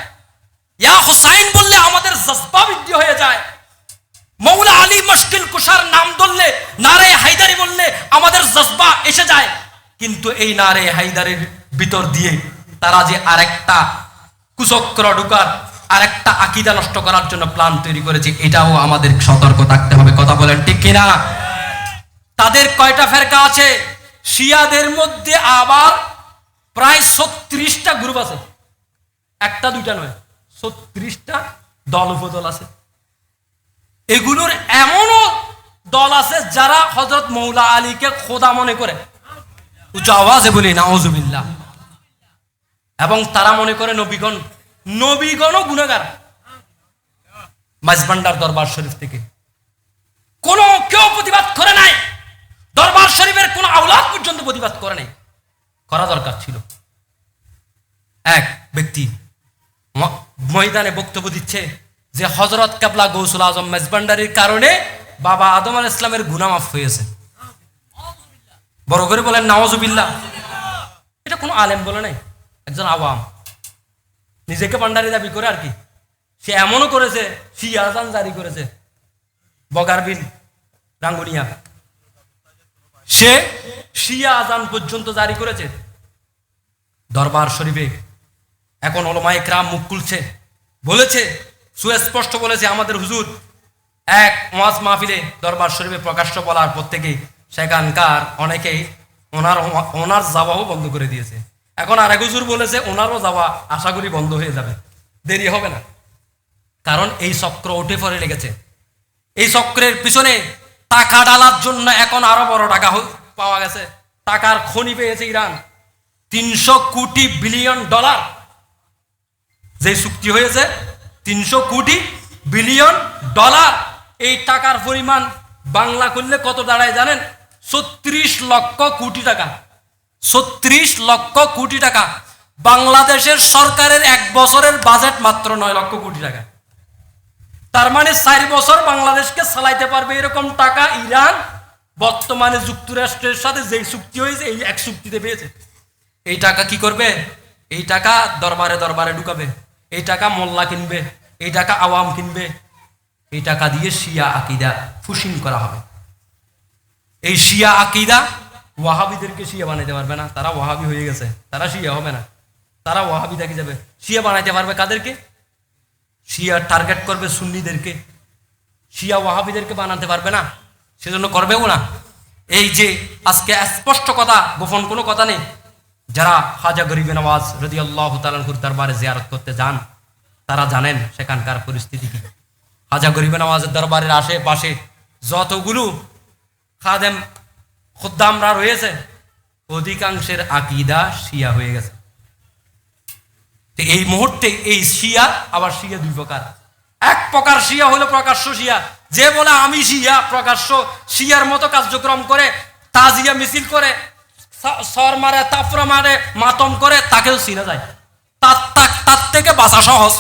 ইয়া হুসাইন বললে আমাদের জজবা বৃদ্ধি হয়ে যায়। মৌলা আলী মুশকিল কুশার নাম ধরলে, নারে হায়দারি বললে আমাদের জজবা এসে যায়। কিন্তু এই নারে হায়দারের ভিতর দিয়ে তারা যে আরেকটা কুচক্র ঢুকার, আরেকটা আকীদা নষ্ট করার জন্য প্ল্যান তৈরি করেছে, এটাও আমাদের সতর্ক থাকতে হবে। কথা বলেন ঠিক কিনা? তাদের কয়টা ফেরকা আছে? শিয়াদের মধ্যে আবার প্রায় 36টা গ্রুপ আছে, একটা দুইটা নয়, 36টা দল উপদল আছে। এগুলোর এমনও দল আছে যারা হযরত মৌলা আলীকে খোদা মনে করে। উচ্চ আওয়াজে বলি নাউজুবিল্লাহ। এবং তারা মনে করে নবীগণও গুনাহগার। মাঝবান্ডার দরবার শরীফ থেকে কোনো কেউ প্রতিবাদ করে নাই, দরবার শরীফের কোন আওলাদ পর্যন্ত প্রতিবাদ করে নাই। করা দরকার ছিল। এক ব্যক্তি ময়দানে বক্তব্য দিচ্ছে যে হযরত কেবলা গৌসুল আজম মেজবান্ডারির কারণে বাবা আদম আলাইহিস সালামের গুনাহ মাফ হয়েছে। বড় করে বলেন নাউজুবিল্লাহ। এটা কোনো আলেম বলে নাই, একজন আওয়াম নিজেকে ভান্ডারি দাবি করে আর কি। সে এমনও করেছে, শিয়া আজান জারি করেছে বগারবিল রাঙ্গুনিয়া, সে শিয়া আজান পর্যন্ত জারি করেছে দরবার শরীফে। এখন উলামায়ে কেরাম মুখ খুলছে, বলেছে, সুস্পষ্ট বলেছে, আমাদের হুজুর এক ওয়াজ মাহফিলে দরবার শরীফে প্রকাশ্য বলার পর থেকে সেখানকার অনেকেই ওনার যাওয়াও বন্ধ করে দিয়েছে। এখন আরেক হুজুর বলেছে ওনারও যাওয়া আশা করি বন্ধ হয়ে যাবে, দেরি হবে না। কারণ এই চক্র উঠে পড়ে লেগেছে। এই চক্রের পিছনে টাকা ডালার জন্য এখন আরো বড় টাকা পাওয়া গেছে। টাকার খনি পেয়েছে ইরান, 300 কোটি বিলিয়ন ডলার যে চুক্তি হয়েছে, 300 কোটি বিলিয়ন ডলার। এই টাকার পরিমাণ বাংলা করলে কত দাঁড়ায় জানেন? 36 লক্ষ কোটি টাকা। 36 লক্ষ কোটি টাকা। বাংলাদেশের সরকারের 1 বছরের বাজেট মাত্র 9 লক্ষ কোটি টাকা। তার মানে 4 বছর বাংলাদেশকে চালাইতে পারবে এরকম টাকা ইরান বর্তমানে যুক্তরাষ্ট্রের সাথে যে চুক্তি হয়েছে এই এক চুক্তিতে পেয়েছে। এই টাকা কি করবে? এই টাকা দরবারে দরবারে ঢুকাবে, এই টাকা মোল্লা কিনবে, এই টাকা আওয়াম কিনবে, এই টাকা দিয়ে শিয়া আকিদা ফুসিং করা হবে। এই শিয়া আকিদা ওয়াহাবিদেরকে শিয়া বানাইতে পারবে না, তারা ওয়াহাবি হয়ে গেছে, তারা শিয়া হবে না, তারা ওয়াহাবি দেখে যাবে। শিয়া বানাইতে পারবে কাদেরকে? শিয়া টার্গেট করবে সুন্নিদেরকে, শিয়া ওয়াহাবিদেরকে বানাতে পারবে না, সেজন্য করবেও না। এই যে আজকে স্পষ্ট কথা, গোপন কোনো কথা নেই, যারা খাজা গরিবে নওয়াজ রাদিয়াল্লাহু তাআলা আনহুর দরবারে জিয়ারত করতে যান তারা জানেন সেখানকার পরিস্থিতি কি। খাজা গরিবে নওয়াজের দরবারের আশেপাশে যতগুলো খাদেম খুদ্দামরা রয়েছে অধিকাংশের আকীদা শিয়া হয়ে গেছে। এই মুহূর্তে এই শিয়া, আবার শিয়া দুই প্রকার। এক প্রকার শিয়া হলো প্রকাশ্য শিয়া, যে বলে আমি শিয়া, প্রকাশ্য শিয়ার মতো কার্যক্রম করে, তাজিয়া মিছিল করে, সর মারে, তাফরা মারে, মাতম করে, তাকেও চিনা যায়। তার থেকে বাঁচা সহজ,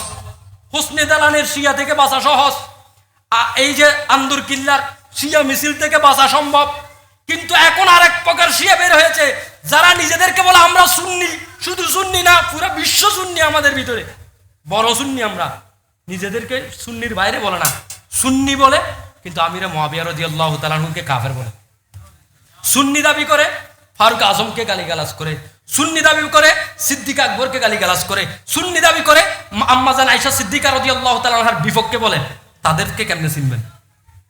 হুসনে দালানের শিয়া থেকে বাঁচা সহজ, এই যে আন্দুর কিল্লার শিয়া মিছিল থেকে বাঁচা সম্ভব। কিন্তু এখন আরেক প্রকার শিয়া বের হয়েছে, যারা নিজেদেরকে বলে আমরা সুন্নি, শুধু সুন্নি না পুরো বিশ্ব সুন্নি, আমাদের ভিতরে বড় সুন্নি। আমরা নিজেদেরকে সুন্নির বাইরে বলে না, সুন্নি বলে, কিন্তু আমিরে মুয়াবিয়া রাদিয়াল্লাহু তাআলা আনহুকে কাফের বলে। সুন্নি দাবি করে ফারুক আজমকে গালিগালাজ করে, সুন্নি দাবি করে সিদ্দিক আকবরকে গালিগালাজ করে, সুন্নি দাবি করে আম্মাজান আয়েশা সিদ্দিকা রাদিয়াল্লাহু তাআলা আনহার বিপক্ষে বলে। তাদেরকে কেমনে চিনবেন?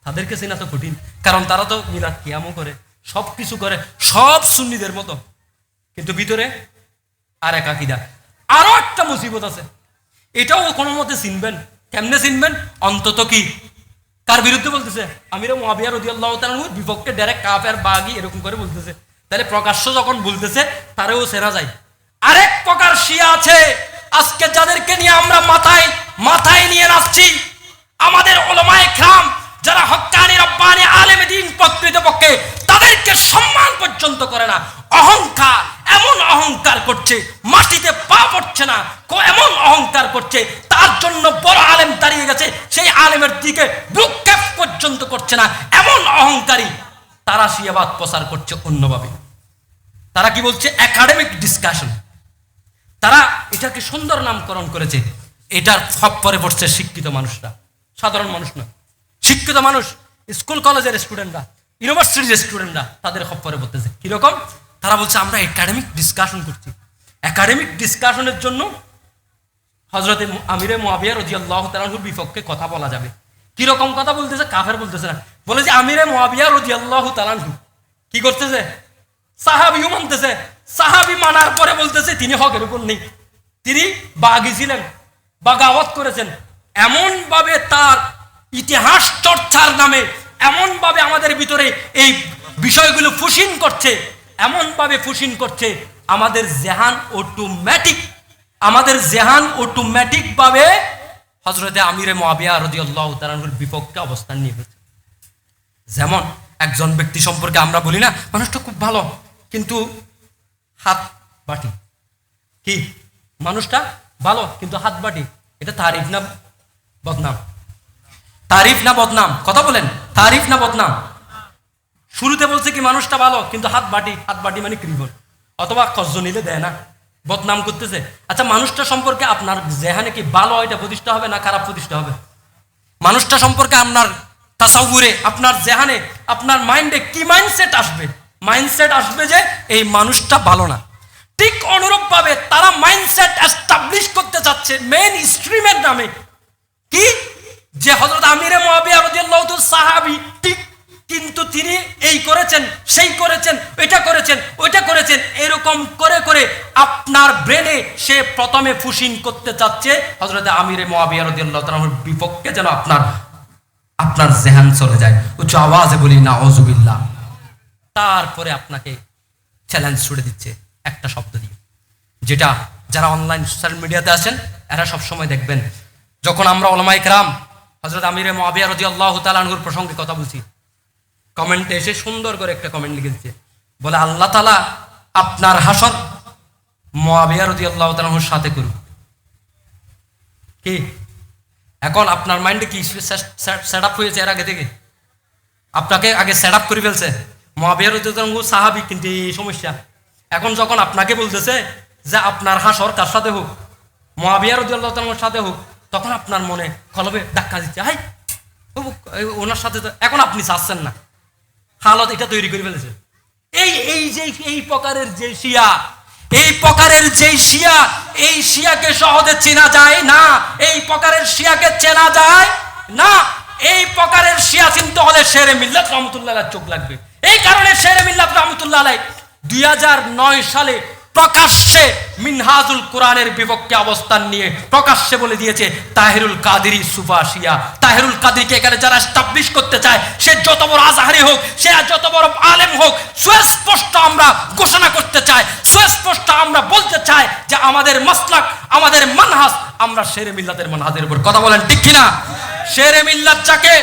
তাদেরকে চেনা তো কঠিন, কারণ তারা তো মিলাদ কিয়ামও করে, সব কিছু করে, সব সুন্নিদের মতো, কিন্তু ভিতরে আর এক আকীদা। আরো একটা মুসিবত আছে, এটাও কোনো মতে চিনবেন। কেমনে চিনবেন? অন্তত কি কার বিরুদ্ধে বলতেছে? আমিরে মুয়াবিয়া রাদিয়াল্লাহু তাআলা আনহুর বিপক্ষে ডাইরেক্ট কাফের বাগী এরকম করে বলতেছে। তাহলে প্রকাশ্য যখন বলতেছে তারেও চেনা যায়। আরেক প্রকার শিয়া আছে আজকে যাদেরকে নিয়ে আমরা মাথায় নিয়ে নাচছি, আমাদের উলামায়ে কেরাম যারা হক্কানি রব্বানি আলেম দ্বীন প্রকৃতপক্ষে তাদেরকে সম্মান পর্যন্ত করে না। অহংকার, এমন অহংকার করছে মাটিতে পা পড়ছে না, এমন অহংকার করছে তার জন্য বড় আলেম দাঁড়িয়ে গেছে সেই আলেমের দিকে ভ্রুক্ষেপ পর্যন্ত করছে না, এমন অহংকারী। তারা শিয়াবাদ প্রচার করছে অন্যভাবে। তারা কি বলছে? Academic discussion. তারা এটাকে সুন্দর নামকরণ করেছে। এটার খপ্পরে পড়ছে শিক্ষিত মানুষরা, সাধারণ মানুষ না। শিক্ষিত মানুষ, স্কুল কলেজের স্টুডেন্টরা, ইউনিভার্সিটির স্টুডেন্টরা তাদের খপ্পরে পড়তেছে। কিরকম? তারা বলছে আমরা একাডেমিক ডিসকাশন করছি। একাডেমিক ডিসকাশনের জন্য হযরতে আমিরে মুয়াবিয়া রাদিয়াল্লাহু তাআলা আনহুর বিপক্ষে কথা বলা যাবে। কিরকম কথা বলতেছে? কাফের বলতেছে না, বলে যে আমিরে মুয়াবিয়া রাদিয়াল্লাহু তাআলা আনহু কি করতেছে? সাহাবীও মানতেছে। সাহাবী মানার পরে বলতেছে তিনি হকের উপর নেই, তিনি বাগী ছিলেন, বাগাওয়াত করেছেন। এমন ভাবে তার ইতিহাস চর্চার নামে এমন ভাবে আমাদের ভিতরে এই বিষয়গুলো ফুসিন করছে, এমন ভাবে ফুসিন করছে, আমাদের জেহান অটোমেটিক ভাবে হযরতে আমিরে মুয়াবিয়া রাদিয়াল্লাহু তাআলা আনহুর বিপক্ষে অবস্থান নিয়ে ফেলছে। যেমন একজন ব্যক্তি সম্পর্কে আমরা বলি না, মানুষটা খুব ভালো কিন্তু হাত বাটি। কি? মানুষটা ভালো কিন্তু হাত বাটি। এটা তারিফ না বদনাম? তারিফ না বদনাম? কথা বলেন, তারিফ না বদনাম? শুরুতে বলছে কি মানুষটা ভালো কিন্তু হাত বাটি। হাত বাটি মানে কৃপণ, অথবা কর্জ নিলে দেয় না, বদনাম করতেছে। আচ্ছা, মানুষটা সম্পর্কে আপনার জেহানে কি ভালো এটা প্রতিষ্ঠা হবে না খারাপ প্রতিষ্ঠা হবে? মানুষটা সম্পর্কে আপনার তাসাউরে, আপনার জেহানে, আপনার মাইন্ডে কি মাইন্ডসেট আসবে? মাইন্ডসেট আসবে যে এই মানুষটা ভালো না। ঠিক অনুরূপ ভাবে তারা মাইন্ডসেট এস্টাবলিশ করতে চাচ্ছে মেইন স্ট্রিমের নামে। কি? যে হযরত আমিরে মুয়াবিয়া রাদিয়াল্লাহু তাআলা সাহাবী, ঠিক কিন্তু তিনি এই করেছেন, সেই করেছেন, এটা করেছেন, ওইটা করেছেন, এরকম করে করে আপনার ব্রেনে সে প্রথমে ফুসিন করতে চাচ্ছে হযরত আমির মুয়াবিয়া রাদিয়াল্লাহু তাআলার বিপক্ষে, যেন আপনার জেহান চলে যায়। উচ্চ আওয়াজে বলি নাউযুবিল্লাহ। তারপরে আপনাকে চ্যালেঞ্জ ছুড়ে দিচ্ছে একটা শব্দ দিয়ে, যেটা যারা অনলাইন সোশ্যাল মিডিয়াতে আছেন এরা সবসময় দেখবেন, যখন আমরা উলামায়ে কেরাম হযরত আমির মুয়াবিয়া রাদিয়াল্লাহু তাআলা আনহুর প্রসঙ্গে কথা বলছি, কমেন্টে এসে সুন্দর করে একটা কমেন্ট লিখে দিচ্ছে, বলে আল্লাহ তাআলা আপনার হাসর মুয়াবিয়া রাদিয়াল্লাহু তাআলা আনহুর সাথে করুক। কি এখন আপনার মাইন্ডে কি সেট আপ হয়েছে? এর আগে থেকে আপনাকে আগে সেট আপ করে ফেলছে। মুয়াবিয়া রাদিয়াল্লাহু আনহু সাহাবী, কিন্তু এই সমস্যা এখন যখন আপনাকে বলতেছে যে আপনার হাসর কার সাথে হোক, মুয়াবিয়া রাদিয়াল্লাহু তাআলা আনহুর সাথে হোক, তখন আপনার মনে কলবে ধাক্কা দিচ্ছে, হাই ওনার সাথে তো, এখন আপনি চাচ্ছেন না, হালত এটা তৈরি করে ফেলেছে। এই প্রকারের যে শিয়া, এই শিয়াকে সহজে চেনা যায় না, এই প্রকারের শিয়াকে চেনা যায় না। এই প্রকারের শিয়া চিনতে হলে শেরে মিল্লাত রহমতুল্লাহ আলাইহির চোখ লাগবে। এই কারণে শেরে মিল্লাত রহমতুল্লাহ আলাইহি 2009 সালে প্রকাশ্যে মিনহাজুল কোরআনের বিপক্ষে অবস্থান নিয়ে প্রকাশ্যে বলে দিয়েছে, তাহেরুল কাদেরী সুফা শিয়া। তাহেরুল কাদেরীকে এখানে যারা এস্টাবলিশ করতে চায়, সে যত বড় আজহারি হোক, সে যত বড় আলেম হোক, সুস্পষ্ট আমরা ঘোষণা করতে চাই, সুস্পষ্ট আমরা বলতে চাই যে আমাদের মাসলাক, আমাদের মানহাজ, আমরা শেরে মিল্লাতের মানহাজের উপর। কথা বলেন ঠিক কিনা? শেরে মিল্লাত যাকে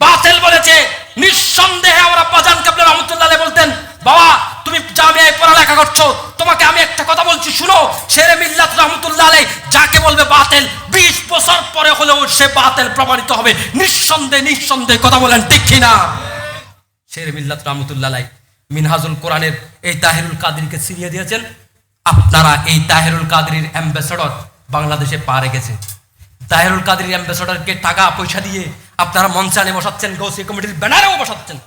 বাতিল বলেছে, নিঃসন্দেহে আমরা বাজান কাবলা রহমতুল্লাহ আলাইহি বলতেন, বাবা তুমি জামিয়ায় পড়ালেখা করছো, তোমাকে আমি একটা কথা বলছি শুনো, শেরে মিল্লাত রহমতুল্লাহ আলাইহি যাকে বলবে বাতিল, 20 বছর পরে হলেও সে বাতিল প্রমাণিত হবে, নিঃসন্দেহে। কথা বলেন ঠিক কিনা? শেরে মিল্লাত রহমতুল্লাহ আলাইহি মিনহাজুল কোরআনের এই তাহেরুল কাদেরীকে ছিনিয়ে দিয়েছেন। আপনারা এই তাহেরুল কাদেরীর অ্যাম্বাসেডর বাংলাদেশে পা রেখেছে। তাহেরুল কাদেরীর অ্যাম্বাসেডরকে টাকা পয়সা দিয়ে আপনারা মঞ্চানে বসাচ্ছেন, গৌসিয়া কমিটির ব্যানারেও বসাচ্ছেন।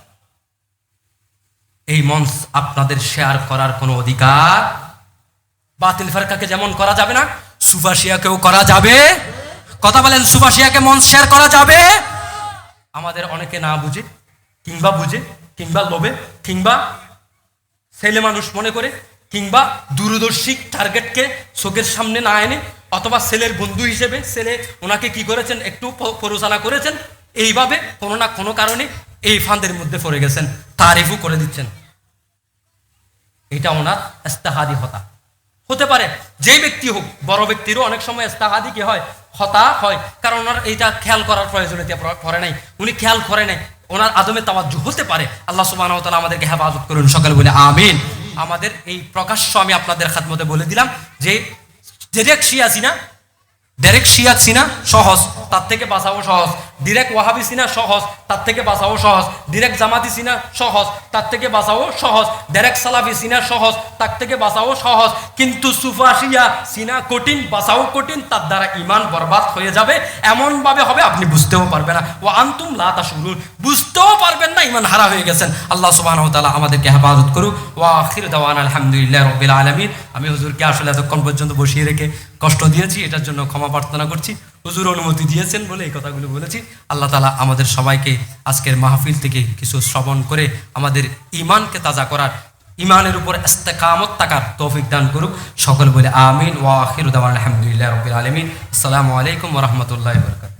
এই মঞ্চ আপনাদের শেয়ার করার কোনো অধিকার, বাতিল ফেরকাকে যেমন করা যাবে না, সুফাশিয়াকেও করা যাবে। কথা বলেন, সুফাশিয়াকে মঞ্চ শেয়ার করা যাবে? আমাদের অনেকে না বুঝে, কিংবা বুঝে, কিংবা লোভে, কিংবা ছেলে মানুষ মনে করে, কিংবা দূরদর্শী টার্গেটকে চোখের সামনে না এনে, অথবা ছেলের বন্ধু হিসেবে ছেলে ওনাকে কি করেছেন, একটু প্ররোচনা করেছেন, এইভাবে কোনো না কোনো কারণে এই ফাঁদের মধ্যে পড়ে গেছেন, তারিফও করে দিচ্ছেন। এটা ওনার ইস্তেহাদি হতে পারে। যেই ব্যক্তি হোক, বড় ব্যক্তিরও অনেক সময় ইস্তেহাদি কি হয়, হতা হয়, কারণ ওনার এইটা খেয়াল করার প্রয়োজনীয়তা পড়ে নাই, উনি খেয়াল করে নাই, ওনার আদমে তাওয়াজ্জুহ হতে পারে। আল্লাহ সুবহানাহু ওয়া তাআলা আমাদেরকে হেফাজত করুন, সকলে বলে আমিন। আমাদের এই প্রকাশ্য আমি আপনাদের খাদমতে বলে দিলাম যে ডাইরেক্ট শিয়া চিনা সহজ, তার থেকে বাঁচাও সহজ। ডিরেক্ট ওয়াহাবি চিনা সহজ, তার থেকে বাঁচাও সহজ। ডিরেক্ট জামাতি চিনা সহজ, তার থেকে বাঁচাও সহজ। ডাইরেক্ট সালাফি চিনা সহজ, তার থেকে বাঁচাও সহজ। কিন্তু সুফা শিয়া চিনা কঠিন, বাঁচাও কঠিন, তার দ্বারা ঈমান বরবাদ হয়ে যাবে। এমন ভাবে হবে আপনি বুঝতেও পারবেন না, ও আনতুম লা তাশউরুন, বুঝতেও পারবেন না, ঈমান হারা হয়ে গেছেন। আল্লাহ সুবহানাহু ওয়া তাআলা আমাদেরকে হেফাজত করুক। ওয়া আখিরু দাওয়ানা আলহামদুলিল্লাহি রাব্বিল আলামিন। আমি হুজুরকে আসলে এতক্ষণ পর্যন্ত বসিয়ে রেখে কষ্ট দিয়েছি, এটার জন্য ক্ষমা প্রার্থনা করছি। হুজুর অনুমতি দিয়েছেন বলে এই কথাগুলো বলেছি। আল্লাহ তাআলা আমাদের সবাইকে আজকের মাহফিল থেকে কিছু শ্রবণ করে আমাদের ঈমানকে তাজা করার, ঈমানের উপর ইস্তেকামত থাকার তৌফিক দান করুক। সকল বলে আমিন। ওয়া আখিরু দাওয়ানা আলহামদুলিল্লাহি রাব্বিল আলামিন। আসসালামু আলাইকুম ওয়া রাহমাতুল্লাহি ওয়া বারাকাতুহু।